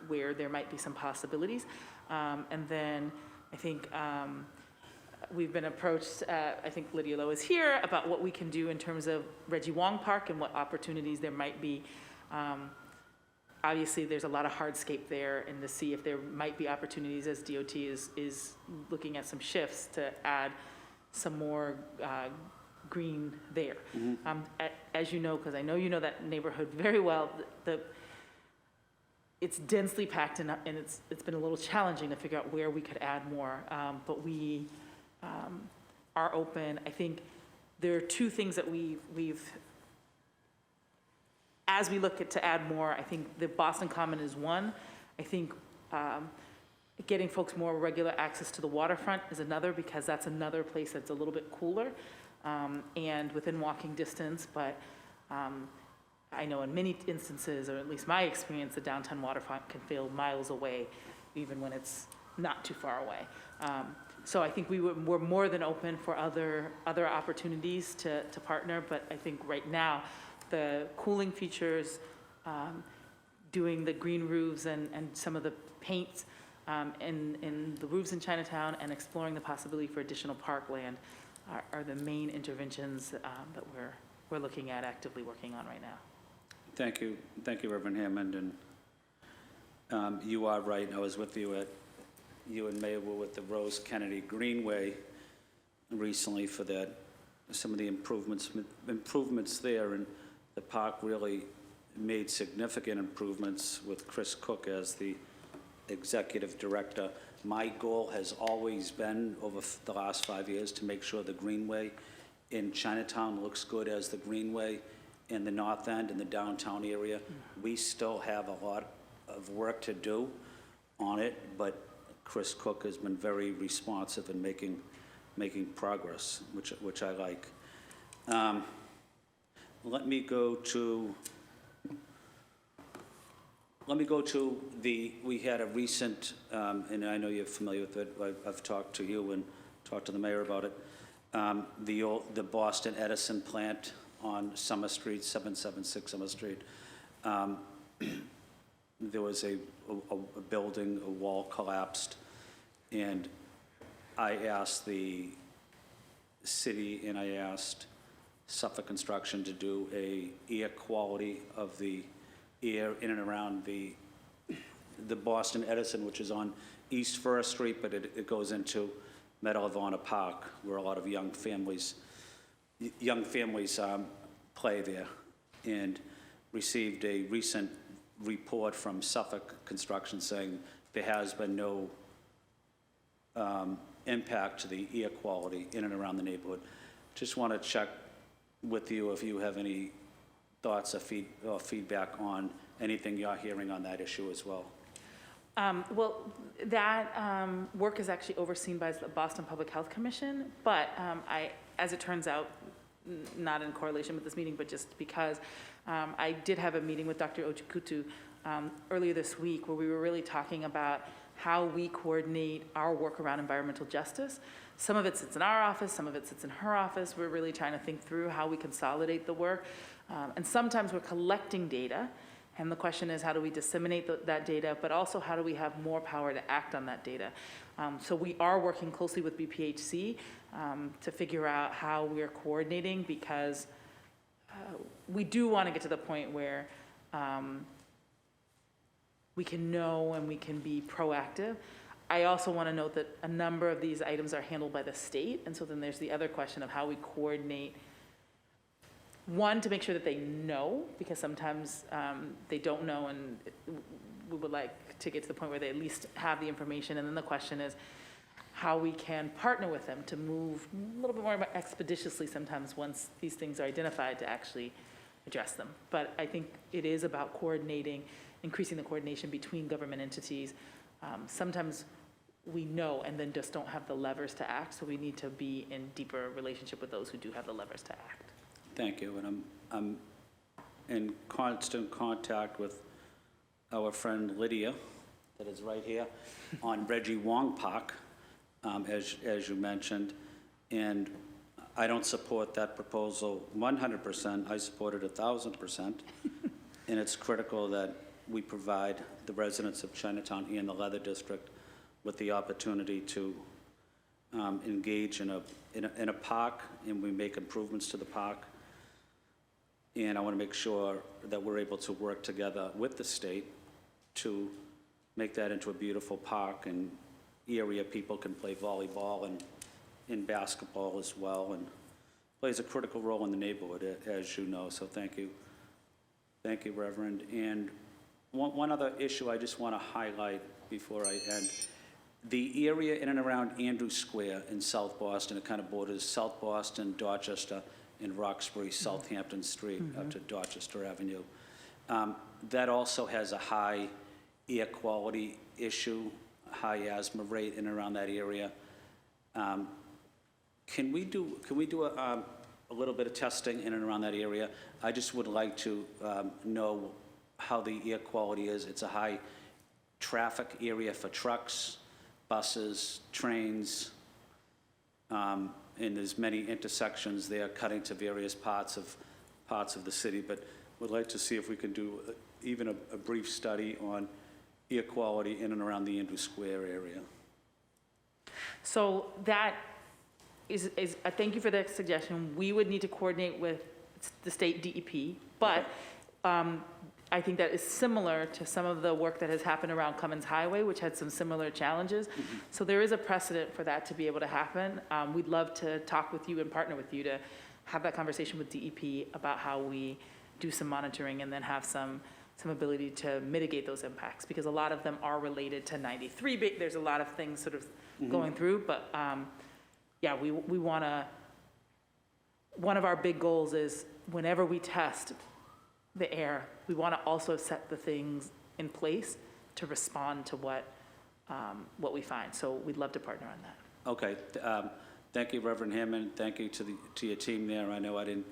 C: where there might be some possibilities. And then I think we've been approached, I think Lydia Lowe is here, about what we can do in terms of Reggie Wong Park and what opportunities there might be. Obviously, there's a lot of hardscape there, and to see if there might be opportunities as DOT is looking at some shifts to add some more green there. As you know, because I know you know that neighborhood very well, it's densely packed, and it's been a little challenging to figure out where we could add more, but we are open. I think there are two things that we've as we look to add more. I think the Boston Common is one. I think Getting folks more regular access to the waterfront is another, because that's another place that's a little bit cooler and within walking distance. But I know in many instances, or at least my experience, the downtown waterfront can feel miles away, even when it's not too far away. So I think we're more than open for other opportunities to partner, but I think right now, the cooling features, doing the green roofs and some of the paints in the roofs in Chinatown, and exploring the possibility for additional parkland are the main interventions that we're looking at, actively working on right now.
K: Thank you, Reverend Hammond, and you are right. I was with you you and Mayor were with the Rose Kennedy Greenway recently for that, some of the improvements there, and the park really made significant improvements with Chris Cook as the executive director. My goal has always been, over the last 5 years, to make sure the Greenway in Chinatown looks good as the Greenway in the North End, in the downtown area. We still have a lot of work to do on it, but Chris Cook has been very responsive in making progress, which I like. Let me go to we had a recent, and I know you're familiar with it, I've talked to you and talked to the mayor about it, the Boston Edison plant on Summer Street, 776 Summer Street. There was a building, a wall collapsed, and I asked the city and I asked Suffolk Construction to do a air quality of the air in and around the Boston Edison, which is on East First Street, but it goes into Medal of Honor Park, where a lot of young families play there, and received a recent report from Suffolk Construction saying there has been no impact to the air quality in and around the neighborhood. Just want to check with you if you have any thoughts or feedback on anything you're hearing on that issue as well.
C: Well, that work is actually overseen by the Boston Public Health Commission, but as it turns out, not in correlation with this meeting, but just because I did have a meeting with Dr. Ochikutu earlier this week, where we were really talking about how we coordinate our work around environmental justice. Some of it sits in our office, some of it sits in her office. We're really trying to think through how we consolidate the work. And sometimes we're collecting data, and the question is, how do we disseminate that data, but also how do we have more power to act on that data? So we are working closely with BPHC to figure out how we're coordinating, because we do want to get to the point where we can know and we can be proactive. I also want to note that a number of these items are handled by the state, and so then there's the other question of how we coordinate. One, to make sure that they know, because sometimes they don't know, and we would like to get to the point where they at least have the information. And then the question is how we can partner with them to move a little bit more expeditiously sometimes once these things are identified, to actually address them. But I think it is about coordinating, increasing the coordination between government entities. Sometimes we know and then just don't have the levers to act, so we need to be in deeper relationship with those who do have the levers to act.
K: Thank you, and I'm in constant contact with our friend Lydia, that is right here, on Reggie Wong Park, as you mentioned, and I don't support that proposal 100%. I support it 1,000%, and it's critical that we provide the residents of Chinatown and the Leather District with the opportunity to engage in a park, and we make improvements to the park. And I want to make sure that we're able to work together with the state to make that into a beautiful park and area people can play volleyball and basketball as well, and plays a critical role in the neighborhood, as you know. So thank you. Thank you, Reverend. And one other issue I just want to highlight before I end. The area in and around Andrews Square in South Boston, it kind of borders South Boston, Dorchester, and Roxbury, Southampton Street up to Dorchester Avenue. That also has a high air quality issue. high asthma rate in and around that area. Can we do a little bit of testing in and around that area? I just would like to know how the air quality is. It's a high traffic area for trucks, buses, trains, and there's many intersections there cutting to various parts of the city, but would like to see if we can do even a brief study on air quality in and around the Andrew Square area.
C: So that is, thank you for that suggestion. We would need to coordinate with the state DEP, but I think that is similar to some of the work that has happened around Cummins Highway, which had some similar challenges. So there is a precedent for that to be able to happen. We'd love to talk with you and partner with you to have that conversation with DEP about how we do some monitoring and then have some ability to mitigate those impacts, because a lot of them are related to 93. There's a lot of things sort of going through, but yeah, we want to, one of our big goals is whenever we test the air, we want to also set the things in place to respond to what we find. So we'd love to partner on that.
K: Okay. Thank you, Reverend Hammond. Thank you to your team there. I know I didn't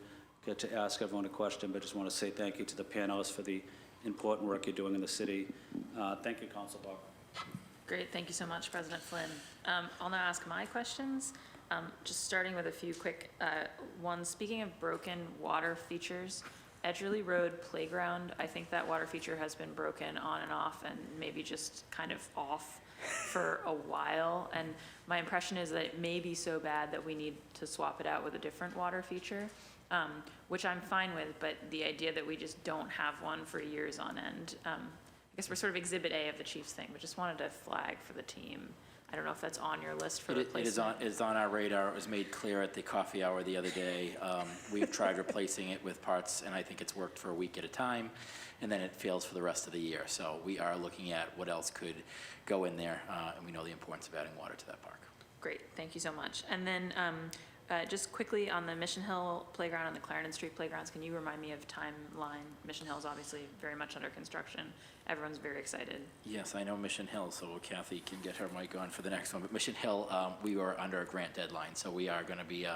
K: get to ask everyone a question, but just want to say thank you to the panelists for the important work you're doing in the city. Thank you, Council Buck.
I: Great, thank you so much, President Flynn. I'll now ask my questions, just starting with a few quick ones. Speaking of broken water features, Edgerly Road Playground, I think that water feature has been broken on and off and maybe just kind of off for a while. And my impression is that it may be so bad that we need to swap it out with a different water feature, which I'm fine with, but the idea that we just don't have one for years on end, I guess we're sort of exhibit A of the chief's thing, but just wanted to flag for the team. I don't know if that's on your list for replacement.
D: It is on our radar. It was made clear at the coffee hour the other day. We've tried replacing it with parts, and I think it's worked for a week at a time, and then it fails for the rest of the year. So we are looking at what else could go in there, and we know the importance of adding water to that park.
I: Great, thank you so much. And then just quickly on the Mission Hill Playground and the Clarendon Street Playgrounds, can you remind me of timeline? Mission Hill is obviously very much under construction. Everyone's very excited.
D: Yes, I know Mission Hill, so Kathy can get her mic on for the next one. But Mission Hill, we were under a grant deadline, so we are going to be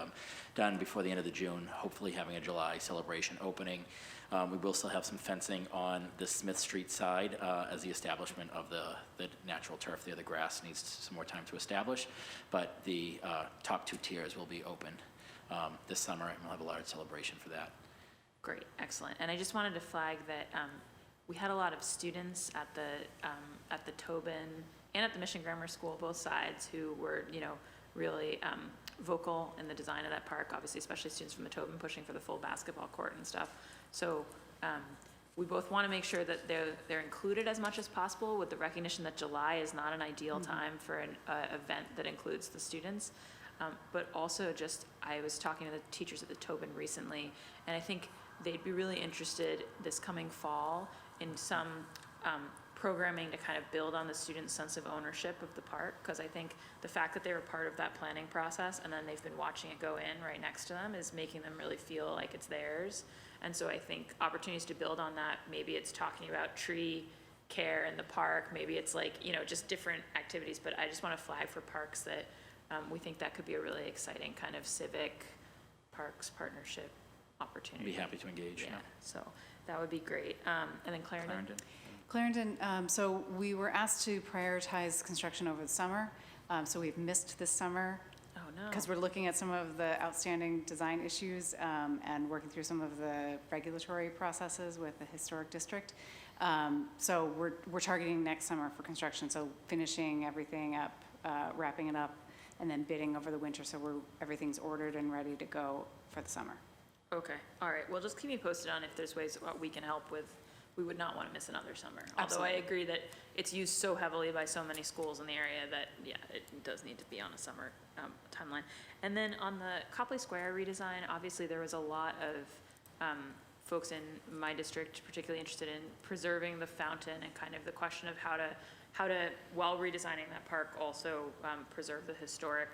D: done before the end of the June, hopefully having a July celebration opening. We will still have some fencing on the Smith Street side as the establishment of the natural turf there. The grass needs some more time to establish, but the top two tiers will be open this summer, and we'll have a large celebration for that.
I: Great, excellent. And I just wanted to flag that we had a lot of students at the Tobin and at the Mission Grammar School, both sides, who were, really vocal in the design of that park, obviously, especially students from the Tobin pushing for the full basketball court and stuff. So we both want to make sure that they're included as much as possible, with the recognition that July is not an ideal time for an event that includes the students. But also just, I was talking to the teachers at the Tobin recently, and I think they'd be really interested this coming fall in some programming to kind of build on the students' sense of ownership of the park, because I think the fact that they were part of that planning process and then they've been watching it go in right next to them is making them really feel like it's theirs. And so I think opportunities to build on that, maybe it's talking about tree care in the park, maybe it's like, just different activities, but I just want to flag for parks that we think that could be a really exciting kind of civic parks partnership opportunity.
D: Be happy to engage.
I: Yeah, so that would be great. And then Clarendon?
F: Clarendon, so we were asked to prioritize construction over the summer. So we've missed this summer.
I: Oh, no.
F: Because we're looking at some of the outstanding design issues and working through some of the regulatory processes with the historic district. So we're targeting next summer for construction. So finishing everything up, wrapping it up, and then bidding over the winter. So everything's ordered and ready to go for the summer.
I: Okay, all right. Well, just keep me posted on if there's ways we can help with. We would not want to miss another summer.
F: Absolutely.
I: Although I agree that it's used so heavily by so many schools in the area that, yeah, it does need to be on a summer timeline. And then on the Copley Square redesign, obviously there was a lot of folks in my district particularly interested in preserving the fountain and kind of the question of how to while redesigning that park, also preserve the historic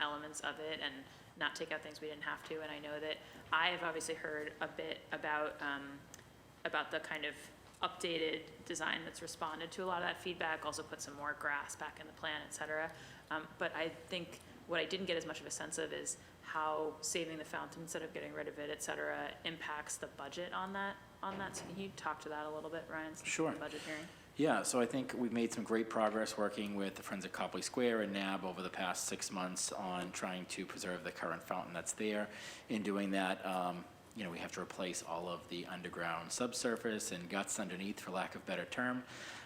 I: elements of it and not take out things we didn't have to. And I know that I have obviously heard a bit about the kind of updated design that's responded to a lot of that feedback, also put some more grass back in the plan, et cetera. But I think what I didn't get as much of a sense of is how saving the fountain instead of getting rid of it, et cetera, impacts the budget on that. So can you talk to that a little bit, Ryan? since
D: Sure.
I: it's the budget hearing.
D: Yeah, so I think we've made some great progress working with the Friends of Copley Square and NAB over the past 6 months on trying to preserve the current fountain that's there. In doing that, we have to replace all of the underground subsurface and guts underneath, for lack of better term,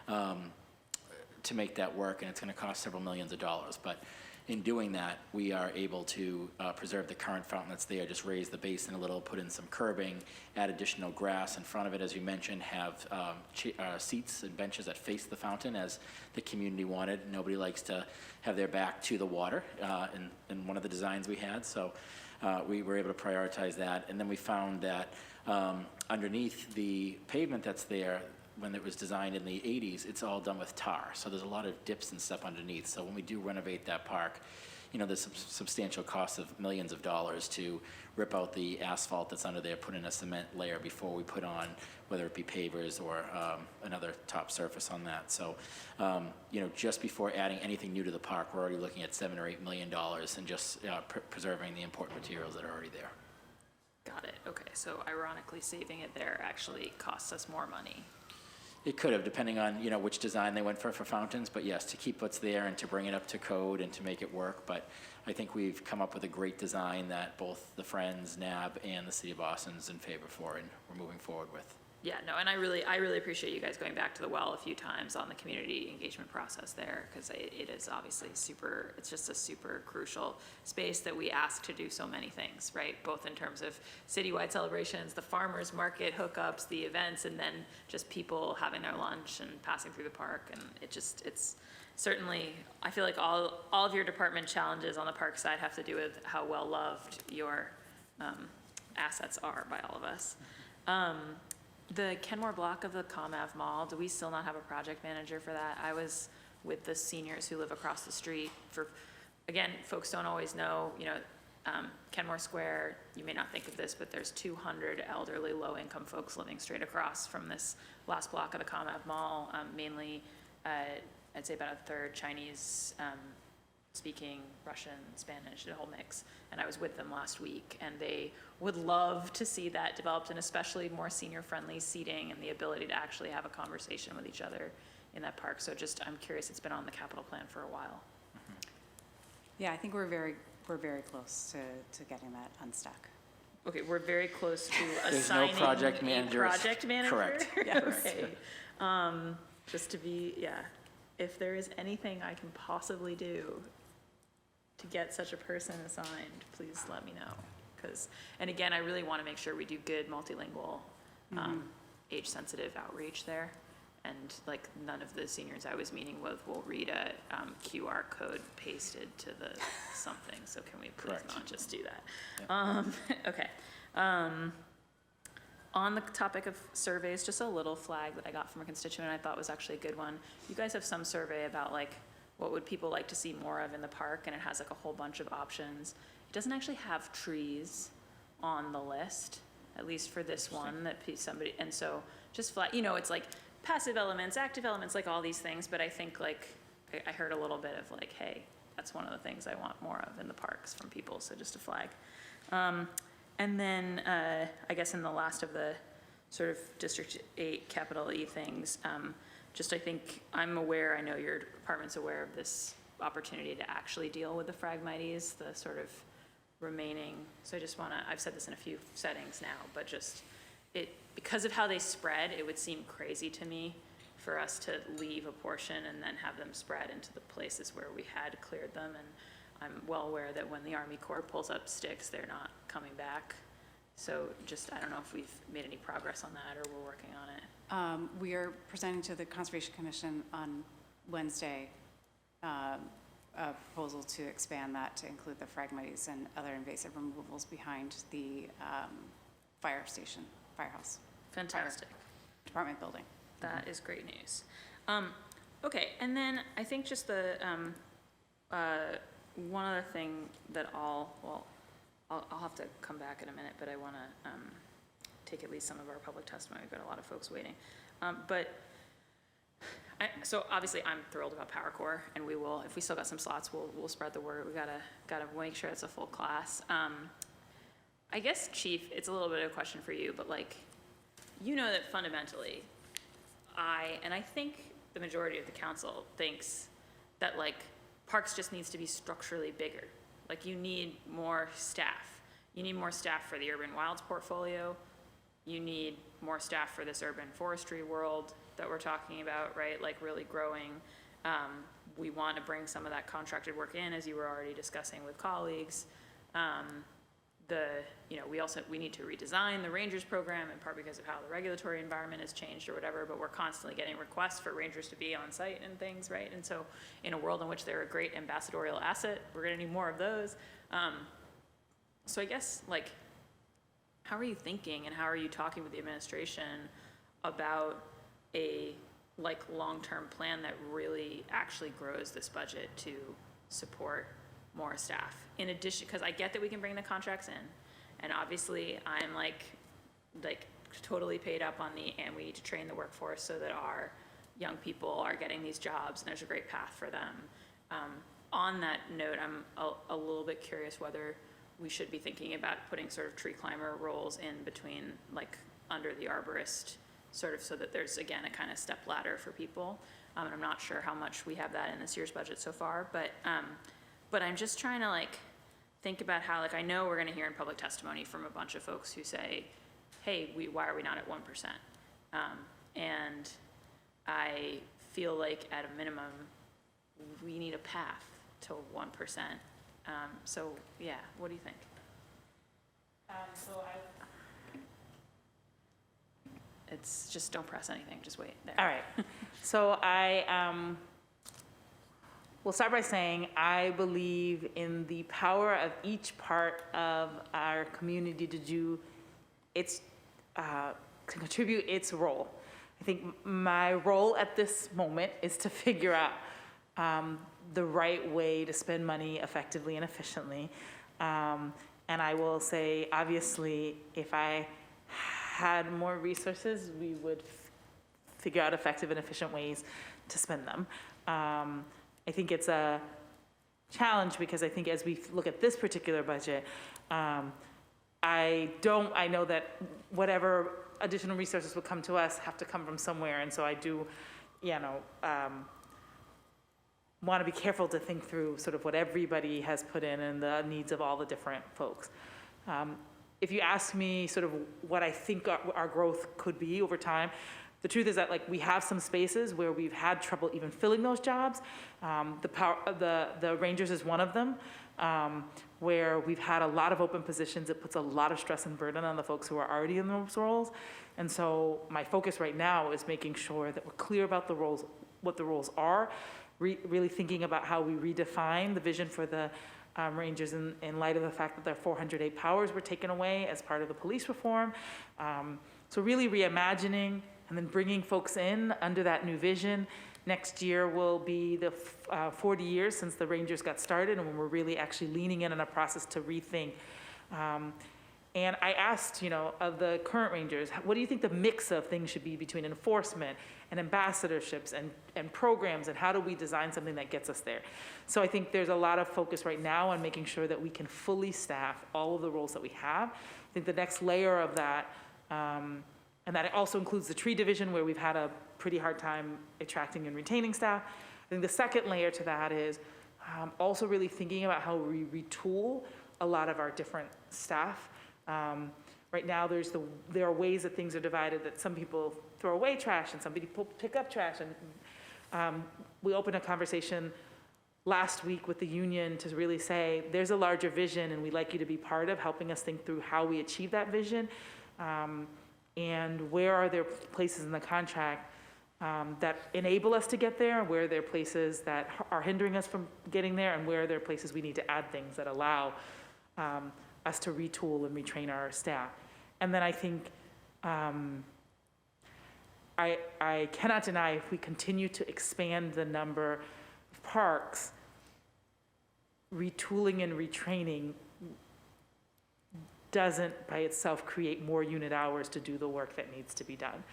D: to make that work, and it's going to cost several millions of dollars. But in doing that, we are able to preserve the current fountain that's there, just raise the basin a little, put in some curbing, add additional grass in front of it, as you mentioned, have seats and benches that face the fountain as the community wanted. Nobody likes to have their back to the water in one of the designs we had, so we were able to prioritize that. And then we found that underneath the pavement that's there, when it was designed in the 80s, it's all done with tar. So there's a lot of dips and stuff underneath. So when we do renovate that park, there's substantial cost of millions of dollars to rip out the asphalt that's under there, put in a cement layer before we put on, whether it be pavers or another top surface on that. So, just before adding anything new to the park, we're already looking at $7 or $8 million and just preserving the important materials that are already there.
I: Got it. Okay. So ironically, saving it there actually costs us more money.
D: It could have, depending on, which design they went for fountains, but yes, to keep what's there and to bring it up to code and to make it work. But I think we've come up with a great design that both the Friends, NAB, and the City of Boston's in favor for, and we're moving forward with.
I: Yeah, no, and I really appreciate you guys going back to the well a few times on the community engagement process there, because it is obviously it's just a super crucial space that we ask to do so many things, right? Both in terms of citywide celebrations, the farmers market hookups, the events, and then just people having their lunch and passing through the park. And it's certainly, I feel like all of your department challenges on the park side have to do with how well loved your assets are by all of us. The Kenmore block of the ComAv Mall, do we still not have a project manager for that? I was with the seniors who live across the street again, folks don't always know, Kenmore Square, you may not think of this, but there's 200 elderly low-income folks living straight across from this last block of the ComAv Mall, mainly, I'd say about a third Chinese, speaking Russian, Spanish, a whole mix. And I was with them last week, and they would love to see that developed, and especially more senior-friendly seating and the ability to actually have a conversation with each other in that park. So I'm curious, it's been on the capital plan for a while.
F: Yeah, I think we're very close to getting that unstuck.
I: Okay, we're very close to
D: There's
I: assigning
D: no project
I: a
D: manager.
I: project manager.
D: Correct.
F: Yes.
I: Okay. Just to be, if there is anything I can possibly do to get such a person assigned, please let me know. And again, I really want to make sure we do good multilingual, age-sensitive outreach there. And none of the seniors I was meeting with will read a QR code pasted to the something. So can we please
D: Correct.
I: not just do that?
D: Yeah.
I: Okay. On the topic of surveys, just a little flag that I got from a constituent I thought was actually a good one. You guys have some survey about what would people like to see more of in the park, and it has a whole bunch of options. It doesn't actually have trees on the list, at least for this one that somebody, and so just flat, it's passive elements, active elements, all these things, but I think I heard a little bit of hey, that's one of the things I want more of in the parks from people, so just a flag. And then I guess in the last of the sort of District 8 capital E things, I think I'm aware, I know your department's aware of this opportunity to actually deal with the Phragmites, the sort of remaining, so I just want to, I've said this in a few settings now, but because of how they spread, it would seem crazy to me for us to leave a portion and then have them spread into the places where we had cleared them. And I'm well aware that when the Army Corps pulls up sticks, they're not coming back. So I don't know if we've made any progress on that or we're working on it.
F: We are presenting to the Conservation Commission on Wednesday a proposal to expand that to include the Phragmites and other invasive removals behind the firehouse.
I: Fantastic.
F: Department building.
I: That is great news. Okay, and then I think just the one other thing that I'll have to come back in a minute, but I want to take at least some of our public testimony. We've got a lot of folks waiting. So obviously, I'm thrilled about Power Corps, and we will, if we still got some slots, we'll spread the word. We gotta make sure it's a full class. I guess, Chief, it's a little bit of a question for you, but like, you know that fundamentally, I think the majority of the council thinks that like Parks just needs to be structurally bigger. Like you need more staff. You need more staff for the urban wilds portfolio. You need more staff for this urban forestry world that we're talking about, right? Like really growing. We want to bring some of that contracted work in, as you were already discussing with colleagues. We need to redesign the Rangers program, in part because of how the regulatory environment has changed or whatever, but we're constantly getting requests for Rangers to be on site and things, right? And so in a world in which they're a great ambassadorial asset, we're gonna need more of those. So I guess, like, how are you thinking and how are you talking with the administration about a, like, long-term plan that really actually grows this budget to support more staff? In addition, because I get that we can bring the contracts in, and obviously I'm like totally paid up on and we need to train the workforce so that our young people are getting these jobs and there's a great path for them. On that note, I'm a little bit curious whether we should be thinking about putting sort of tree climber roles in between, like under the arborist, sort of so that there's, again, a kind of step ladder for people. And I'm not sure how much we have that in this year's budget so far, but I'm just trying to like think about how, like, I know we're gonna hear in public testimony from a bunch of folks who say, hey, why are we not at 1%? And I feel like at a minimum, we need a path to 1%. So yeah, what do you think? It's just, don't press anything, just wait there.
C: All right. So we'll start by saying I believe in the power of each part of our community to do its, to contribute its role. I think my role at this moment is to figure out the right way to spend money effectively and efficiently. And I will say, obviously, if I had more resources, we would figure out effective and efficient ways to spend them. I think it's a challenge because I think as we look at this particular budget, I know that whatever additional resources will come to us have to come from somewhere. And so I do, want to be careful to think through sort of what everybody has put in and the needs of all the different folks. If you ask me sort of what I think our growth could be over time, the truth is that like we have some spaces where we've had trouble even filling those jobs. The Rangers is one of them, where we've had a lot of open positions. It puts a lot of stress and burden on the folks who are already in those roles. And so my focus right now is making sure that we're clear about the roles, what the roles are, really thinking about how we redefine the vision for the Rangers in light of the fact that their 408 powers were taken away as part of the police reform. So really reimagining and then bringing folks in under that new vision. Next year will be the 40 years since the Rangers got started and when we're really actually leaning in on a process to rethink. And I asked, of the current Rangers, what do you think the mix of things should be between enforcement and ambassadorships and programs, and how do we design something that gets us there? So I think there's a lot of focus right now on making sure that we can fully staff all of the roles that we have. I think the next layer of that, and that also includes the tree division where we've had a pretty hard time attracting and retaining staff. I think the second layer to that is also really thinking about how we retool a lot of our different staff. Right now, there are ways that things are divided that some people throw away trash and some people pick up trash. And we opened a conversation last week with the union to really say, there's a larger vision and we'd like you to be part of helping us think through how we achieve that vision. And where are there places in the contract that enable us to get there? Where are there places that are hindering us from getting there? And where are there places we need to add things that allow us to retool and retrain our staff? And then I think I cannot deny if we continue to expand the number of parks, retooling and retraining doesn't by itself create more unit hours to do the work that needs to be done.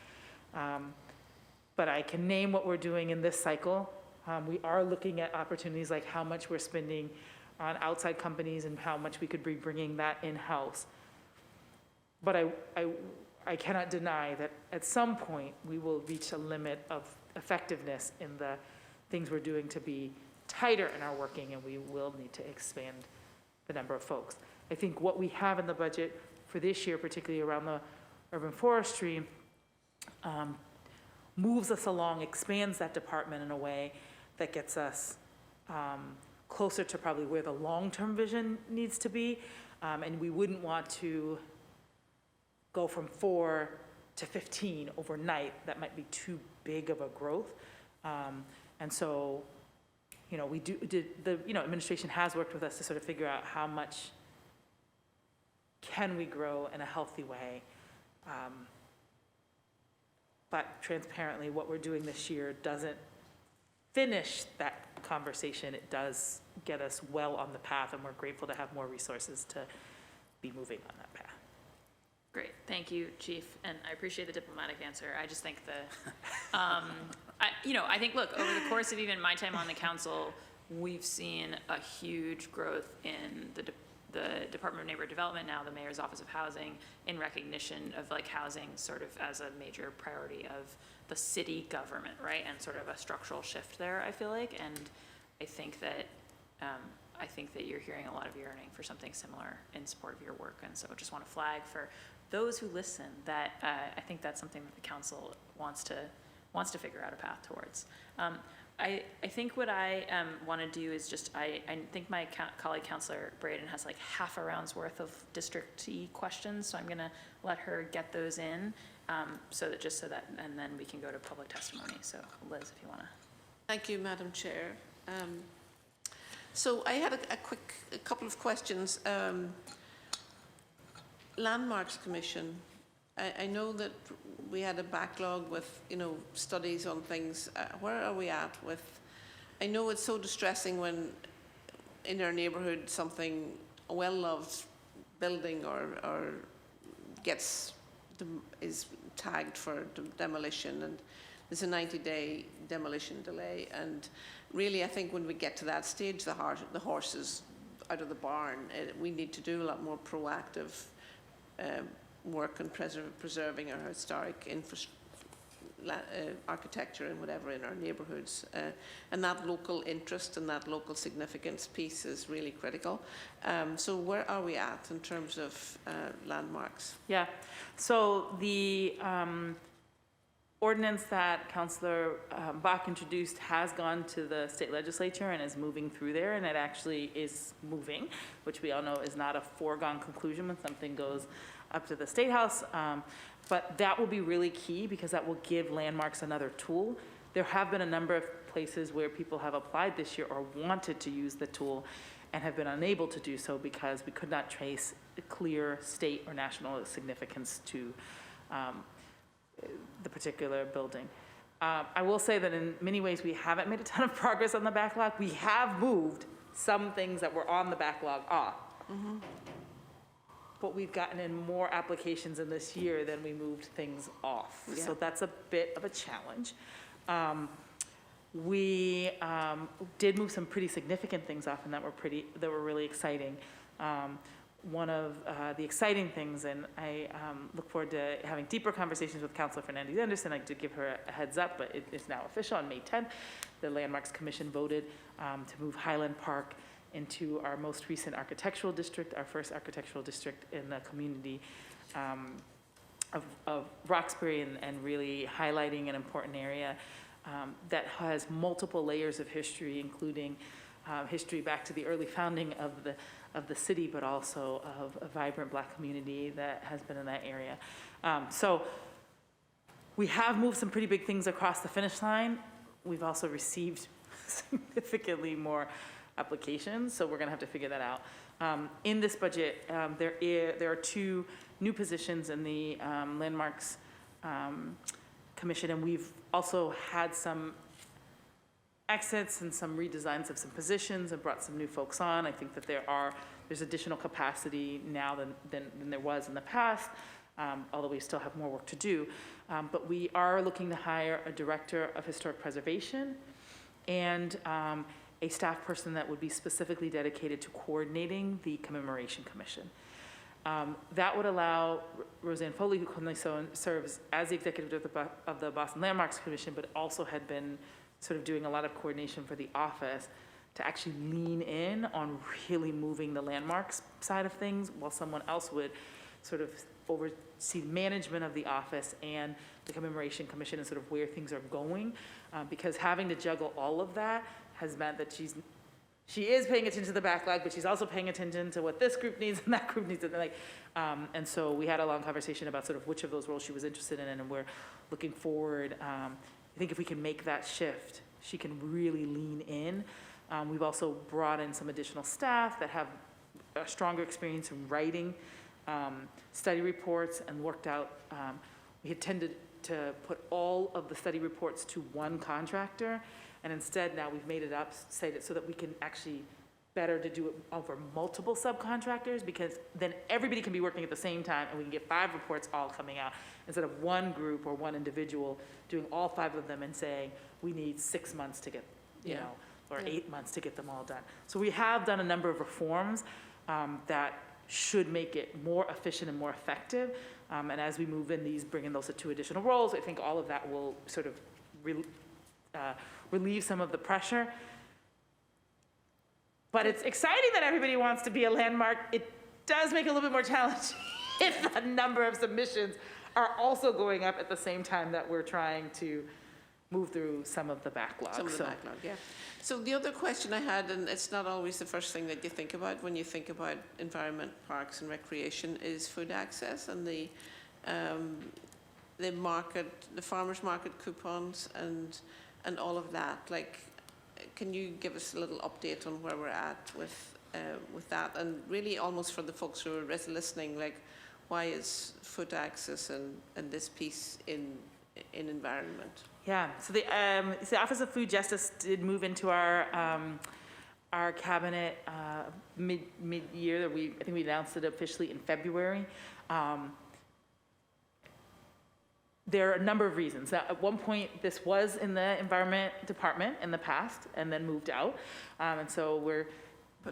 C: But I can name what we're doing in this cycle. We are looking at opportunities like how much we're spending on outside companies and how much we could be bringing that in-house. But I cannot deny that at some point, we will reach a limit of effectiveness in the things we're doing to be tighter in our working, and we will need to expand the number of folks. I think what we have in the budget for this year, particularly around the urban forestry, moves us along, expands that department in a way that gets us closer to probably where the long-term vision needs to be. And we wouldn't want to go from 4 to 15 overnight. That might be too big of a growth. And so, you know, administration has worked with us to sort of figure out how much can we grow in a healthy way. But transparently, what we're doing this year doesn't finish that conversation. It does get us well on the path, and we're grateful to have more resources to be moving on that path.
I: Great, thank you, Chief, and I appreciate the diplomatic answer. I just think I think, look, over the course of even my time on the council, we've seen a huge growth in the Department of Neighborhood Development, now the Mayor's Office of Housing, in recognition of like housing sort of as a major priority of the city government, right? And sort of a structural shift there, I feel like, and I think that you're hearing a lot of yearning for something similar in support of your work, and so I just want to flag for those who listen that I think that's something that the council wants to figure out a path towards. I think what I want to do is just, I think my colleague, Councilor Braden, has like half a round's worth of district-y questions, so I'm going to let her get those in, so that, and then we can go to public testimony. So Liz, if you want to.
H: Thank you, Madam Chair. So I had a couple of questions. Landmarks Commission. I know that we had a backlog with, studies on things. Where are we at with? I know it's so distressing when in our neighbourhood something, a well-loved building or is tagged for demolition, and there's a 90-day demolition delay. And really, I think when we get to that stage, the horses out of the barn, we need to do a lot more proactive work on preserving our historic architecture and whatever in our neighbourhoods. And that local interest and that local significance piece is really critical. So where are we at in terms of landmarks?
C: Yeah, so the ordinance that Councillor Bach introduced has gone to the state legislature and is moving through there, and it actually is moving, which we all know is not a foregone conclusion when something goes up to the State House, but that will be really key because that will give landmarks another tool. There have been a number of places where people have applied this year or wanted to use the tool and have been unable to do so because we could not trace clear state or national significance to the particular building. I will say that in many ways we haven't made a ton of progress on the backlog. We have moved some things that were on the backlog off. Mm-hmm. But we've gotten in more applications in this year than we moved things off. Yeah. So that's a bit of a challenge. We did move some pretty significant things off, and that were really exciting. One of the exciting things, and I look forward to having deeper conversations with Councilor Fernandez Anderson. I did give her a heads up, but it is now official. On May 10th, the Landmarks Commission voted to move Highland Park into our most recent architectural district, our first architectural district in the community of Roxbury, and really highlighting an important area that has multiple layers of history, including history back to the early founding of the city, but also of a vibrant Black community that has been in that area. So we have moved some pretty big things across the finish line. We've also received significantly more applications, so we're going to have to figure that out. In this budget, there are 2 new positions in the Landmarks Commission, and we've also had some exits and some redesigns of some positions and brought some new folks on. I think that there are There's additional capacity now than there was in the past, although we still have more work to do. But we are looking to hire a director of historic preservation and a staff person that would be specifically dedicated to coordinating the commemoration commission. That would allow Roseanne Foley, who currently serves as the executive of the Boston Landmarks Commission, but also had been sort of doing a lot of coordination for the office, to actually lean in on really moving the landmarks side of things, while someone else would sort of oversee management of the office and the commemoration commission and sort of where things are going. Because having to juggle all of that has meant that she is paying attention to the backlog, but she's also paying attention to what this group needs and that group needs. And so we had a long conversation about sort of which of those roles she was interested in, and we're looking forward. I think if we can make that shift, she can really lean in. We've also brought in some additional staff that have a stronger experience in writing study reports, and worked out, we had tended to put all of the study reports to one contractor, and instead now we've made it up, so that we can actually better to do it over multiple subcontractors, because then everybody can be working at the same time, and we can get 5 reports all coming out, instead of one group or one individual doing all 5 of them and saying, we need 6 months to get, you know, or 8 months to get them all done. So we have done a number of reforms that should make it more efficient and more effective. And as we move in these, bring in those 2 additional roles, I think all of that will sort of relieve some of the pressure. But it's exciting that everybody wants to be a landmark. It does make it a little bit more challenging if the number of submissions are also going up at the same time that we're trying to move through some of the backlog.
H: Some of the backlog, yeah. So the other question I had, and it's not always the first thing that you think about when you think about environment, parks and recreation, is food access and the market, the farmers market coupons and all of that. Like, can you give us a little update on where we're at with that? And really almost for the folks who are listening, like, why is food access and this piece in environment?
C: Yeah, so the Office of Food Justice did move into our cabinet mid-year. I think we announced it officially in February. There are a number of reasons. Now, at one point, this was in the Environment Department in the past and then moved out. And so we're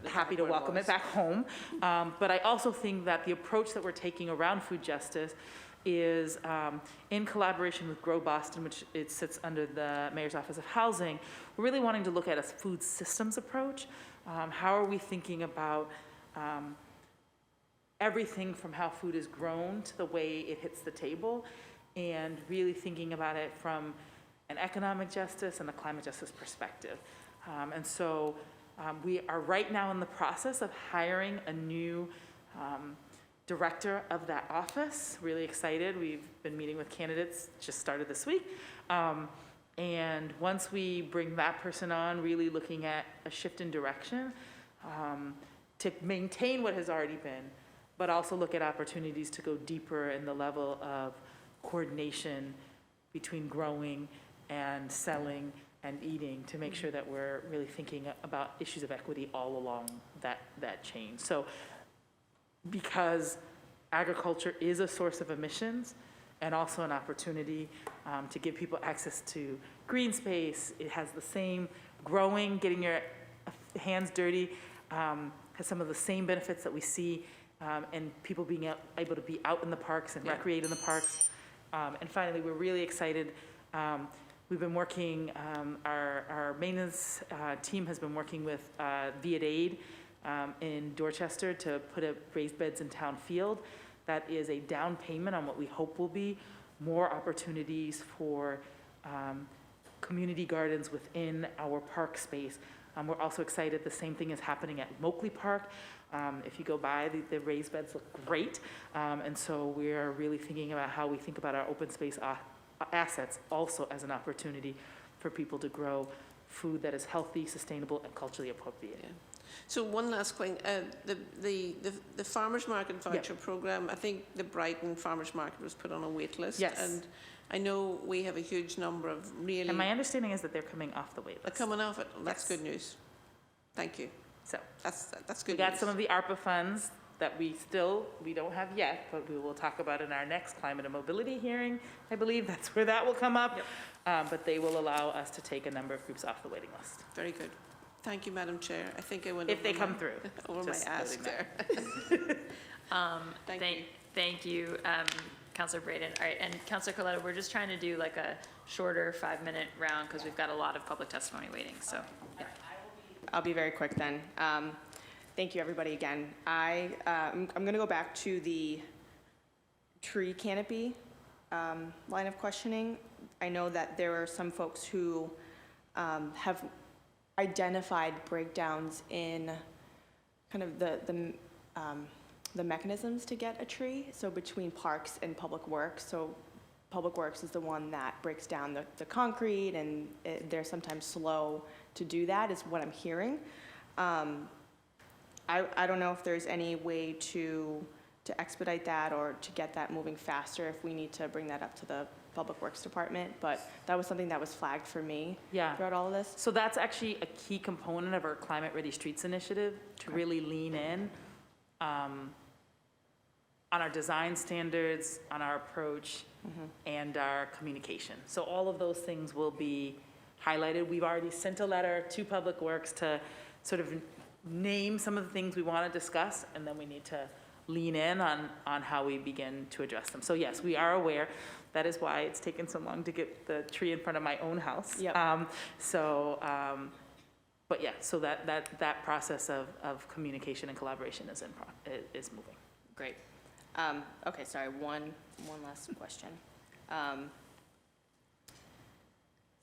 C: happy to welcome it back home. But I also think that the approach that we're taking around food justice is in collaboration with Grow Boston, which it sits under the Mayor's Office of Housing. We're really wanting to look at a food systems approach. How are we thinking about everything from how food is grown to the way it hits the table, and really thinking about it from an economic justice and a climate justice perspective. And so we are right now in the process of hiring a new director of that office. Really excited. We've been meeting with candidates, just started this week. And once we bring that person on, really looking at a shift in direction to maintain what has already been, but also look at opportunities to go deeper in the level of coordination between growing and selling and eating, to make sure that we're really thinking about issues of equity all along that chain. So, because agriculture is a source of emissions and also an opportunity to give people access to green space. It has the same growing, getting your hands dirty, has some of the same benefits that we see, and people being able to be out in the parks and recreate in the parks. And finally, we're really excited. We've been working, our maintenance team has been working with Viet Aid in Dorchester to put up raised beds in Town Field. That is a down payment on what we hope will be more opportunities for community gardens within our park space. We're also excited, the same thing is happening at Moakley Park. If you go by, the raised beds look great. And so we're really thinking about how we think about our open space assets also as an opportunity for people to grow food that is healthy, sustainable, and culturally appropriate.
H: Yeah. So one last question, the farmers market voucher program, I think the Brighton farmers market was put on a wait list.
C: Yes.
H: And I know we have a huge number of really...
C: And my understanding is that they're coming off the wait list.
H: They're coming off it. That's
C: Yes.
H: good news. Thank you.
C: So
H: That's
C: we
H: good
C: got
H: news.
C: some of the ARPA funds that we don't have yet, but we will talk about in our next climate and mobility hearing. I believe that's where that will come up. But they will allow us to take a number of groups off the waiting list.
H: Very good. Thank you, Madam Chair. I think I went
C: If
H: over
C: they
H: my-
C: come through.
H: over my
C: Just
H: ask
C: noting
H: there. Thank you.
I: Thank you, Counselor Braden. All right, and Counselor Coletta, we're just trying to do like a shorter 5-minute round because we've got a lot of public testimony waiting, so. yeah.
J: I'll be very quick then. Thank you, everybody, again. I'm going to go back to the tree canopy line of questioning. I know that there are some folks who have identified breakdowns in kind of the mechanisms to get a tree, so between parks and public works. So public works is the one that breaks down the concrete, and they're sometimes slow to do that, is what I'm hearing. I don't know if there's any way to expedite that or to get that moving faster, if we need to bring that up to the Public Works Department, but that was something that was flagged for me throughout all of this.
C: So that's actually a key component of our Climate Ready Streets initiative, to really lean in on our design standards, on our approach, and our communication. So all of those things will be highlighted. We've already sent a letter to Public Works to sort of name some of the things we want to discuss, and then we need to lean in on how we begin to address them. So yes, we are aware. That is why it's taken so long to get the tree in front of my own house.
J: Yep.
C: But yeah, so that process of communication and collaboration is moving.
J: Great. Okay, sorry, one last question.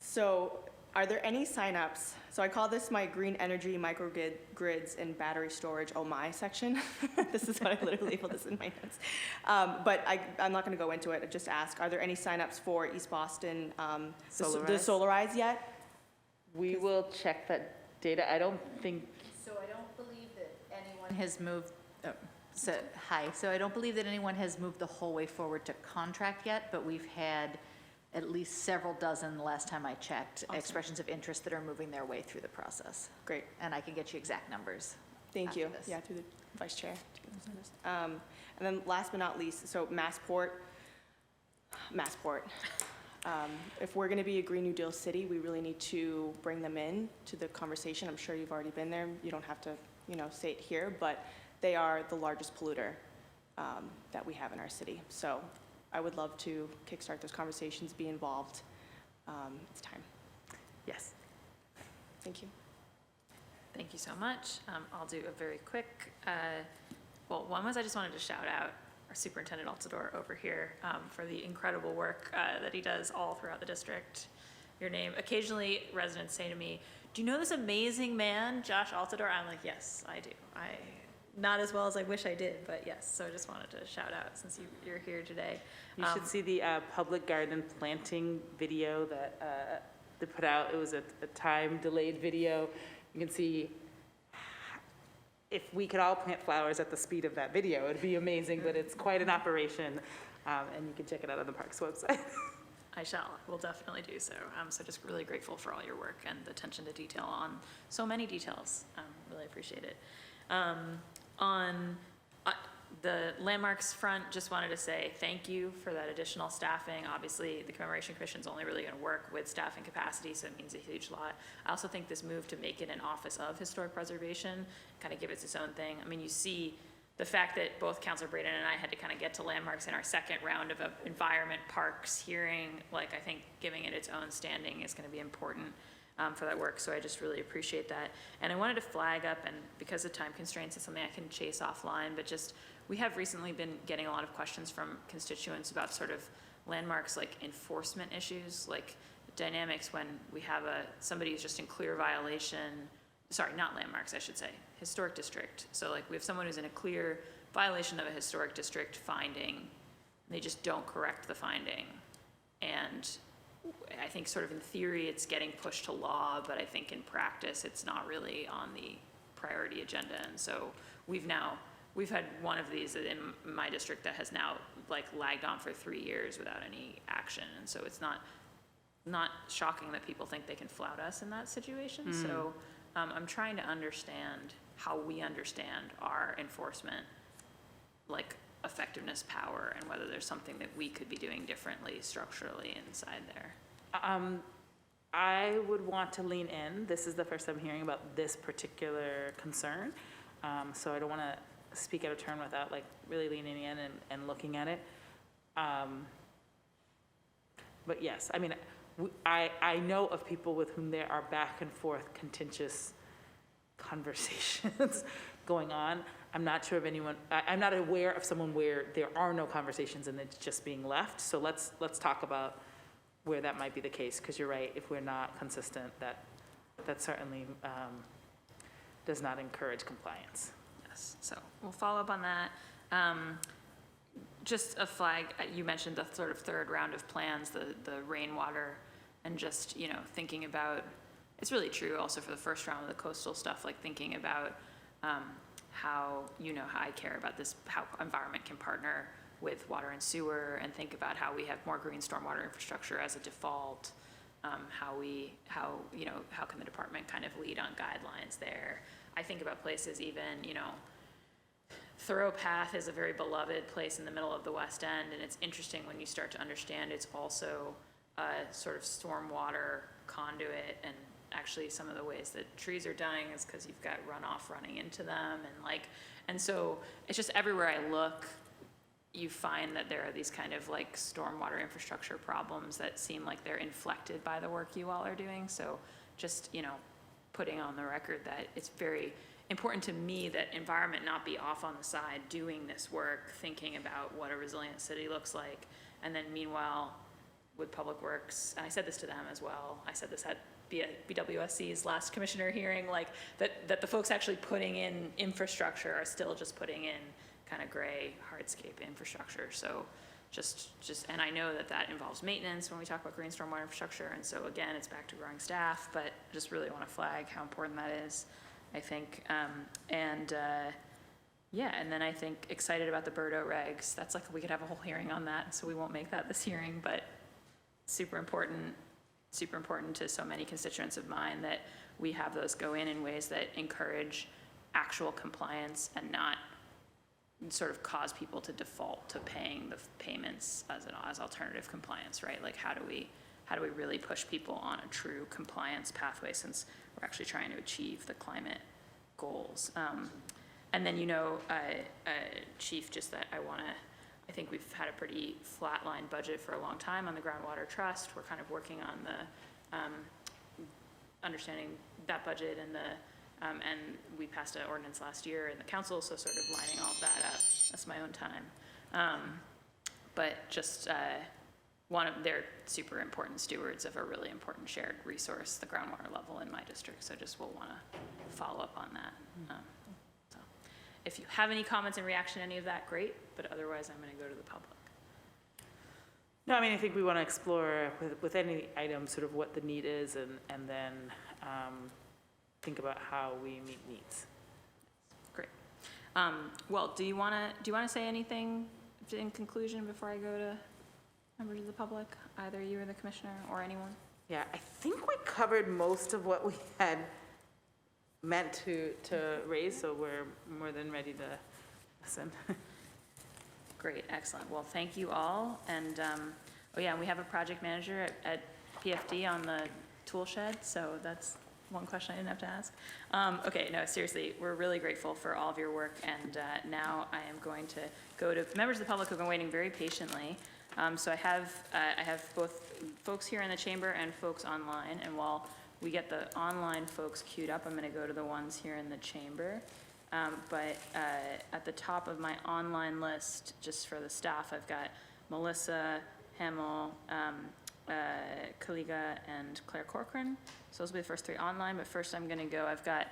J: So are there any signups? So I call this my green energy microgrids and battery storage, oh my section. This is what I literally labeled this in my notes. But I'm not going to go into it. I just ask, are there any signups for East Boston, the Solarize yet?
C: We will check that data. I don't think,
E: So I don't believe that anyone has moved, so I don't believe that anyone has moved the whole way forward to contract yet, but we've had at least several dozen, the last time I checked, expressions of interest that are moving their way through the process.
J: Great.
E: And I can get you exact numbers.
J: Thank you.
E: after this.
J: Yeah, through the Vice Chair. And then last but not least, so Massport. If we're going to be a Green New Deal city, we really need to bring them in to the conversation. I'm sure you've already been there. You don't have to, say it here, but they are the largest polluter that we have in our city. So I would love to kickstart those conversations, be involved. It's time.
C: yes.
J: Thank you.
I: Thank you so much. I'll do a very quick, well, one was I just wanted to shout out our Superintendent Altador over here for the incredible work that he does all throughout the district. Your name, occasionally residents say to me, do you know this amazing man, Josh Altador? I'm like, yes, I do. Not as well as I wish I did, but yes, so I just wanted to shout out since you're here today.
C: You should see the public garden planting video that they put out. It was a time-delayed video. You can see if we could all plant flowers at the speed of that video, it'd be amazing, but it's quite an operation, and you can check it out on the park's website.
I: I shall. We'll definitely do so. So just really grateful for all your work and the attention to detail on so many details. Really appreciate it. On the landmarks front, just wanted to say thank you for that additional staffing. Obviously, the Commemoration Commission is only really going to work with staffing capacity, so it means a huge lot. I also think this move to make it an Office of Historic Preservation, kind of give it its own thing. I mean, you see the fact that both Councilor Braden and I had to kind of get to landmarks in our second round of environment parks hearing, like I think giving it its own standing is going to be important for that work, so I just really appreciate that. And I wanted to flag up, and because of time constraints, it's something I can chase offline, but just, we have recently been getting a lot of questions from constituents about sort of landmarks like enforcement issues, like dynamics when we have somebody who's just in clear violation, sorry, not landmarks, I should say, historic district. So like we have someone who's in a clear violation of a historic district finding, and they just don't correct the finding. And I think sort of in theory, it's getting pushed to law, but I think in practice, it's not really on the priority agenda. And so we've had one of these in my district that has now like lagged on for 3 years without any action. And so it's not shocking that people think they can flout us in that situation. So I'm trying to understand how we understand our enforcement, like effectiveness, power, and whether there's something that we could be doing differently structurally inside there.
C: I would want to lean in. This is the first I'm hearing about this particular concern. So I don't want to speak out of turn without like really leaning in and looking at it. But yes, I mean, I know of people with whom there are back and forth contentious conversations going on. I'm not sure of anyone, I'm not aware of someone where there are no conversations and it's just being left. So let's talk about where that might be the case, because you're right, if we're not consistent, that certainly does not encourage compliance.
I: Yes, so we'll follow up on that. Just a flag, you mentioned the sort of third round of plans, the rainwater, and just, you know, thinking about, it's really true also for the first round of the coastal stuff, like thinking about how, you know, how I care about this, how environment can partner with water and sewer, and think about how we have more green stormwater infrastructure as a default, how can the department kind of lead on guidelines there. I think about places even, you know, Thoreau Path is a very beloved place in the middle of the West End, and it's interesting when you start to understand it's also a sort of stormwater conduit, and actually some of the ways that trees are dying is because you've got runoff running into them, and so it's just everywhere I look, you find that there are these kind of like stormwater infrastructure problems that seem like they're inflected by the work you all are doing. So just, you know, putting on the record that it's very important to me that environment not be off on the side doing this work, thinking about what a resilient city looks like. And then meanwhile, with Public Works, and I said this to them as well, I said this at BWSC's last commissioner hearing, like that the folks actually putting in infrastructure are still just putting in kind of gray hardscape infrastructure. So just, and I know that involves maintenance when we talk about green stormwater infrastructure. And so again, it's back to growing staff, but just really want to flag how important that is, I think. Yeah, and then I think excited about the Birdo regs. That's like, we could have a whole hearing on that, so we won't make that this hearing, but super important to so many constituents of mine that we have those go in ways that encourage actual compliance and not sort of cause people to default to paying the payments as alternative compliance, right? Like how do we really push people on a true compliance pathway, since we're actually trying to achieve the climate goals? And then, you know, Chief, just that I think we've had a pretty flatline budget for a long time on the groundwater trust. We're kind of working on the understanding that budget and we passed an ordinance last year in the council, so sort of lining all of that up. That's my own time. But just they're super important stewards of a really important shared resource, the groundwater level in my district. So just we'll want to follow up on that. So if you have any comments in reaction to any of that, great. But otherwise, I'm going to go to the public.
C: No, I mean, I think we want to explore with any item sort of what the need is, and then think about how we meet needs.
I: Great. Well, do you want to say anything in conclusion before I go to members of the public, either you or the commissioner or anyone?
C: Yeah, I think we covered most of what we had meant to raise, so we're more than ready to listen.
I: Great, excellent. Well, thank you all. And oh yeah, we have a project manager at PFD on the tool shed, so that's one question I didn't have to ask. Okay, no, seriously, we're really grateful for all of your work, and now I am going to go to members of the public who've been waiting very patiently. So I have both folks here in the chamber and folks online, and while we get the online folks queued up, I'm going to go to the ones here in the chamber. But at the top of my online list, just for the staff, I've got Melissa, Hamill, Kaliga, and Claire Corcoran. So those will be the first three online, but first I'm going to go, I've got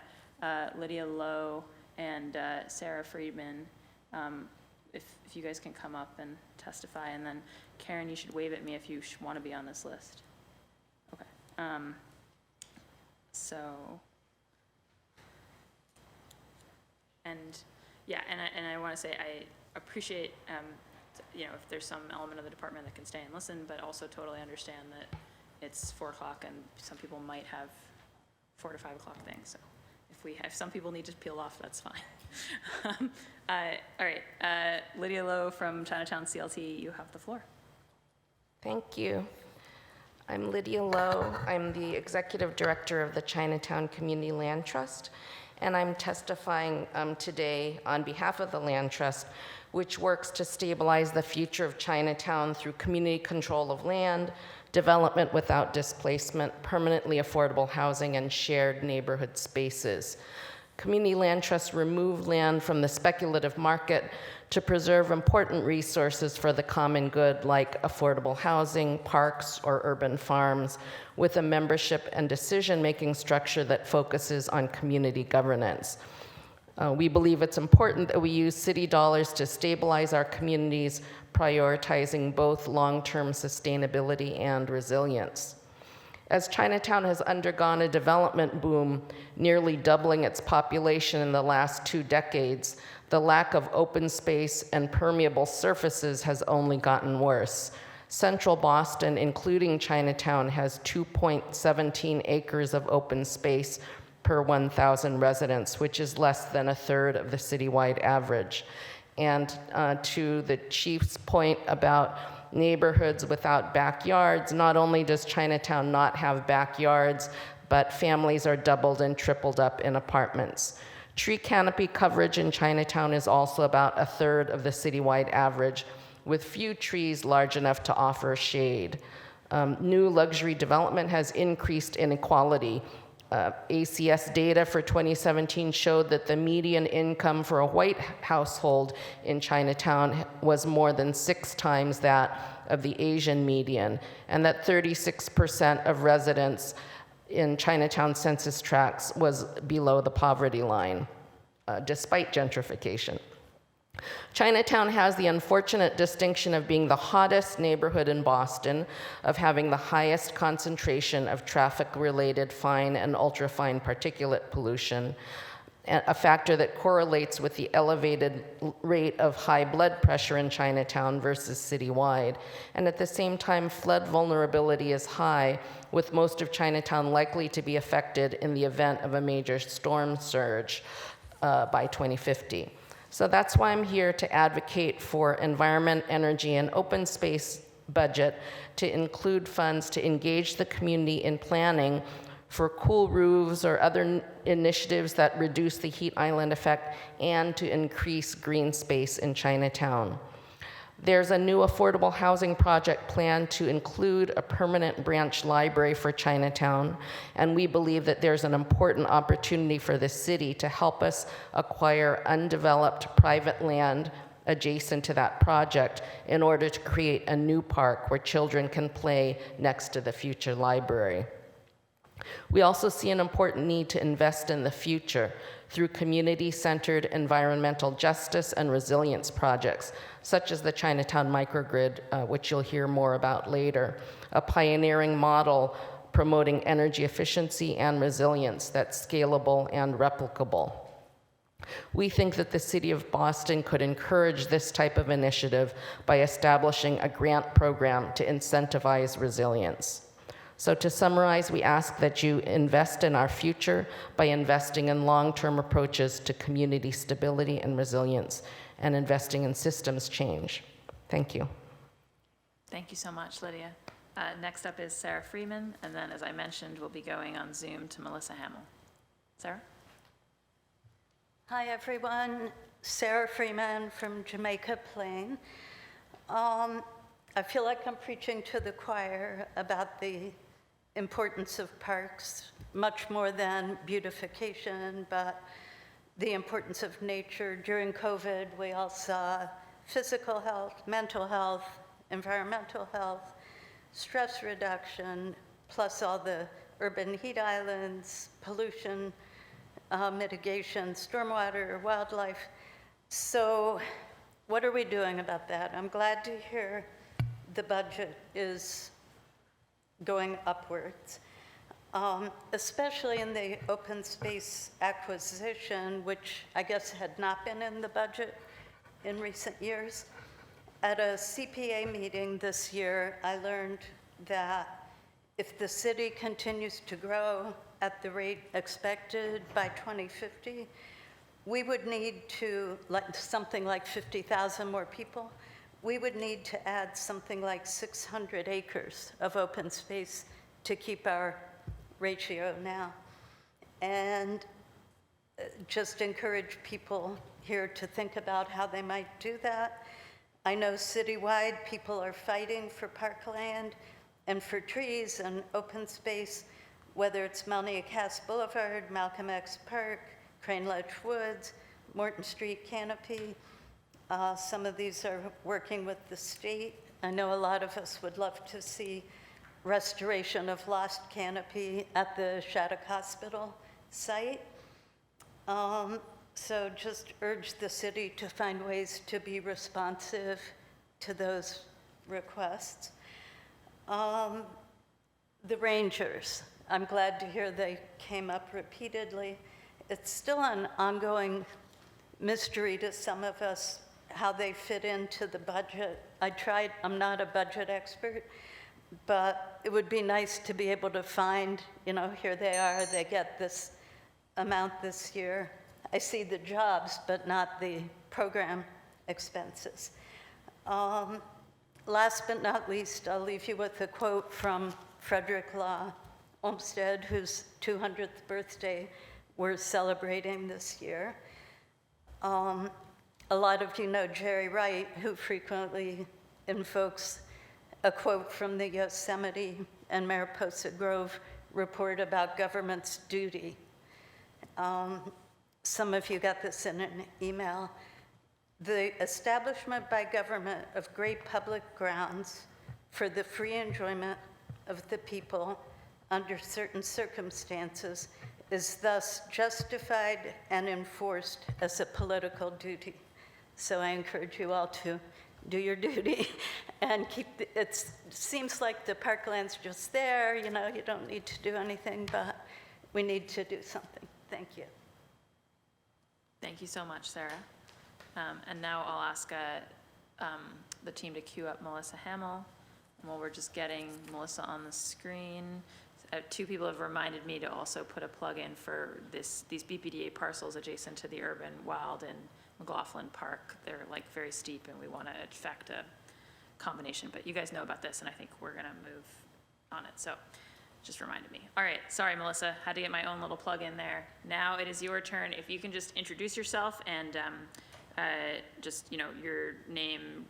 I: Lydia Lowe and Sarah Friedman. If you guys can come up and testify, and then Karen, you should wave at me if you want to be on this list. Okay. So, and yeah, and I want to say I appreciate, you know, if there's some element of the department that can stay and listen, but also totally understand that it's 4 o'clock and some people might have 4 to 5 o'clock things. So if some people need to peel off, that's fine. All right, Lydia Lowe from Chinatown CLT, you have the floor.
L: Thank you. I'm Lydia Lowe. I'm the Executive Director of the Chinatown Community Land Trust, and I'm testifying today on behalf of the Land Trust, which works to stabilize the future of Chinatown through community control of land, development without displacement, permanently affordable housing, and shared neighborhood spaces. Community land trusts remove land from the speculative market to preserve important resources for the common good, like affordable housing, parks, or urban farms, with a membership and decision-making structure that focuses on community governance. We believe it's important that we use city dollars to stabilize our communities, prioritizing both long-term sustainability and resilience. As Chinatown has undergone a development boom, nearly doubling its population in the last 2 decades, the lack of open space and permeable surfaces has only gotten worse. Central Boston, including Chinatown, has 2.17 acres of open space per 1,000 residents, which is less than a third of the citywide average. And to the chief's point about neighborhoods without backyards, not only does Chinatown not have backyards, but families are doubled and tripled up in apartments. Tree canopy coverage in Chinatown is also about a third of the citywide average, with few trees large enough to offer shade. New luxury development has increased inequality. ACS data for 2017 showed that the median income for a white household in Chinatown was more than 6 times that of the Asian median, and that 36% of residents in Chinatown census tracts was below the poverty line, despite gentrification. Chinatown has the unfortunate distinction of being the hottest neighborhood in Boston, of having the highest concentration of traffic-related fine and ultrafine particulate pollution, a factor that correlates with the elevated rate of high blood pressure in Chinatown versus citywide. And at the same time, flood vulnerability is high, with most of Chinatown likely to be affected in the event of a major storm surge by 2050. So that's why I'm here to advocate for environment, energy, and open space budget to include funds to engage the community in planning for cool roofs or other initiatives that reduce the heat island effect, and to increase green space in Chinatown. There's a new affordable housing project planned to include a permanent branch library for Chinatown, and we believe that there's an important opportunity for the city to help us acquire undeveloped private land adjacent to that project in order to create a new park where children can play next to the future library. We also see an important need to invest in the future through community-centered environmental justice and resilience projects, such as the Chinatown microgrid, which you'll hear more about later, a pioneering model promoting energy efficiency and resilience that's scalable and replicable. We think that the City of Boston could encourage this type of initiative by establishing a grant program to incentivize resilience. So to summarize, we ask that you invest in our future by investing in long-term approaches to community stability and resilience, and investing in systems change. Thank you.
I: Thank you so much, Lydia. Next up is Sarah Freeman, and then, as I mentioned, we'll be going on Zoom to Melissa Hamill. Sarah?
M: Hi, everyone. Sarah Freeman from Jamaica Plain. I feel like I'm preaching to the choir about the importance of parks, much more than beautification, but the importance of nature. During COVID, we all saw physical health, mental health, environmental health, stress reduction, plus all the urban heat islands, pollution, mitigation, stormwater, wildlife. So what are we doing about that? I'm glad to hear the budget is going upwards, especially in the open space acquisition, which I guess had not been in the budget in recent years. At a CPA meeting this year, I learned that if the city continues to grow at the rate expected by 2050, we would need to, like something like 50,000 more people, we would need to add something like 600 acres of open space to keep our ratio now. And just encourage people here to think about how they might do that. I know citywide people are fighting for parkland and for trees and open space, whether it's Melnia Cass Boulevard, Malcolm X Park, Crane Ledge Woods, Morton Street Canopy. Some of these are working with the state. I know a lot of us would love to see restoration of lost canopy at the Shattuck Hospital site. So just urge the city to find ways to be responsive to those requests. The Rangers, I'm glad to hear they came up repeatedly. It's still an ongoing mystery to some of us how they fit into the budget. I'm not a budget expert, but it would be nice to be able to find, here they are, they get this amount this year. I see the jobs, but not the program expenses. Last but not least, I'll leave you with a quote from Frederick Law Olmsted, whose 200th birthday we're celebrating this year. A lot of you know Jerry Wright, who frequently invokes a quote from the Yosemite and Mariposa Grove report about government's duty. Some of you got this in an email. The establishment by government of great public grounds for the free enjoyment of the people under certain circumstances is thus justified and enforced as a political duty. So I encourage you all to do your duty and it seems like the parkland's just there, you don't need to do anything, but we need to do something. Thank you.
I: Thank you so much, Sarah. And now I'll ask the team to queue up Melissa Hamill. And while we're just getting Melissa on the screen, two people have reminded me to also put a plug in for these BPDA parcels adjacent to the Urban Wild and McLaughlin Park. They're very steep and we want to effect a combination, but you guys know about this and I think we're gonna move on it. So just reminded me. All right, sorry, Melissa, had to get my own little plug in there. Now it is your turn. If you can just introduce yourself and just, your name,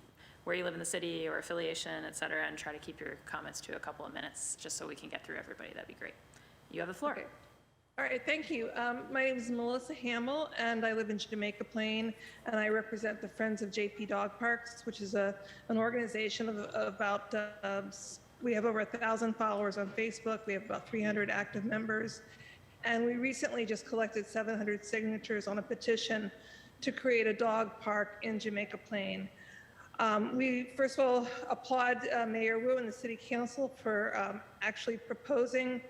I: where you live in the city or affiliation, et cetera, and try to keep your comments to a couple of minutes just so we can get through everybody. That'd be great. You have the floor.
N: Okay. All right, thank you. My name is Melissa Hamill, and I live in Jamaica Plain, and I represent the Friends of JP Dog Parks, which is an organization of about, we have over 1,000 followers on Facebook. We have about 300 active members, and we recently just collected 700 signatures on a petition to create a dog park in Jamaica Plain. We, first of all, applaud Mayor Wu and the City Council for actually proposing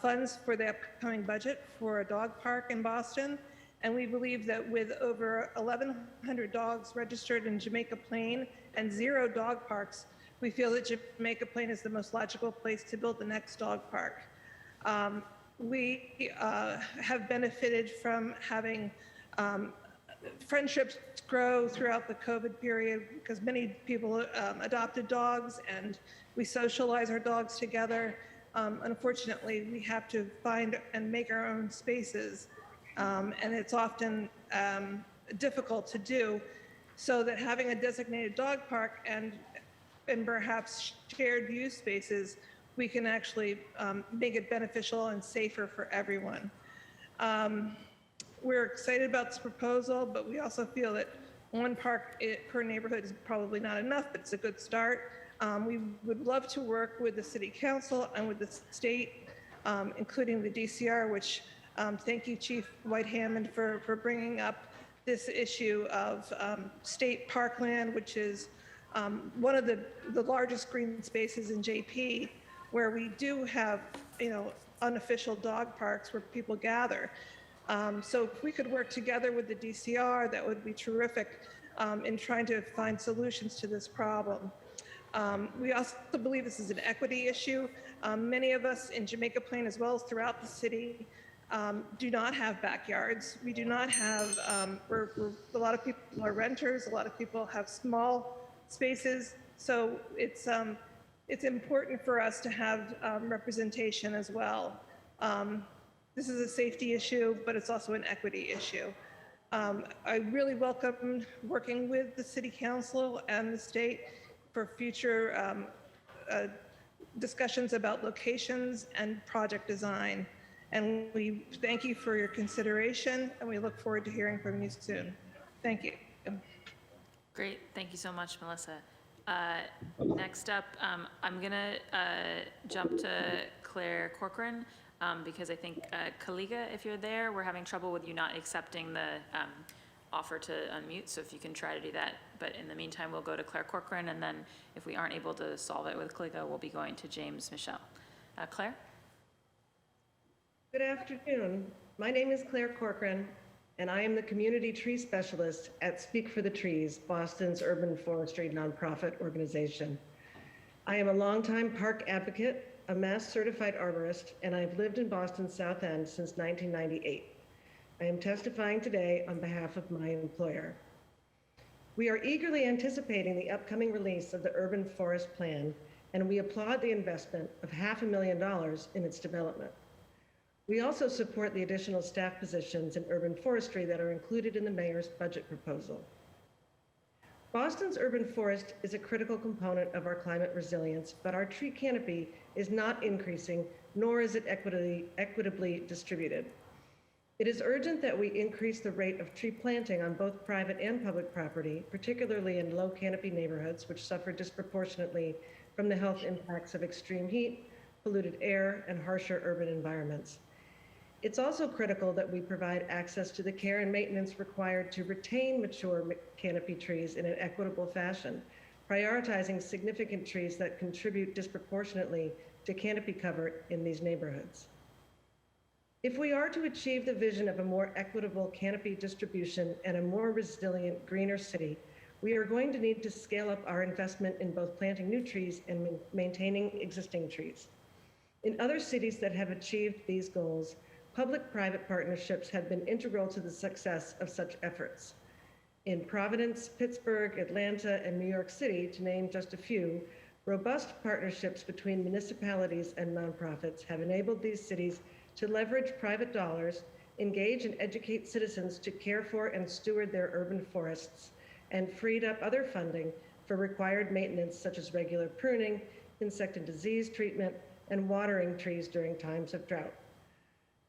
N: funds for the upcoming budget for a dog park in Boston. And we believe that with over 1,100 dogs registered in Jamaica Plain and 0 dog parks, we feel that Jamaica Plain is the most logical place to build the next dog park. We have benefited from having friendships grow throughout the COVID period because many people adopted dogs and we socialize our dogs together. Unfortunately, we have to find and make our own spaces, and it's often difficult to do, so that having a designated dog park and perhaps shared use spaces, we can actually make it beneficial and safer for everyone. We're excited about this proposal, but we also feel that one park per neighborhood is probably not enough, but it's a good start. We would love to work with the City Council and with the state, including the DCR, which thank you, Chief White-Hammond, for bringing up this issue of state parkland, which is one of the largest green spaces in JP, where we do have, unofficial dog parks where people gather. So if we could work together with the DCR, that would be terrific in trying to find solutions to this problem. We also believe this is an equity issue. Many of us in Jamaica Plain, as well as throughout the city, do not have backyards. We do not have, a lot of people are renters, a lot of people have small spaces, so it's important for us to have representation as well. This is a safety issue, but it's also an equity issue. I really welcome working with the City Council and the state for future discussions about locations and project design. And we thank you for your consideration, and we look forward to hearing from you soon. Thank you.
I: Great, thank you so much, Melissa. Next up, I'm gonna jump to Claire Corcoran, because I think, Kaliga, if you're there, we're having trouble with you not accepting the offer to unmute, so if you can try to do that. But in the meantime, we'll go to Claire Corcoran, and then if we aren't able to solve it with Kaliga, we'll be going to James Michelle. Claire?
O: Good afternoon. My name is Claire Corcoran, and I am the Community Tree Specialist at Speak for the Trees, Boston's urban forestry nonprofit organization. I am a longtime park advocate, a Mass certified arborist, and I've lived in Boston's South End since 1998. I am testifying today on behalf of my employer. We are eagerly anticipating the upcoming release of the Urban Forest Plan, and we applaud the investment of $500,000 in its development. We also support the additional staff positions in urban forestry that are included in the mayor's budget proposal. Boston's urban forest is a critical component of our climate resilience, but our tree canopy is not increasing, nor is it equitably distributed. It is urgent that we increase the rate of tree planting on both private and public property, particularly in low canopy neighborhoods, which suffer disproportionately from the health impacts of extreme heat, polluted air, and harsher urban environments. It's also critical that we provide access to the care and maintenance required to retain mature canopy trees in an equitable fashion, prioritizing significant trees that contribute disproportionately to canopy cover in these neighborhoods. If we are to achieve the vision of a more equitable canopy distribution and a more resilient, greener city, we are going to need to scale up our investment in both planting new trees and maintaining existing trees. In other cities that have achieved these goals, public-private partnerships have been integral to the success of such efforts. In Providence, Pittsburgh, Atlanta, and New York City, to name just a few, robust partnerships between municipalities and nonprofits have enabled these cities to leverage private dollars, engage and educate citizens to care for and steward their urban forests, and freed up other funding for required maintenance such as regular pruning, insect and disease treatment, and watering trees during times of drought.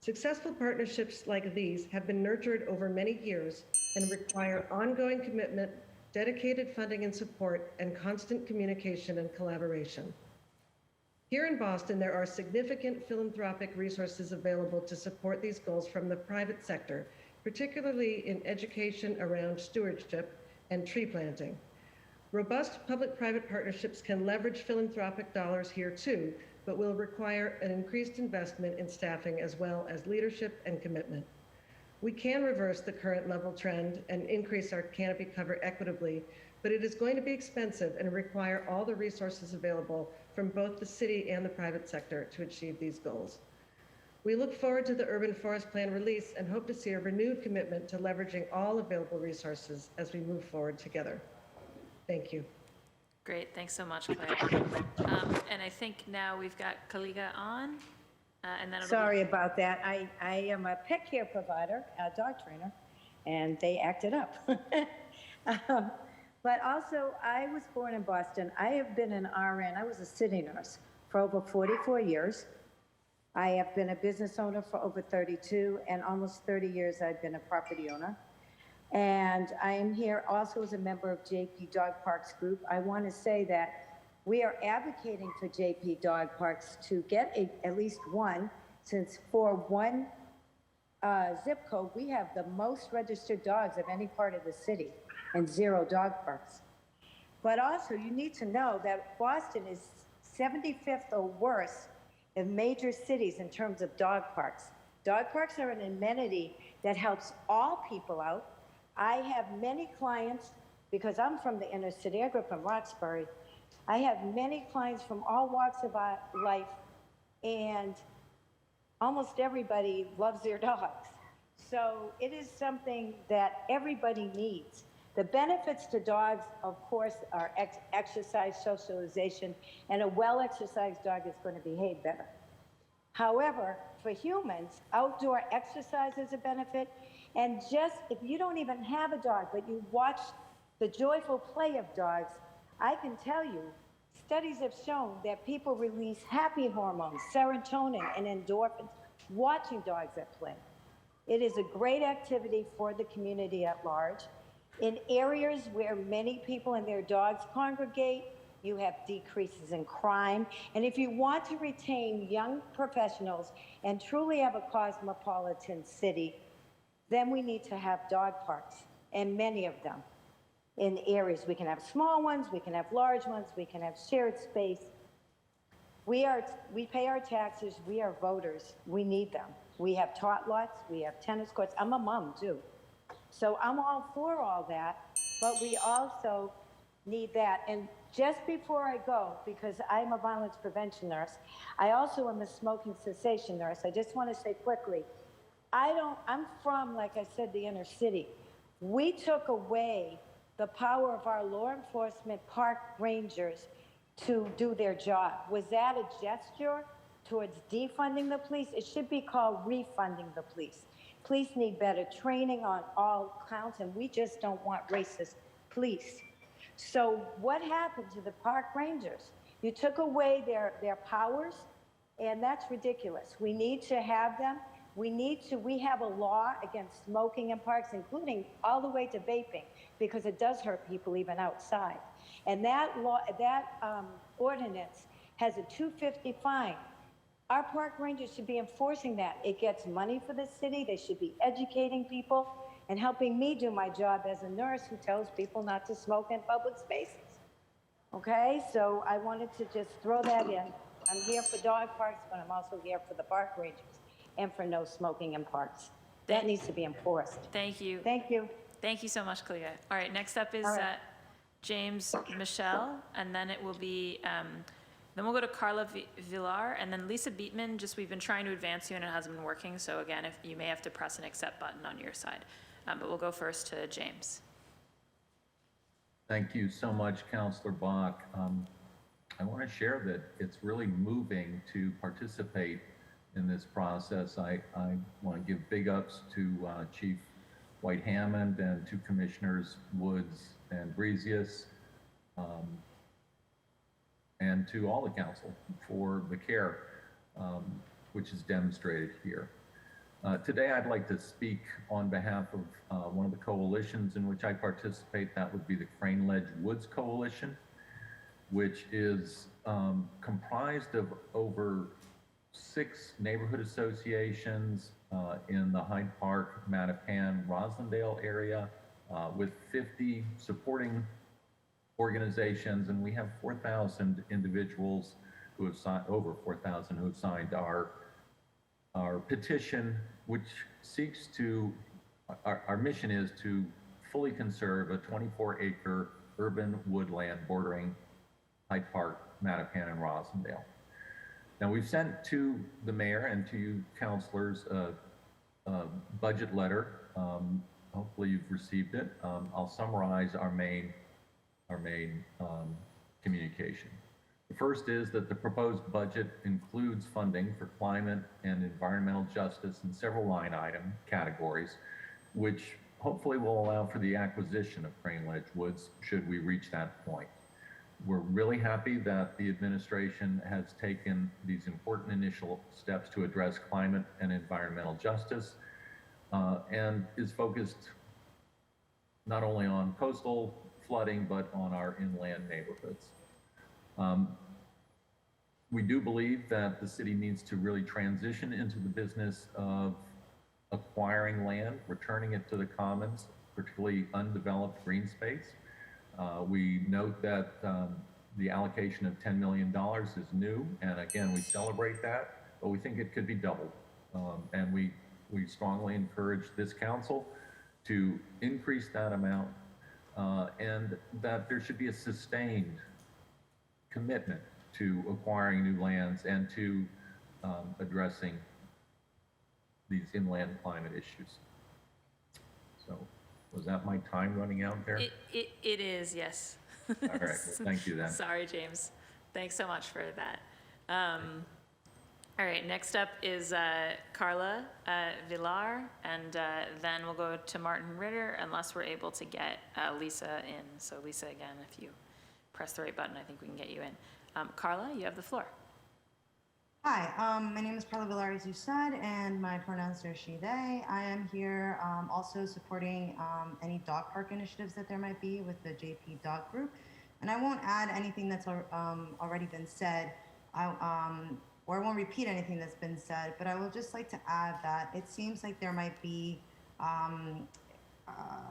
O: Successful partnerships like these have been nurtured over many years and require ongoing commitment, dedicated funding and support, and constant communication and collaboration. Here in Boston, there are significant philanthropic resources available to support these goals from the private sector, particularly in education around stewardship and tree planting. Robust public-private partnerships can leverage philanthropic dollars here too, but will require an increased investment in staffing as well as leadership and commitment. We can reverse the current level trend and increase our canopy cover equitably, but it is going to be expensive and require all the resources available from both the city and the private sector to achieve these goals. We look forward to the Urban Forest Plan release and hope to see a renewed commitment to leveraging all available resources as we move forward together. Thank you.
I: Great, thanks so much, Claire. And I think now we've got Kaliga on, and then it'll
P: Sorry about that. I am a pet care provider, a dog trainer, and they acted up. But also, I was born in Boston. I have been an RN. I was a city nurse for over 44 years. I have been a business owner for over 32, and almost 30 years I've been a property owner. And I am here also as a member of JP Dog Parks Group. I want to say that we are advocating for JP Dog Parks to get at least one, since for one zip code, we have the most registered dogs of any part of the city and 0 dog parks. But also, you need to know that Boston is 75th or worse in major cities in terms of dog parks. Dog parks are an amenity that helps all people out. I have many clients, because I'm from the inner city, I grew up in Roxbury, I have many clients from all walks of life, and almost everybody loves their dogs. So it is something that everybody needs. The benefits to dogs, of course, are exercise, socialization, and a well-exercised dog is going to behave better. However, for humans, outdoor exercise is a benefit, and just if you don't even have a dog, but you watch the joyful play of dogs, I can tell you, studies have shown that people release happy hormones, serotonin, and endorphins watching dogs at play. It is a great activity for the community at large. In areas where many people and their dogs congregate, you have decreases in crime. And if you want to retain young professionals and truly have a cosmopolitan city, then we need to have dog parks, and many of them. In areas, we can have small ones, we can have large ones, we can have shared space. We pay our taxes, we are voters, we need them. We have tot lots, we have tennis courts. I'm a mom too. So I'm all for all that, but we also need that. And just before I go, because I'm a violence prevention nurse, I also am a smoking cessation nurse. I just want to say quickly, I'm from, like I said, the inner city. We took away the power of our law enforcement park rangers to do their job. Was that a gesture towards defunding the police? It should be called refunding the police. Police need better training on all counts, and we just don't want racist police. So what happened to the park rangers? You took away their powers, and that's ridiculous. We need to have them. We have a law against smoking in parks, including all the way to vaping, because it does hurt people even outside. And that ordinance has a $250 fine. Our park rangers should be enforcing that. It gets money for the city. They should be educating people and helping me do my job as a nurse who tells people not to smoke in public spaces. Okay, so I wanted to just throw that in. I'm here for dog parks, but I'm also here for the park rangers and for no smoking in parks. That needs to be enforced.
I: Thank you.
P: Thank you.
I: Thank you so much, Clea. All right, next up is James Michelle, and then it will be, then we'll go to Carla Villar, and then Lisa Beatman. We've been trying to advance you, and it hasn't been working, so again, if you may have to press an accept button on your side. But we'll go first to James.
Q: Thank you so much, Councilor Bach. I want to share that it's really moving to participate in this process. I want to give big ups to Chief White Hammond and to Commissioners Woods and Brezius, and to all the council for the care which is demonstrated here. Today I'd like to speak on behalf of one of the coalitions in which I participate. That would be the Crane Ledge Woods Coalition, which is comprised of over 6 neighborhood associations in the Hyde Park, Mattapan, Roslindale area with 50 supporting organizations, and we have 4,000 individuals who have signed, over 4,000 who have signed our petition, which seeks to, our mission is to fully conserve a 24-acre urban woodland bordering Hyde Park, Mattapan, and Roslindale. Now, we've sent to the mayor and to you councilors a budget letter. Hopefully you've received it. I'll summarize our main communication. The first is that the proposed budget includes funding for climate and environmental justice in several line item categories, which hopefully will allow for the acquisition of Crane Ledge Woods should we reach that point. We're really happy that the administration has taken these important initial steps to address climate and environmental justice and is focused not only on coastal flooding, but on our inland neighborhoods. We do believe that the city needs to really transition into the business of acquiring land, returning it to the commons, particularly undeveloped green space. We note that the allocation of $10 million is new, and again, we celebrate that, but we think it could be doubled. And we strongly encourage this council to increase that amount and that there should be a sustained commitment to acquiring new lands and to addressing these inland climate issues. So was that my time running out there?
I: It is, yes.
Q: All right, well, thank you then.
I: Sorry, James. Thanks so much for that. All right, next up is Carla Villar, and then we'll go to Martin Ritter unless we're able to get Lisa in. So Lisa, again, if you press the right button, I think we can get you in. Carla, you have the floor.
R: Hi, my name is Carla Villar, as you said, and my pronouns are she, they. I am here also supporting any dog park initiatives that there might be with the JP Dog Group. And I won't add anything that's already been said, or I won't repeat anything that's been said, but I would just like to add that it seems like there might be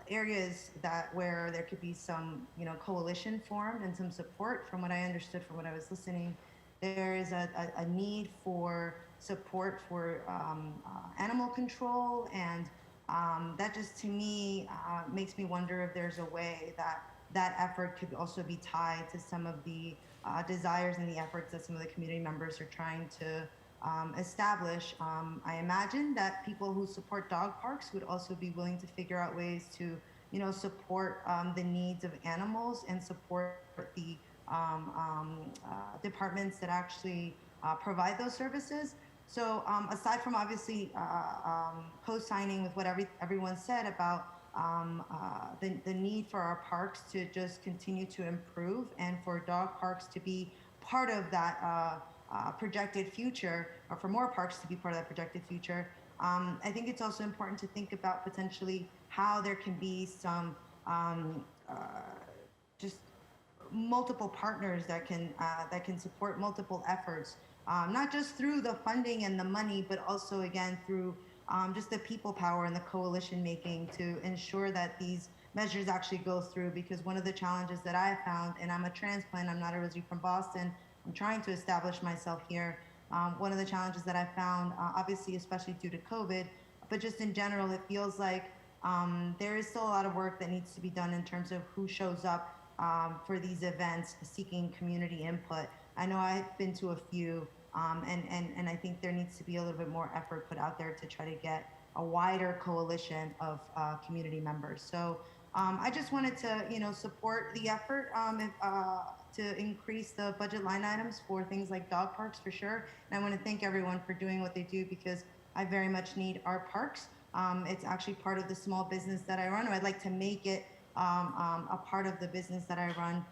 R: areas where there could be some, coalition formed and some support. From what I understood, from what I was listening, there is a need for support for animal control, and that just, to me, makes me wonder if there's a way that effort could also be tied to some of the desires and the efforts that some of the community members are trying to establish. I imagine that people who support dog parks would also be willing to figure out ways to, support the needs of animals and support the departments that actually provide those services. So aside from obviously co-signing with what everyone said about the need for our parks to just continue to improve and for dog parks to be part of that projected future, or for more parks to be part of that projected future, I think it's also important to think about potentially how there can be some just multiple partners that can support multiple efforts, not just through the funding and the money, but also again through just the people power and the coalition making to ensure that these measures actually go through. Because one of the challenges that I found, and I'm a transplant, I'm not originally from Boston, I'm trying to establish myself here. One of the challenges that I found, obviously especially due to COVID, but just in general, it feels like there is still a lot of work that needs to be done in terms of who shows up for these events seeking community input. I know I've been to a few, and I think there needs to be a little bit more effort put out there to try to get a wider coalition of community members. So I just wanted to, support the effort to increase the budget line items for things like dog parks for sure. And I want to thank everyone for doing what they do, because I very much need our parks. It's actually part of the small business that I run, or I'd like to make it a part of the business that I run.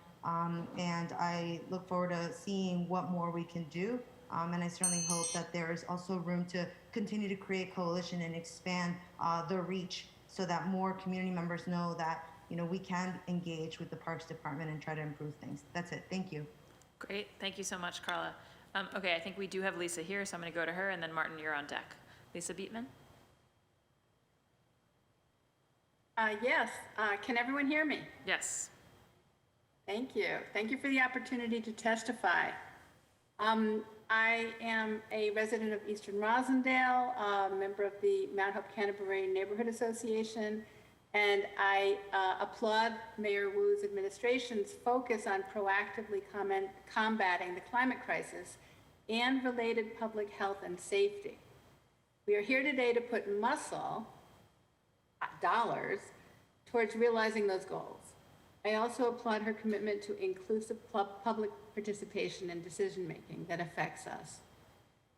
R: And I look forward to seeing what more we can do. And I certainly hope that there is also room to continue to create coalition and expand the reach so that more community members know that, we can engage with the Parks Department and try to improve things. That's it. Thank you.
I: Great. Thank you so much, Carla. Okay, I think we do have Lisa here, so I'm going to go to her, and then Martin, you're on deck. Lisa Beatman?
S: Yes. Can everyone hear me?
I: Yes.
S: Thank you. Thank you for the opportunity to testify. I am a resident of Eastern Rosendale, a member of the Mount Hope Canterbury Neighborhood Association, and I applaud Mayor Wu's administration's focus on proactively combating the climate crisis and related public health and safety. We are here today to put muscle, dollars, towards realizing those goals. I also applaud her commitment to inclusive public participation in decision-making that affects us.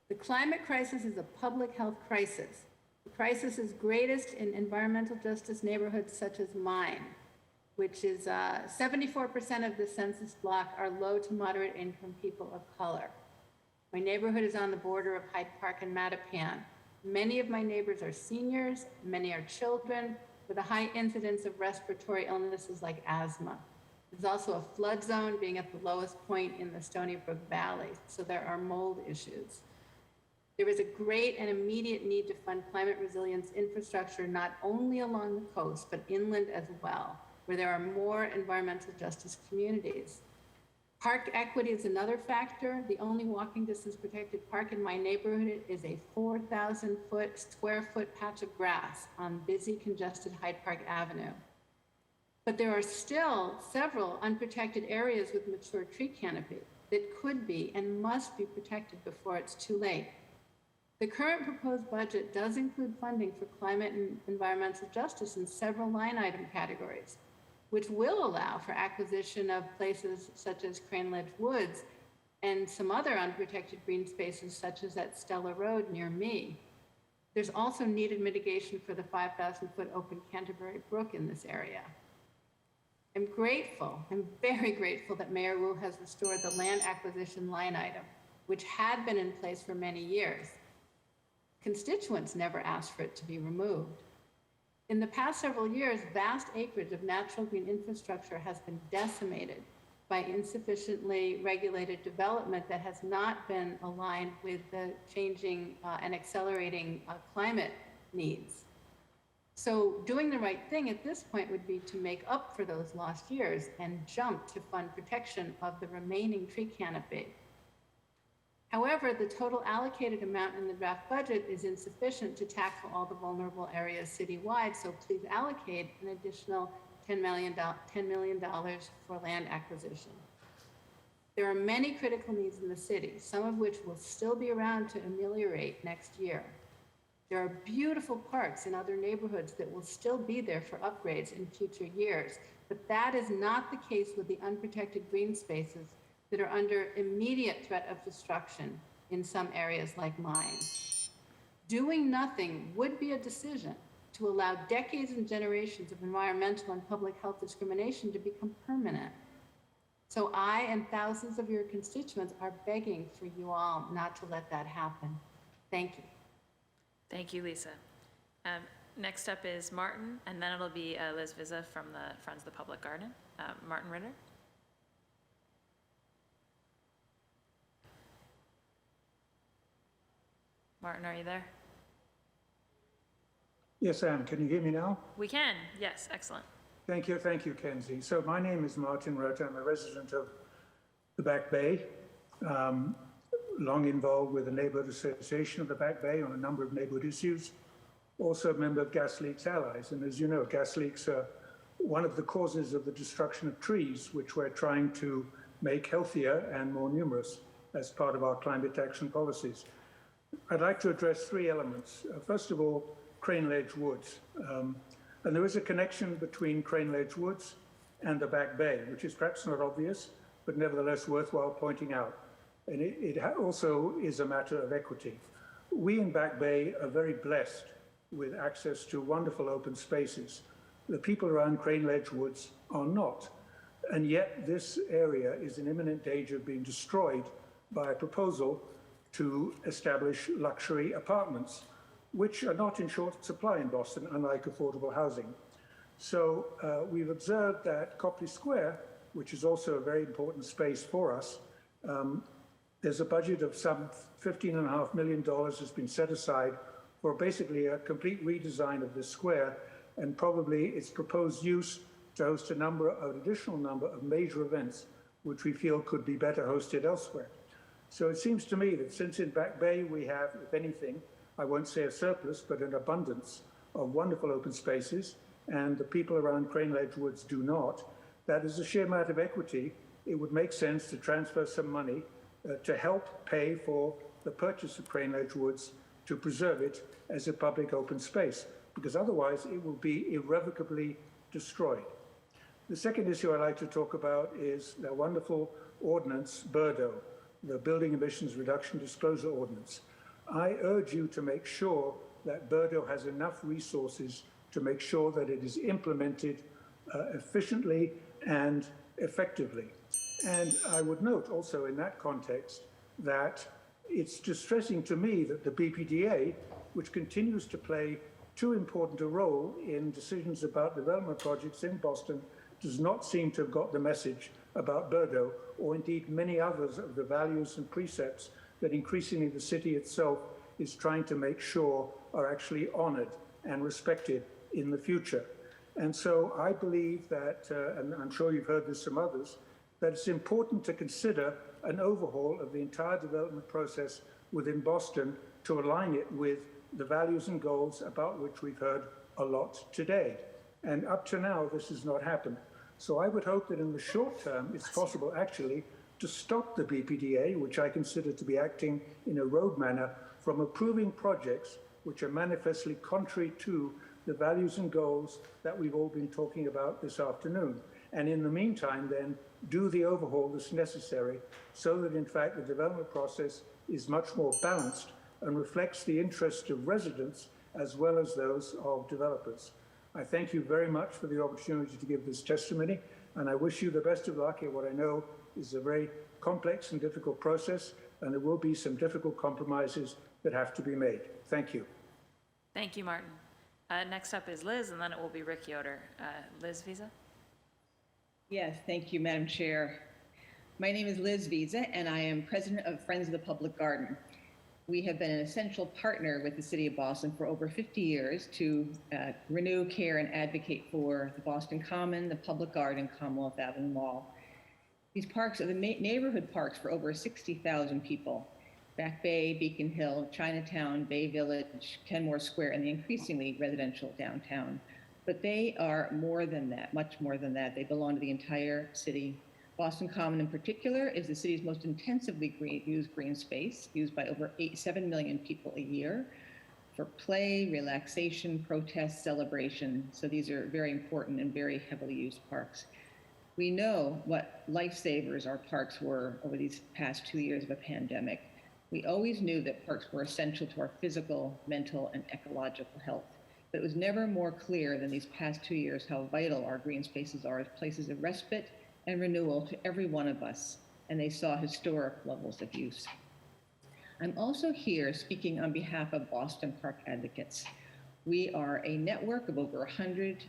S: The climate crisis is a public health crisis. The crisis is greatest in environmental justice neighborhoods such as mine, which is 74% of the census block are low to moderate income people of color. My neighborhood is on the border of Hyde Park and Mattapan. Many of my neighbors are seniors, many are children, with a high incidence of respiratory illnesses like asthma. There's also a flood zone, being at the lowest point in the Stony Brook Valley, so there are mold issues. There is a great and immediate need to fund climate resilience infrastructure not only along the coast, but inland as well, where there are more environmental justice communities. Park equity is another factor. The only walking distance protected park in my neighborhood is a 4,000 square foot patch of grass on busy, congested Hyde Park Avenue. But there are still several unprotected areas with mature tree canopy. that could be and must be protected before it's too late. The current proposed budget does include funding for climate and environmental justice in several line item categories, which will allow for acquisition of places such as Crane Ledge Woods and some other unprotected green spaces such as at Stella Road near me. There's also needed mitigation for the 5,000-foot open Canterbury Brook in this area. I'm very grateful that Mayor Wu has restored the land acquisition line item, which had been in place for many years. Constituents never asked for it to be removed. In the past several years, vast acreage of natural green infrastructure has been decimated by insufficiently regulated development that has not been aligned with the changing and accelerating climate needs. So doing the right thing at this point would be to make up for those lost years and jump to fund protection of the remaining tree canopy. However, the total allocated amount in the draft budget is insufficient to tackle all the vulnerable areas citywide, so please allocate an additional $10 million for land acquisition. There are many critical needs in the city, some of which will still be around to ameliorate next year. There are beautiful parks in other neighborhoods that will still be there for upgrades in future years, but that is not the case with the unprotected green spaces that are under immediate threat of destruction in some areas like mine. Doing nothing would be a decision to allow decades and generations of environmental and public health discrimination to become permanent. So I and thousands of your constituents are begging for you all not to let that happen. Thank you.
I: Thank you, Lisa. Next up is Martin, and then it'll be Liz Vizza from the Friends of the Public Garden. Martin Ritter. Martin, are you there?
T: Yes, I am. Can you hear me now?
I: We can, yes, excellent.
T: Thank you, Kenzie. So my name is Martin Ritter. I'm a resident of the Back Bay, long involved with the Neighborhood Association of the Back Bay on a number of neighborhood issues, also a member of Gas Leaks Allies. And as you know, gas leaks are one of the causes of the destruction of trees, which we're trying to make healthier and more numerous as part of our climate action policies. I'd like to address three elements. First of all, Crane Ledge Woods. And there is a connection between Crane Ledge Woods and the Back Bay, which is perhaps not obvious, but nevertheless worthwhile pointing out. And it also is a matter of equity. We in Back Bay are very blessed with access to wonderful open spaces. The people around Crane Ledge Woods are not. And yet this area is in imminent danger of being destroyed by a proposal to establish luxury apartments, which are not in short supply in Boston, unlike affordable housing. So we've observed that Copley Square, which is also a very important space for us, there's a budget of some $15.5 million has been set aside for basically a complete redesign of this square, and probably its proposed use to host an additional number of major events, which we feel could be better hosted elsewhere. So it seems to me that since in Back Bay we have, if anything, I won't say a surplus, but an abundance of wonderful open spaces, and the people around Crane Ledge Woods do not, that is a sheer matter of equity. It would make sense to transfer some money to help pay for the purchase of Crane Ledge Woods to preserve it as a public open space, because otherwise it will be irrevocably destroyed. The second issue I'd like to talk about is the wonderful ordinance, BERDO, the Building Emissions Reduction Disclosure Ordinance. I urge you to make sure that BERDO has enough resources to make sure that it is implemented efficiently and effectively. And I would note also in that context that it's distressing to me that the BPDA, which continues to play too important a role in decisions about development projects in Boston, does not seem to have got the message about BERDO, or indeed many others of the values and precepts that increasingly the city itself is trying to make sure are actually honored and respected in the future. And so I believe that, and I'm sure you've heard this from others, that it's important to consider an overhaul of the entire development process within Boston to align it with the values and goals about which we've heard a lot today. And up to now, this has not happened. So I would hope that in the short term, it's possible actually to stop the BPDA, which I consider to be acting in a rogue manner, from approving projects which are manifestly contrary to the values and goals that we've all been talking about this afternoon. And in the meantime, then, do the overhaul that's necessary so that, in fact, the development process is much more balanced and reflects the interests of residents as well as those of developers. I thank you very much for the opportunity to give this testimony, and I wish you the best of luck in what I know is a very complex and difficult process, and there will be some difficult compromises that have to be made. Thank you.
I: Thank you, Martin. Next up is Liz, and then it will be Rick Yoder. Liz Visa?
U: Yes, thank you, Madam Chair. My name is Liz Visa, and I am president of Friends of the Public Garden. We have been an essential partner with the City of Boston for over 50 years to renew, care, and advocate for the Boston Common, the Public Garden, Commonwealth Avenue Mall. These parks are the neighborhood parks for over 60,000 people. Back Bay, Beacon Hill, Chinatown, Bay Village, Kenmore Square, and the increasingly residential downtown. But they are more than that, much more than that. They belong to the entire city. Boston Common in particular is the city's most intensively used green space, used by over 7 million people a year for play, relaxation, protest, celebration. So these are very important and very heavily used parks. We know what lifesavers our parks were over these past 2 years of a pandemic. We always knew that parks were essential to our physical, mental, and ecological health. But it was never more clear than these past 2 years how vital our green spaces are as places of respite and renewal to every one of us, and they saw historic levels of use. I'm also here speaking on behalf of Boston Park Advocates. We are a network of over 100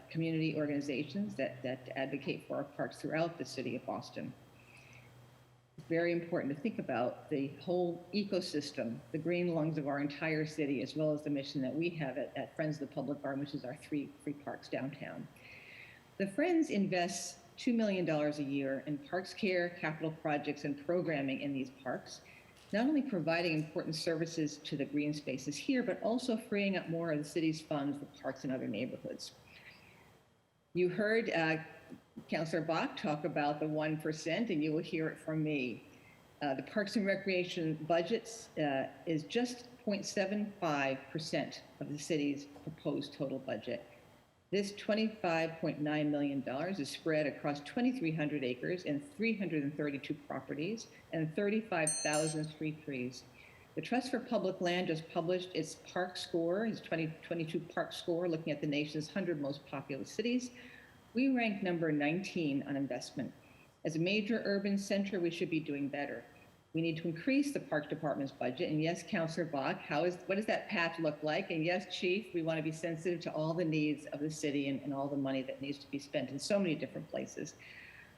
U: community organizations that advocate for our parks throughout the city of Boston. It's very important to think about the whole ecosystem, the green lungs of our entire city, as well as the mission that we have at Friends of the Public Garden, which is our three parks downtown. The Friends invests $2 million a year in parks care, capital projects, and programming in these parks, not only providing important services to the green spaces here, but also freeing up more of the city's funds for parks in other neighborhoods. You heard Councilor Bach talk about the 1%, and you will hear it from me. The Parks and Recreation budgets is just 0.75% of the city's proposed total budget. This $25.9 million is spread across 2,300 acres and 332 properties and 35,000 street trees. The Trust for Public Land just published its park score, its 2022 park score, looking at the nation's 100 most populous cities. We rank number 19 on investment. As a major urban center, we should be doing better. We need to increase the Park Department's budget. And yes, Councilor Bach, what does that path look like? And yes, Chief, we want to be sensitive to all the needs of the city and all the money that needs to be spent in so many different places.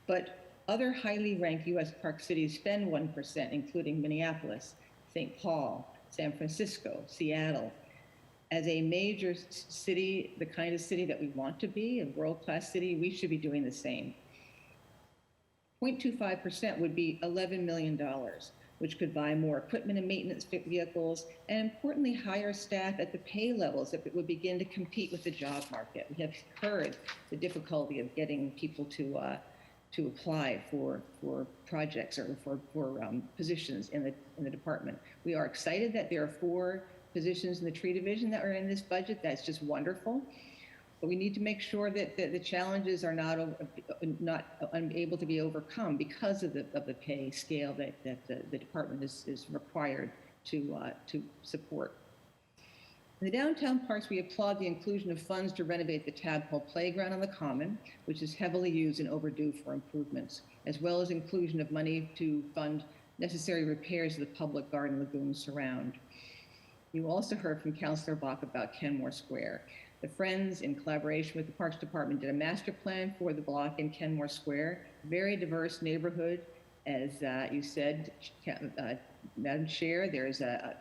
U: But other highly ranked U.S. park cities spend 1%, including Minneapolis, St. Paul, San Francisco, Seattle. As a major city, the kind of city that we want to be, a world-class city, we should be doing the same. 0.25% would be $11 million, which could buy more equipment and maintenance vehicles, and importantly, hire staff at the pay levels that would begin to compete with the job market. We have heard the difficulty of getting people to apply for projects or for positions in the department. We are excited that there are 4 positions in the tree division that are in this budget. That's just wonderful. But we need to make sure that the challenges are not unable to be overcome because of the pay scale that the department is required to support. In the downtown parks, we applaud the inclusion of funds to renovate the Tadpole Playground on the Common, which is heavily used and overdue for improvements, as well as inclusion of money to fund necessary repairs to the public garden lagoons surround. You also heard from Councilor Bach about Kenmore Square. The Friends, in collaboration with the Parks Department, did a master plan for the block in Kenmore Square. Very diverse neighborhood. As you said, Madam Chair, there is a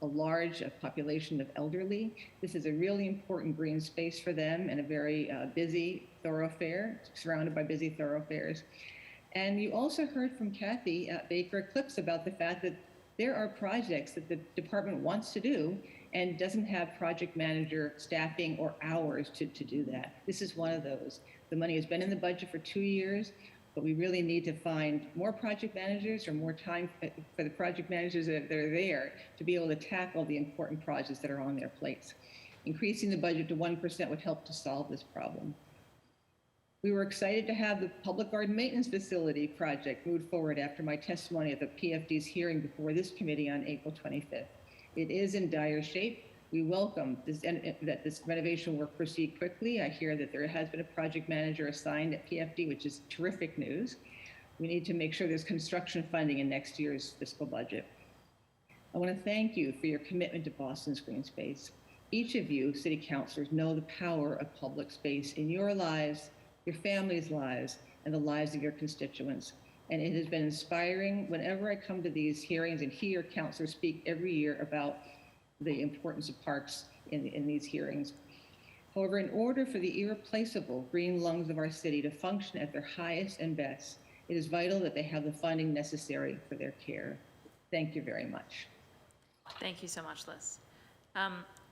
U: large population of elderly. This is a really important green space for them and a very busy thoroughfare, surrounded by busy thoroughfares. And you also heard from Kathy Baker-Eclipse about the fact that there are projects that the department wants to do and doesn't have project manager staffing or hours to do that. This is one of those. The money has been in the budget for 2 years, but we really need to find more project managers or more time for the project managers that are there to be able to tackle the important projects that are on their plates. Increasing the budget to 1% would help to solve this problem. We were excited to have the public garden maintenance facility project move forward after my testimony at the PFD's hearing before this committee on April 25th. It is in dire shape. We welcome that this renovation work proceed quickly. I hear that there has been a project manager assigned at PFD, which is terrific news. We need to make sure there's construction funding in next year's fiscal budget. I want to thank you for your commitment to Boston's green space. Each of you, city councilors, know the power of public space in your lives, your families' lives, and the lives of your constituents. And it has been inspiring whenever I come to these hearings and hear councilors speak every year about the importance of parks in these hearings. However, in order for the irreplaceable green lungs of our city to function at their highest and best, it is vital that they have the funding necessary for their care. Thank you very much.
I: Thank you so much, Liz.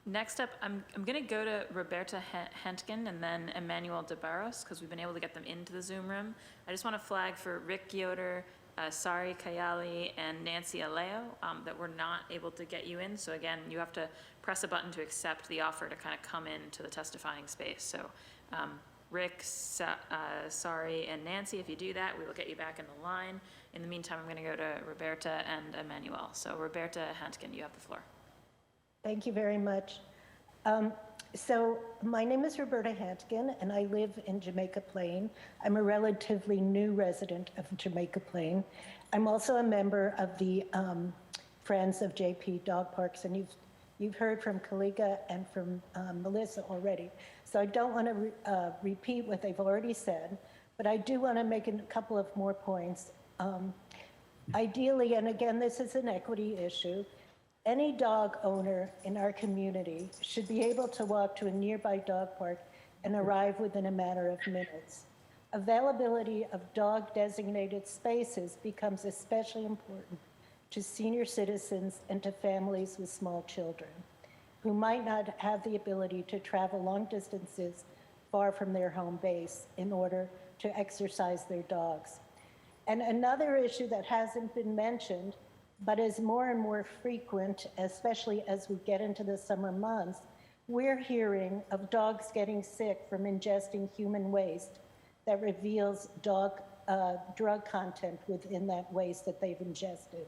I: Next up, I'm going to go to Roberta Hentgen and then Emmanuel de Barros, because we've been able to get them into the Zoom room. I just want to flag for Rick Yoder, Sari Kayali, and Nancy Aleo that we're not able to get you in. So again, you have to press a button to accept the offer to kind of come into the testifying space. So Rick, Sari, and Nancy, if you do that, we will get you back in the line. In the meantime, I'm going to go to Roberta and Emmanuel. So Roberta Hentgen, you have the floor.
B: Thank you very much. So my name is Roberta Hantgen, and I live in Jamaica Plain. I'm a relatively new resident of Jamaica Plain. I'm also a member of the Friends of JP Dog Parks, and you've heard from Kaliga and from Melissa already. So I don't want to repeat what they've already said, but I do want to make a couple of more points. Ideally, and again, this is an equity issue, any dog owner in our community should be able to walk to a nearby dog park and arrive within a matter of minutes. Availability of dog-designated spaces becomes especially important to senior citizens and to families with small children who might not have the ability to travel long distances far from their home base in order to exercise their dogs. And another issue that hasn't been mentioned but is more and more frequent, especially as we get into the summer months, we're hearing of dogs getting sick from ingesting human waste that reveals drug content within that waste that they've ingested.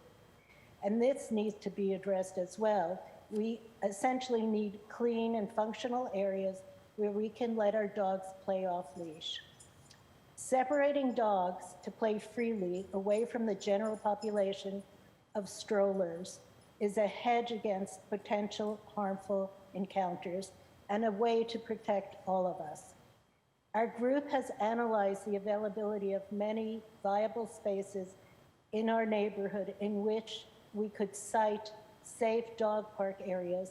B: And this needs to be addressed as well. We essentially need clean and functional areas where we can let our dogs play off leash. Separating dogs to play freely away from the general population of strollers is a hedge against potential harmful encounters and a way to protect all of us. Our group has analyzed the availability of many viable spaces in our neighborhood in which we could site safe dog park areas,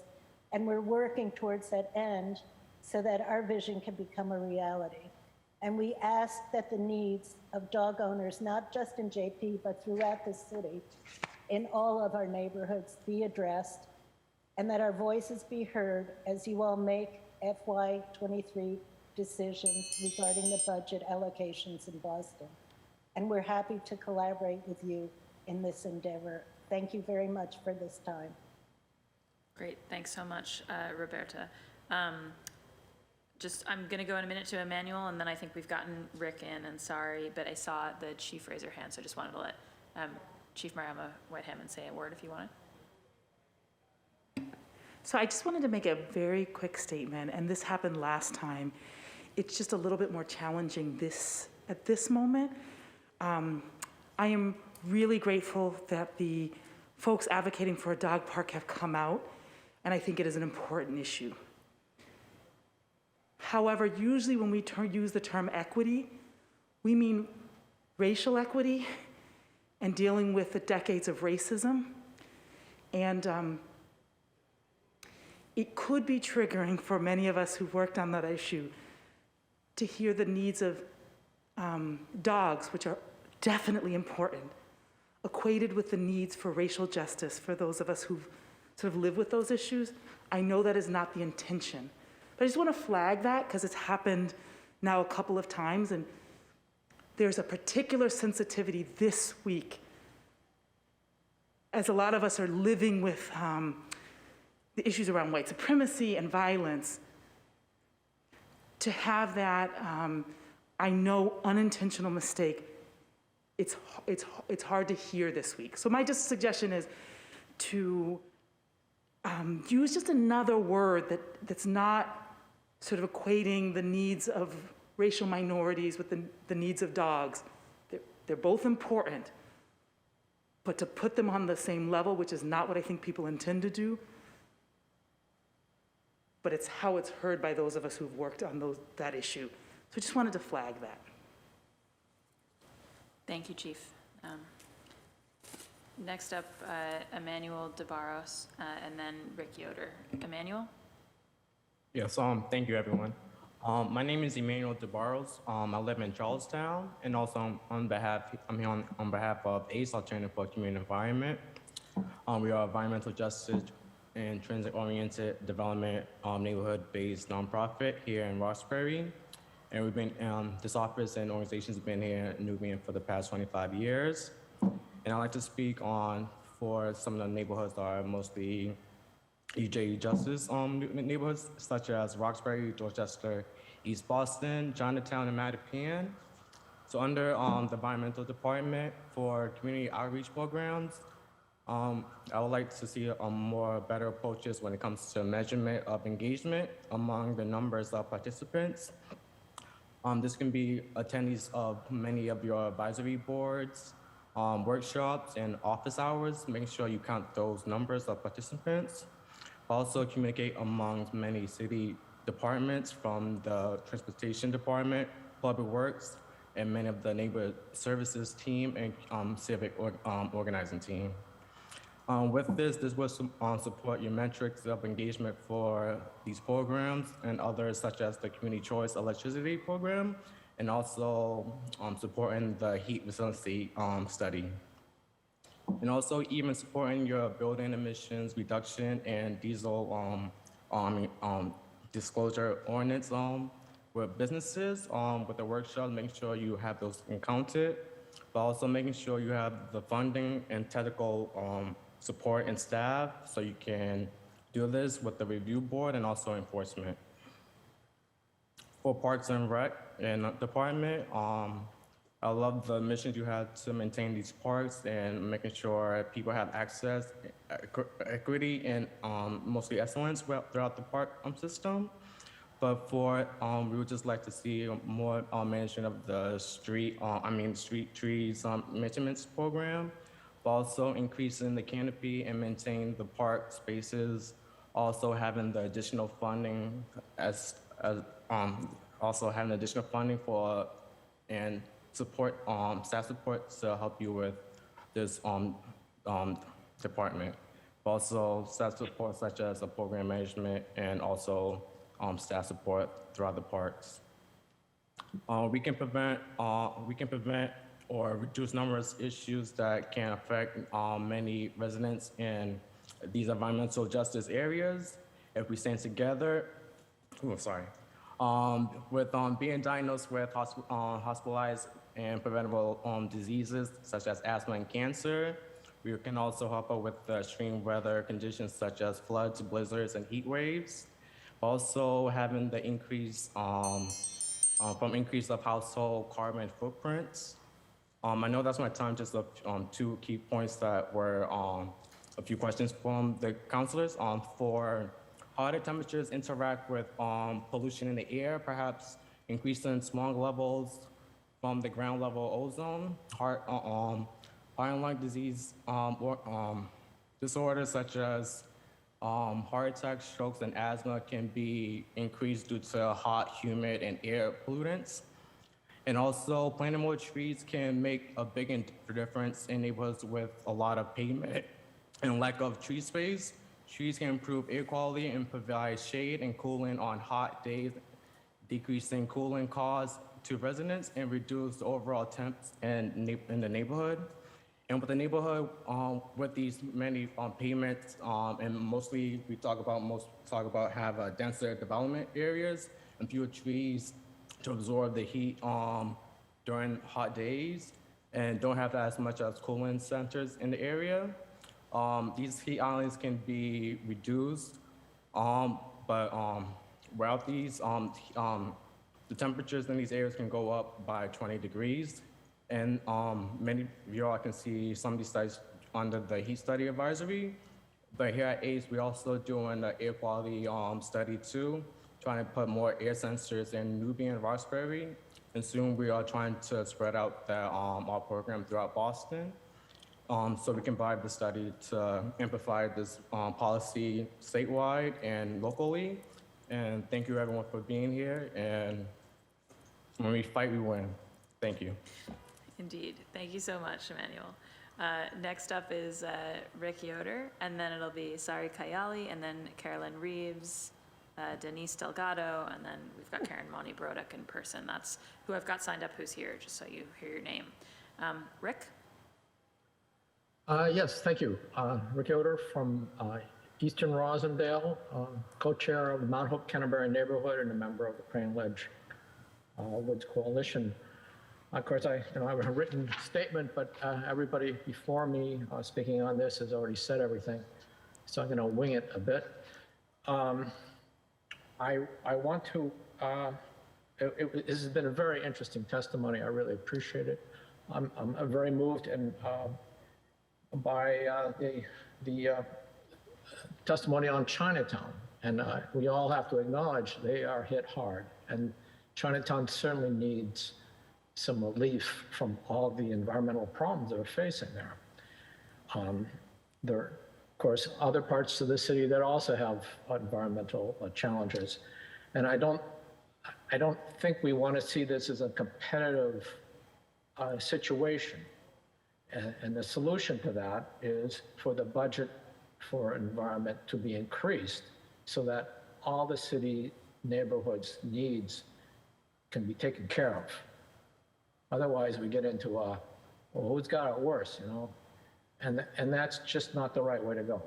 B: and we're working towards that end so that our vision can become a reality. And we ask that the needs of dog owners, not just in JP, but throughout the city, in all of our neighborhoods, be addressed, and that our voices be heard as you all make FY23 decisions regarding the budget allocations in Boston. And we're happy to collaborate with you in this endeavor. Thank you very much for this time.
I: Great, thanks so much, Roberta. I'm going to go in a minute to Emmanuel, and then I think we've gotten Rick in and Sari, but I saw the chief raise her hand, so I just wanted to let Chief Mariama Whitehammond say a word if you wanted.
C: So I just wanted to make a very quick statement, and this happened last time. It's just a little bit more challenging at this moment. I am really grateful that the folks advocating for a dog park have come out, and I think it is an important issue. However, usually when we use the term equity, we mean racial equity and dealing with the decades of racism. And it could be triggering for many of us who've worked on that issue to hear the needs of dogs, which are definitely important, equated with the needs for racial justice for those of us who sort of live with those issues. I know that is not the intention, but I just want to flag that because it's happened now a couple of times. And there's a particular sensitivity this week, as a lot of us are living with the issues around white supremacy and violence, to have that, I know, unintentional mistake, it's hard to hear this week. So my just suggestion is to use just another word that's not sort of equating the needs of racial minorities with the needs of dogs. They're both important, but to put them on the same level, which is not what I think people intend to do, but it's how it's heard by those of us who've worked on that issue. So I just wanted to flag that.
I: Thank you, Chief. Next up, Emmanuel DeBarros, and then Rick Yoder. Emmanuel?
A: Yes, thank you, everyone. My name is Emmanuel DeBarros. I live in Charlestown, and also I'm here on behalf of ACE, Alternative for Community Environment. We are environmental justice and transit-oriented development neighborhood-based nonprofit here in Roxbury. And we've been, this office and organizations have been here in Nubian for the past 25 years. And I'd like to speak on for some of the neighborhoods that are mostly EJ Justice neighborhoods, such as Roxbury, Dorchester, East Boston, Chinatown, and Mattapan. So under the environmental department for community outreach programs, I would like to see more better approaches when it comes to measurement of engagement among the numbers of participants. This can be attendees of many of your advisory boards, workshops, and office hours, making sure you count those numbers of participants. Also communicate among many city departments from the transportation department, public works, and many of the neighborhood services team and civic organizing team. With this will support your metrics of engagement for these programs and others such as the Community Choice Electricity Program, and also supporting the heat resiliency study. And also even supporting your building emissions reduction and diesel disclosure ordinance with businesses, with the workshop, making sure you have those encountered, but also making sure you have the funding and technical support and staff so you can do this with the review board and also enforcement. For Parks and Rec and Department, I love the missions you have to maintain these parks and making sure people have access, equity, and mostly excellence throughout the park system. But for, we would just like to see more management of the street trees maintenance program, but also increasing the canopy and maintain the park spaces, also having the additional funding also having additional funding for and support, staff support to help you with this department. But also staff support such as program management and also staff support throughout the parks. We can prevent or reduce numerous issues that can affect many residents in these environmental justice areas if we stand together. With being diagnosed with hospitalized and preventable diseases such as asthma and cancer, we can also help out with extreme weather conditions such as floods, blizzards, and heat waves. Also having the increase of household carbon footprints. I know that's my time, just two key points that were a few questions from the councilors. For how the temperatures interact with pollution in the air, perhaps increasing smog levels from the ground level ozone, heart and lung disease disorders such as heart attacks, strokes, and asthma can be increased due to hot, humid, and air pollutants. And also, planting more trees can make a big difference in neighborhoods with a lot of pavement and lack of tree space. Trees can improve air quality and provide shade and cooling on hot days, decreasing cooling costs to residents and reduce the overall temps in the neighborhood. And with the neighborhood, with these many pavements, and mostly we talk about have denser development areas and fewer trees to absorb the heat during hot days and don't have as much as cooling centers in the area. These heat islands can be reduced, but without these, the temperatures in these areas can go up by 20 degrees. And many of you all can see some of these sites under the heat study advisory. But here at ACE, we're also doing the air quality study too, trying to put more air sensors in Newby and Roxbury. And soon we are trying to spread out our program throughout Boston. So we can provide the study to amplify this policy statewide and locally. And thank you everyone for being here. And when we fight, we win. Thank you.
I: Indeed. Thank you so much, Emmanuel. Next up is Rick Yoder, and then it'll be Sari Kayali, and then Carolyn Reeves, Denise Delgado, and then we've got Karen Moni-Brodek in person. That's who I've got signed up who's here, just so you hear your name. Rick?
G: Yes, thank you. Rick Yoder from Eastern Rosendale, co-chair of the Mount Hope Canterbury neighborhood and a member of the Crane Ledge Woods Coalition. Of course, I have a written statement, but everybody before me speaking on this has already said everything, so I'm going to wing it a bit. I want to, this has been a very interesting testimony. I really appreciate it. I'm very moved and by the testimony on Chinatown. And we all have to acknowledge they are hit hard. And Chinatown certainly needs some relief from all the environmental problems they're facing there. There are, of course, other parts of the city that also have environmental challenges. And I don't think we want to see this as a competitive situation. And the solution to that is for the budget for environment to be increased so that all the city neighborhoods' needs can be taken care of. Otherwise, we get into well, who's got it worse, you know? And that's just not the right way to go.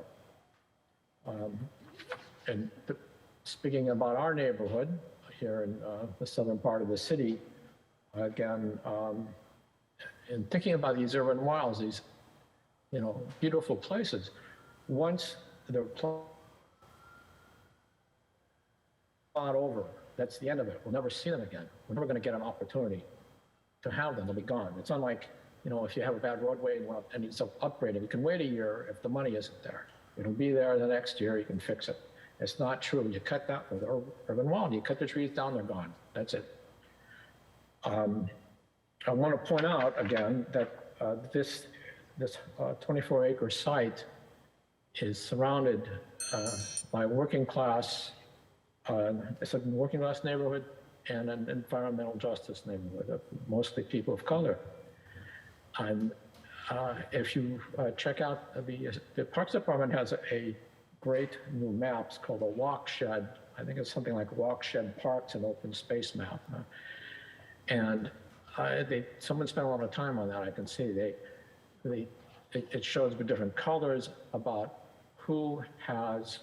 G: Speaking about our neighborhood here in the southern part of the city, again, in thinking about these urban wilds, these, beautiful places, once they're plowed over, that's the end of it. We'll never see them again. We're never going to get an opportunity to have them. They'll be gone. It's unlike, if you have a bad roadway and needs some upgrading, you can wait a year if the money isn't there. It'll be there the next year, you can fix it. It's not true. You cut that with urban wild, you cut the trees down, they're gone. That's it. I want to point out again that this 24-acre site is surrounded by working class, it's a working class neighborhood and an environmental justice neighborhood, mostly people of color. And if you check out the Parks Department has a great new map. It's called a walk shed. I think it's something like walk shed parks and open space map. And someone spent a lot of time on that. I can see it shows the different colors about who has,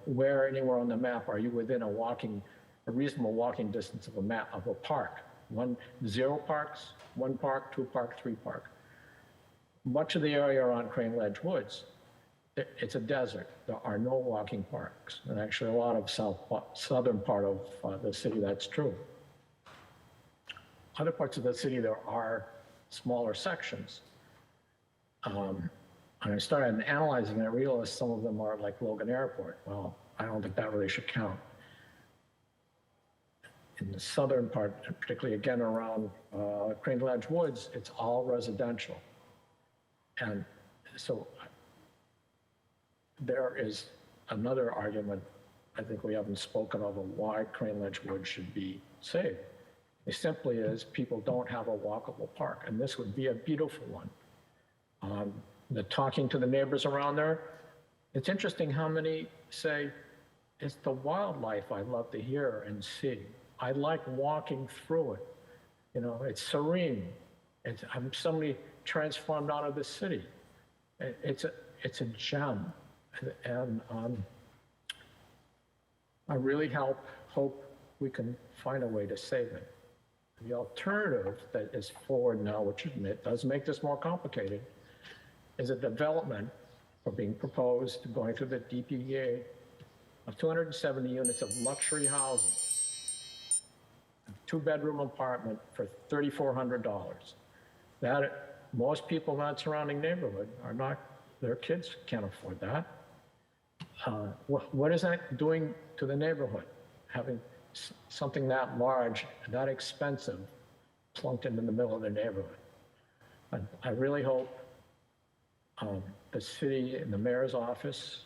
G: where anywhere on the map are you within a reasonable walking distance of a park. 0 parks, 1 park, 2 park, 3 park. Much of the area around Crane Ledge Woods, it's a desert. There are no walking parks. And actually a lot of southern part of the city, that's true. Other parts of the city, there are smaller sections. And I started analyzing and I realized some of them are like Logan Airport. Well, I don't think that really should count. In the southern part, particularly again around Crane Ledge Woods, it's all residential. And so there is another argument I think we haven't spoken of why Crane Ledge Woods should be saved. It simply is people don't have a walkable park, and this would be a beautiful one. Talking to the neighbors around there, it's interesting how many say, it's the wildlife I love to hear and see. I like walking through it. It's serene. I'm suddenly transformed out of the city. It's a gem. And I really hope we can find a way to save it. The alternative that is forward now, which it does make this more complicated, is a development or being proposed going through the DPEA of 270 units of luxury housing, a two-bedroom apartment for $3,400. That most people in that surrounding neighborhood are not, their kids can't afford that. What is that doing to the neighborhood? Having something that large, that expensive, plunked in the middle of the neighborhood. I really hope the city and the mayor's office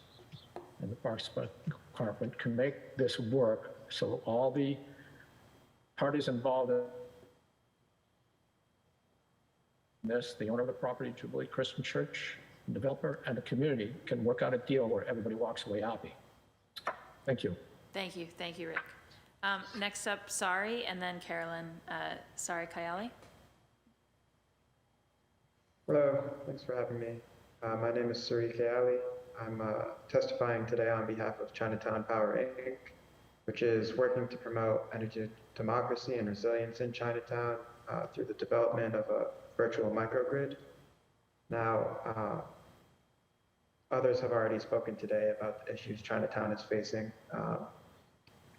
G: and the Parks Department can make this work so all the parties involved in this, the owner of the property, Jubilee Christian Church, the developer, and the community can work out a deal where everybody walks away happy. Thank you.
I: Thank you, Rick. Next up, Sari, and then Carolyn. Sari Kayali.
K: Hello, thanks for having me. My name is Sari Kayali. I'm testifying today on behalf of Chinatown Power, Inc., which is working to promote energy democracy and resilience in Chinatown through the development of a virtual microgrid. Now, others have already spoken today about the issues Chinatown is facing.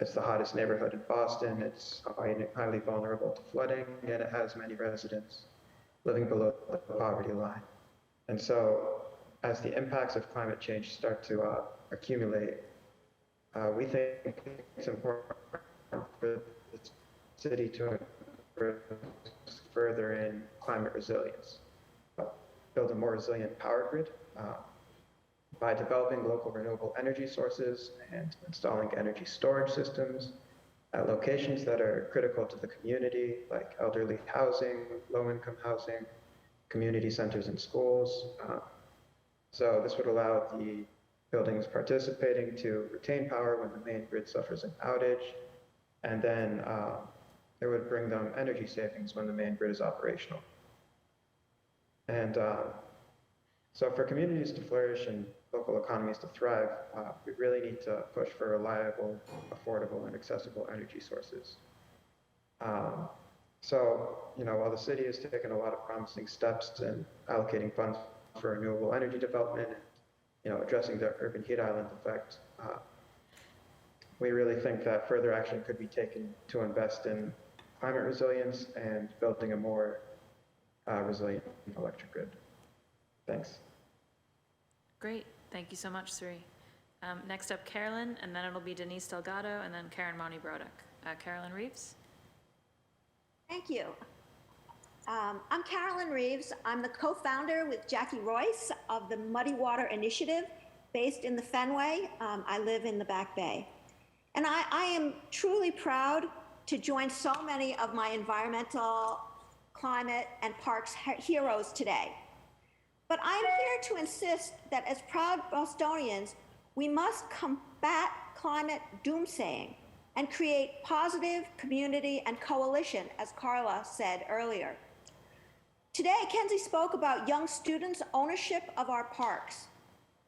K: It's the hottest neighborhood in Boston. It's highly vulnerable to flooding, and it has many residents living below the poverty line. And so, as the impacts of climate change start to accumulate, we think it's important for the city to invest further in climate resilience, build a more resilient power grid by developing local renewable energy sources and installing energy storage systems at locations that are critical to the community, like elderly housing, low-income housing, community centers and schools. So this would allow the buildings participating to retain power when the main grid suffers an outage, and then it would bring them energy savings when the main grid is operational. And so for communities to flourish and local economies to thrive, we really need to push for reliable, affordable, and accessible energy sources. So, while the city has taken a lot of promising steps in allocating funds for renewable energy development and, addressing the urban heat island effect, we really think that further action could be taken to invest in climate resilience and building a more resilient electric grid. Thanks.
I: Great. Thank you so much, Suri. Next up, Carolyn, and then it'll be Denise Delgado, and then Karen Mooney-Brodek. Carolyn Reeves.
V: Thank you. I'm Carolyn Reeves. I'm the co-founder with Jackie Royce of the Muddy Water Initiative based in the Fenway. I live in the Back Bay. And I am truly proud to join so many of my environmental, climate, and parks heroes today. But I am here to insist that as proud Bostonians, we must combat climate doomsaying and create positive community and coalition, as Carla said earlier. Today, Kenzie spoke about young students' ownership of our parks.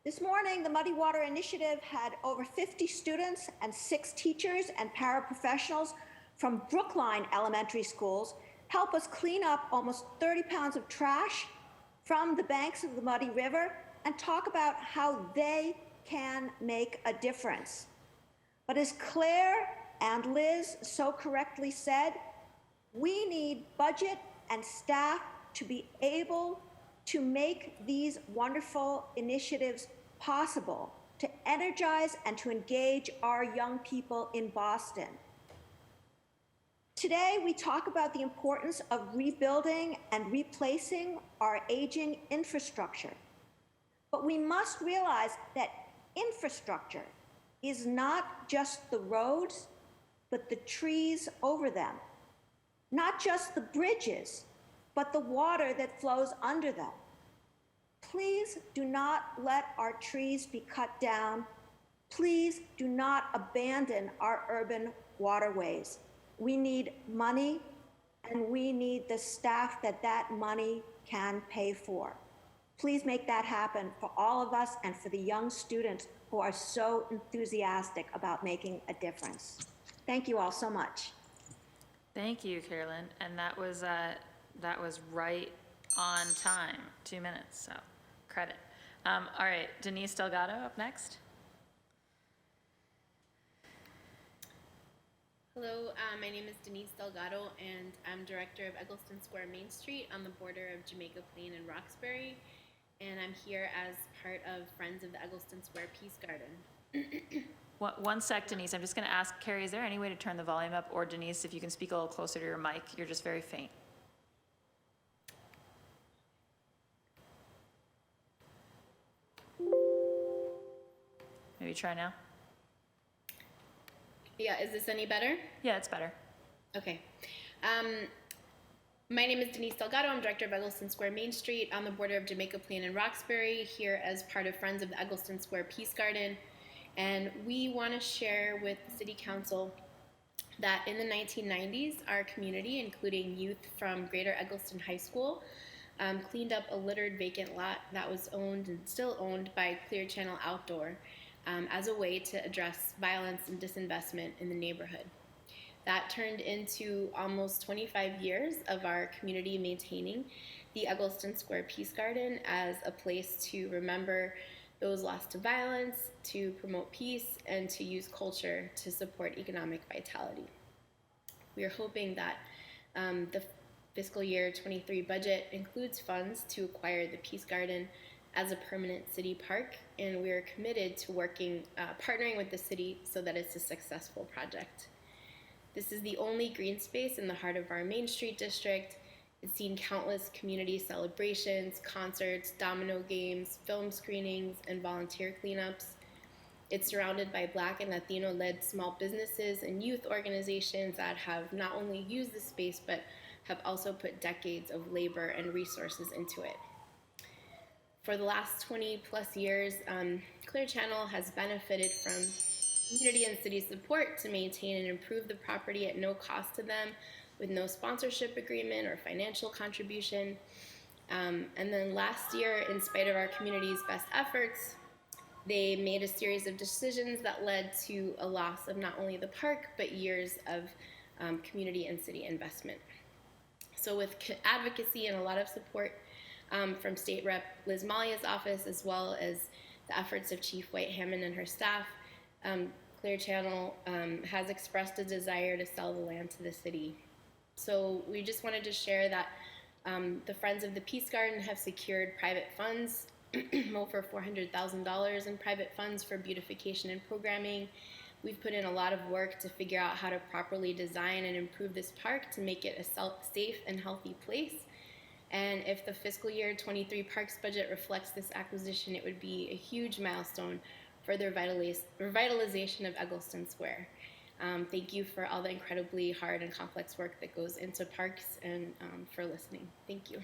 V: This morning, the Muddy Water Initiative had over 50 students and 6 teachers and paraprofessionals from Brookline elementary schools help us clean up almost 30 pounds of trash from the banks of the Muddy River and talk about how they can make a difference. But as Claire and Liz so correctly said, we need budget and staff to be able to make these wonderful initiatives possible, to energize and to engage our young people in Boston. Today, we talk about the importance of rebuilding and replacing our aging infrastructure. But we must realize that infrastructure is not just the roads, but the trees over them. Not just the bridges, but the water that flows under them. Please do not let our trees be cut down. Please do not abandon our urban waterways. We need money, and we need the staff that money can pay for. Please make that happen for all of us and for the young students who are so enthusiastic about making a difference. Thank you all so much.
I: Thank you, Carolyn. And that was right on time, 2 minutes, so credit. All right, Denise Delgado up next.
D: Hello, my name is Denise Delgado, and I'm director of Eggleston Square Main Street on the border of Jamaica Plain and Roxbury, and I'm here as part of Friends of the Eggleston Square Peace Garden.
I: One sec, Denise. I'm just going to ask Carrie, is there any way to turn the volume up? Or Denise, if you can speak a little closer to your mic, you're just very faint. Maybe try now.
D: Yeah, is this any better?
I: Yeah, it's better.
D: Okay. My name is Denise Delgado. I'm director of Eggleston Square Main Street on the border of Jamaica Plain and Roxbury, here as part of Friends of the Eggleston Square Peace Garden. And we want to share with the City Council that in the 1990s, our community, including youth from Greater Eggleston High School, cleaned up a littered vacant lot that was owned and still owned by Clear Channel Outdoor as a way to address violence and disinvestment in the neighborhood. That turned into almost 25 years of our community maintaining the Eggleston Square Peace Garden as a place to remember those lost to violence, to promote peace, and to use culture to support economic vitality. We are hoping that the fiscal year 23 budget includes funds to acquire the Peace Garden as a permanent city park, and we are committed to partnering with the city so that it's a successful project. This is the only green space in the heart of our Main Street district. It's seen countless community celebrations, concerts, domino games, film screenings, and volunteer cleanups. It's surrounded by Black and Latino-led small businesses and youth organizations that have not only used the space, but have also put decades of labor and resources into it. For the last 20 plus years, Clear Channel has benefited from community and city support to maintain and improve the property at no cost to them, with no sponsorship agreement or financial contribution. And then last year, in spite of our community's best efforts, they made a series of decisions that led to a loss of not only the park, but years of community and city investment. So with advocacy and a lot of support from State Rep Liz Malia's office, as well as the efforts of Chief White Hammond and her staff, Clear Channel has expressed a desire to sell the land to the city. So we just wanted to share that the Friends of the Peace Garden have secured private funds, over $400,000 in private funds for beautification and programming. We've put in a lot of work to figure out how to properly design and improve this park to make it a safe and healthy place. And if the fiscal year 23 parks budget reflects this acquisition, it would be a huge milestone for the revitalization of Eggleston Square. Thank you for all the incredibly hard and complex work that goes into parks, and for listening. Thank you.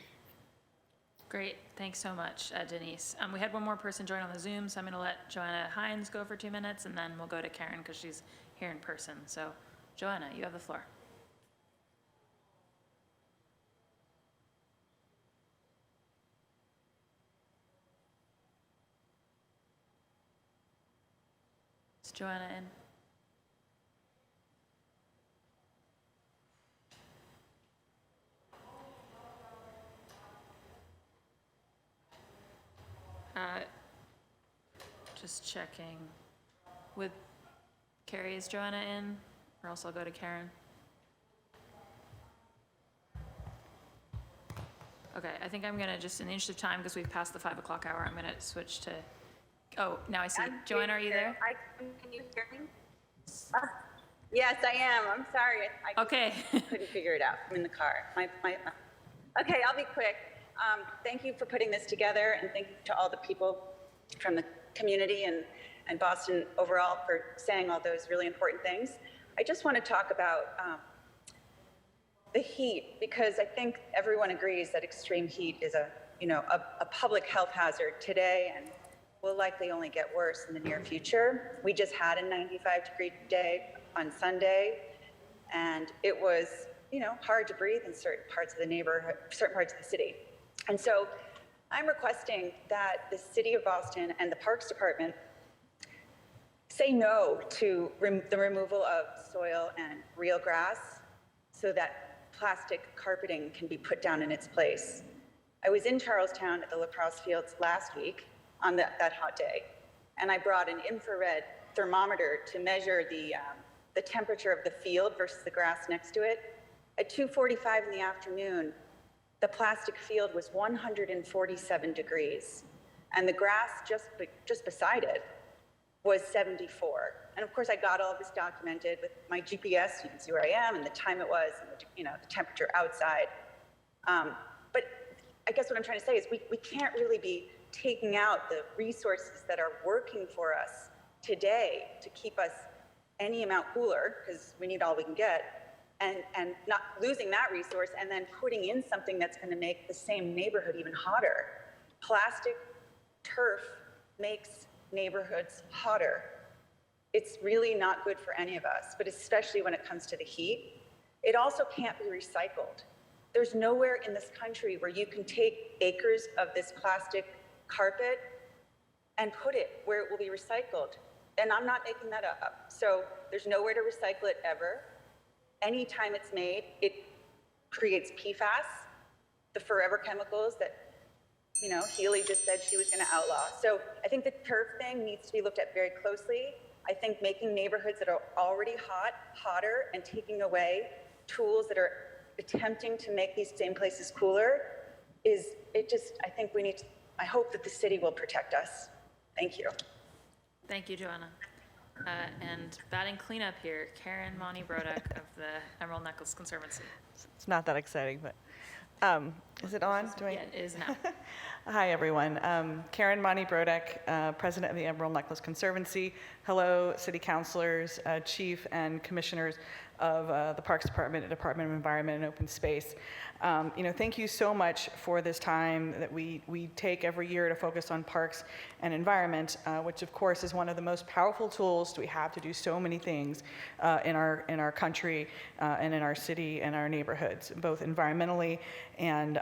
I: Great, thanks so much, Denise. We had one more person join on the Zoom, so I'm going to let Joanna Hines go for 2 minutes, and then we'll go to Karen because she's here in person. So, Joanna, you have the floor. Is Joanna in? Just checking. With Carrie, is Joanna in? Or else I'll go to Karen. Okay, I think I'm gonna just, in the interest of time, because we've passed the 5 o'clock hour, I'm gonna switch to, oh, now I see. Joanna, are you there?
F: Can you hear me? Yes, I am. I'm sorry. I couldn't figure it out. I'm in the car. Okay, I'll be quick. Thank you for putting this together, and thank you to all the people from the community and Boston overall for saying all those really important things. I just want to talk about the heat, because I think everyone agrees that extreme heat is a public health hazard today and will likely only get worse in the near future. We just had a 95-degree day on Sunday, and it was, hard to breathe in certain parts of the neighborhood, certain parts of the city. And so I'm requesting that the City of Boston and the Parks Department say no to the removal of soil and real grass, so that plastic carpeting can be put down in its place. I was in Charlestown at the lacrosse fields last week on that hot day, and I brought an infrared thermometer to measure the temperature of the field versus the grass next to it. At 2:45 in the afternoon, the plastic field was 147 degrees, and the grass just beside it was 74. And of course, I got all of this documented with my GPS. You can see where I am and the time it was, and the temperature outside. But I guess what I'm trying to say is we can't really be taking out the resources that are working for us today to keep us any amount cooler, because we need all we can get, and not losing that resource and then putting in something that's going to make the same neighborhood even hotter. Plastic turf makes neighborhoods hotter. It's really not good for any of us, but especially when it comes to the heat. It also can't be recycled. There's nowhere in this country where you can take acres of this plastic carpet and put it where it will be recycled. And I'm not making that up. So there's nowhere to recycle it ever. Anytime it's made, it creates PFAS, the forever chemicals that, Healy just said she was going to outlaw. So I think the turf thing needs to be looked at very closely. I think making neighborhoods that are already hot, hotter, and taking away tools that are attempting to make these same places cooler I hope that the city will protect us. Thank you.
I: Thank you, Joanna. And batting cleanup here, Karen Monty-Brodak of the Emerald Necklace Conservancy.
E: It's not that exciting, but is it on?
I: Yeah, it is now.
E: Hi, everyone. Karen Monty-Brodak, president of the Emerald Necklace Conservancy. Hello, city councilors, chief, and commissioners of the Parks Department and Department of Environment and Open Space. Thank you so much for this time that we take every year to focus on parks and environment, which of course is one of the most powerful tools we have to do so many things in our country and in our city and our neighborhoods, both environmentally and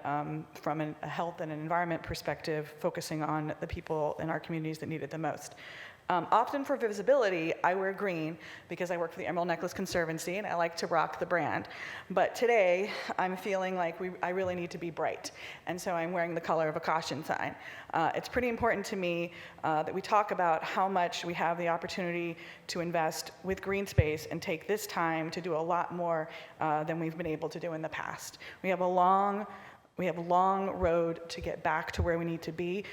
E: from a health and an environment perspective, focusing on the people in our communities that need it the most. Often for visibility, I wear green because I work for the Emerald Necklace Conservancy and I like to rock the brand. But today, I'm feeling like I really need to be bright. And so I'm wearing the color of a caution sign. It's pretty important to me that we talk about how much we have the opportunity to invest with green space and take this time to do a lot more than we've been able to do in the past. We have a long road to get back to where we need to be.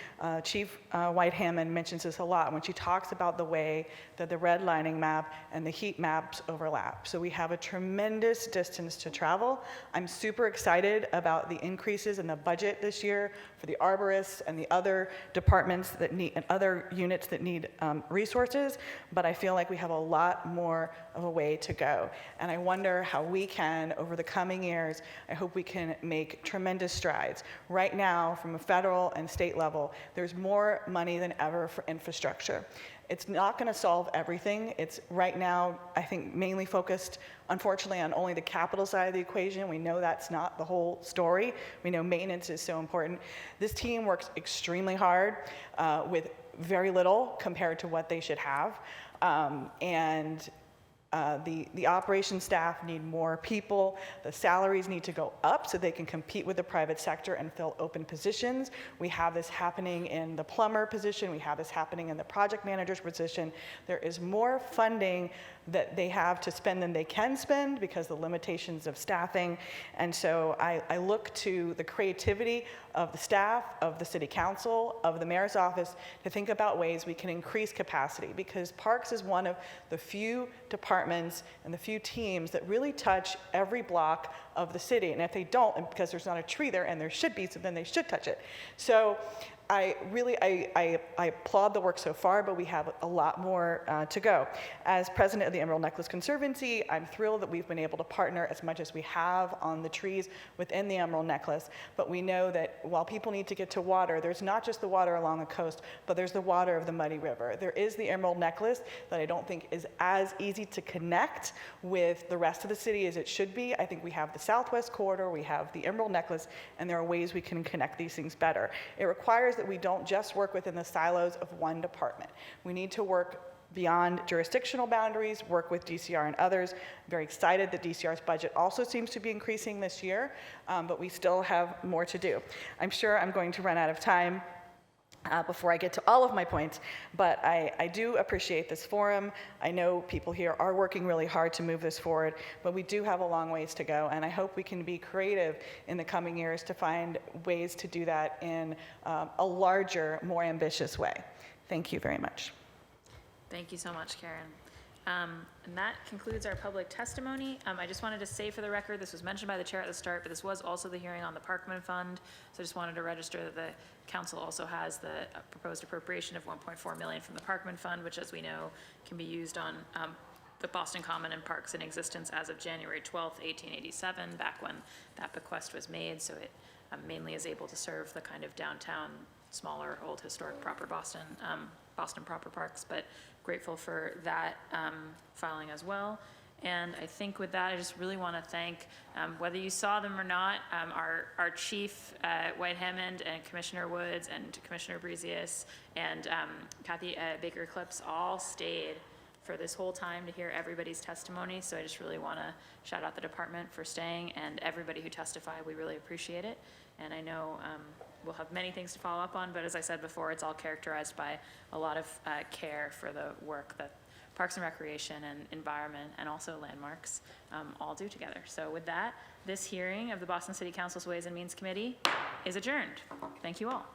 E: Chief White-Hammond mentions this a lot when she talks about the way that the redlining map and the heat maps overlap. So we have a tremendous distance to travel. I'm super excited about the increases in the budget this year for the arborists and the other departments that need, and other units that need resources, but I feel like we have a lot more of a way to go. And I wonder how we can, over the coming years, I hope we can make tremendous strides. Right now, from a federal and state level, there's more money than ever for infrastructure. It's not going to solve everything. It's right now, I think, mainly focused, unfortunately, on only the capital side of the equation. We know that's not the whole story. We know maintenance is so important. This team works extremely hard with very little compared to what they should have. The operations staff need more people. The salaries need to go up so they can compete with the private sector and fill open positions. We have this happening in the plumber position. We have this happening in the project manager's position. There is more funding that they have to spend than they can spend because of the limitations of staffing. And so I look to the creativity of the staff, of the city council, of the mayor's office to think about ways we can increase capacity, because parks is one of the few departments and the few teams that really touch every block of the city. And if they don't, and because there's not a tree there, and there should be, so then they should touch it. So I applaud the work so far, but we have a lot more to go. As president of the Emerald Necklace Conservancy, I'm thrilled that we've been able to partner as much as we have on the trees within the Emerald Necklace, but we know that while people need to get to water, there's not just the water along the coast, but there's the water of the Muddy River. There is the Emerald Necklace that I don't think is as easy to connect with the rest of the city as it should be. I think we have the Southwest Corridor, we have the Emerald Necklace, and there are ways we can connect these things better. It requires that we don't just work within the silos of one department. We need to work beyond jurisdictional boundaries, work with DCR and others. I'm very excited that DCR's budget also seems to be increasing this year, but we still have more to do. I'm sure I'm going to run out of time before I get to all of my points, but I do appreciate this forum. I know people here are working really hard to move this forward, but we do have a long ways to go, and I hope we can be creative in the coming years to find ways to do that in a larger, more ambitious way. Thank you very much.
I: Thank you so much, Karen. And that concludes our public testimony. I just wanted to say for the record, this was mentioned by the chair at the start, but this was also the hearing on the Parkman Fund. So I just wanted to register that the council also has the proposed appropriation of $1.4 million from the Parkman Fund, which, as we know, can be used on the Boston Common and parks in existence as of January 12th, 1887, back when that bequest was made. So it mainly is able to serve the kind of downtown, smaller, old, historic, proper Boston proper parks, but grateful for that filing as well. And I think with that, I just really want to thank, whether you saw them or not, our chief, White Hammond, and Commissioner Woods, and Commissioner Brezius, and Kathy Baker-Clips all stayed for this whole time to hear everybody's testimony. So I just really want to shout out the department for staying, and everybody who testified. We really appreciate it. And I know we'll have many things to follow up on, but as I said before, it's all characterized by a lot of care for the work that Parks and Recreation and Environment and also Landmarks all do together. So with that, this hearing of the Boston City Council's Ways and Means Committee is adjourned. Thank you all.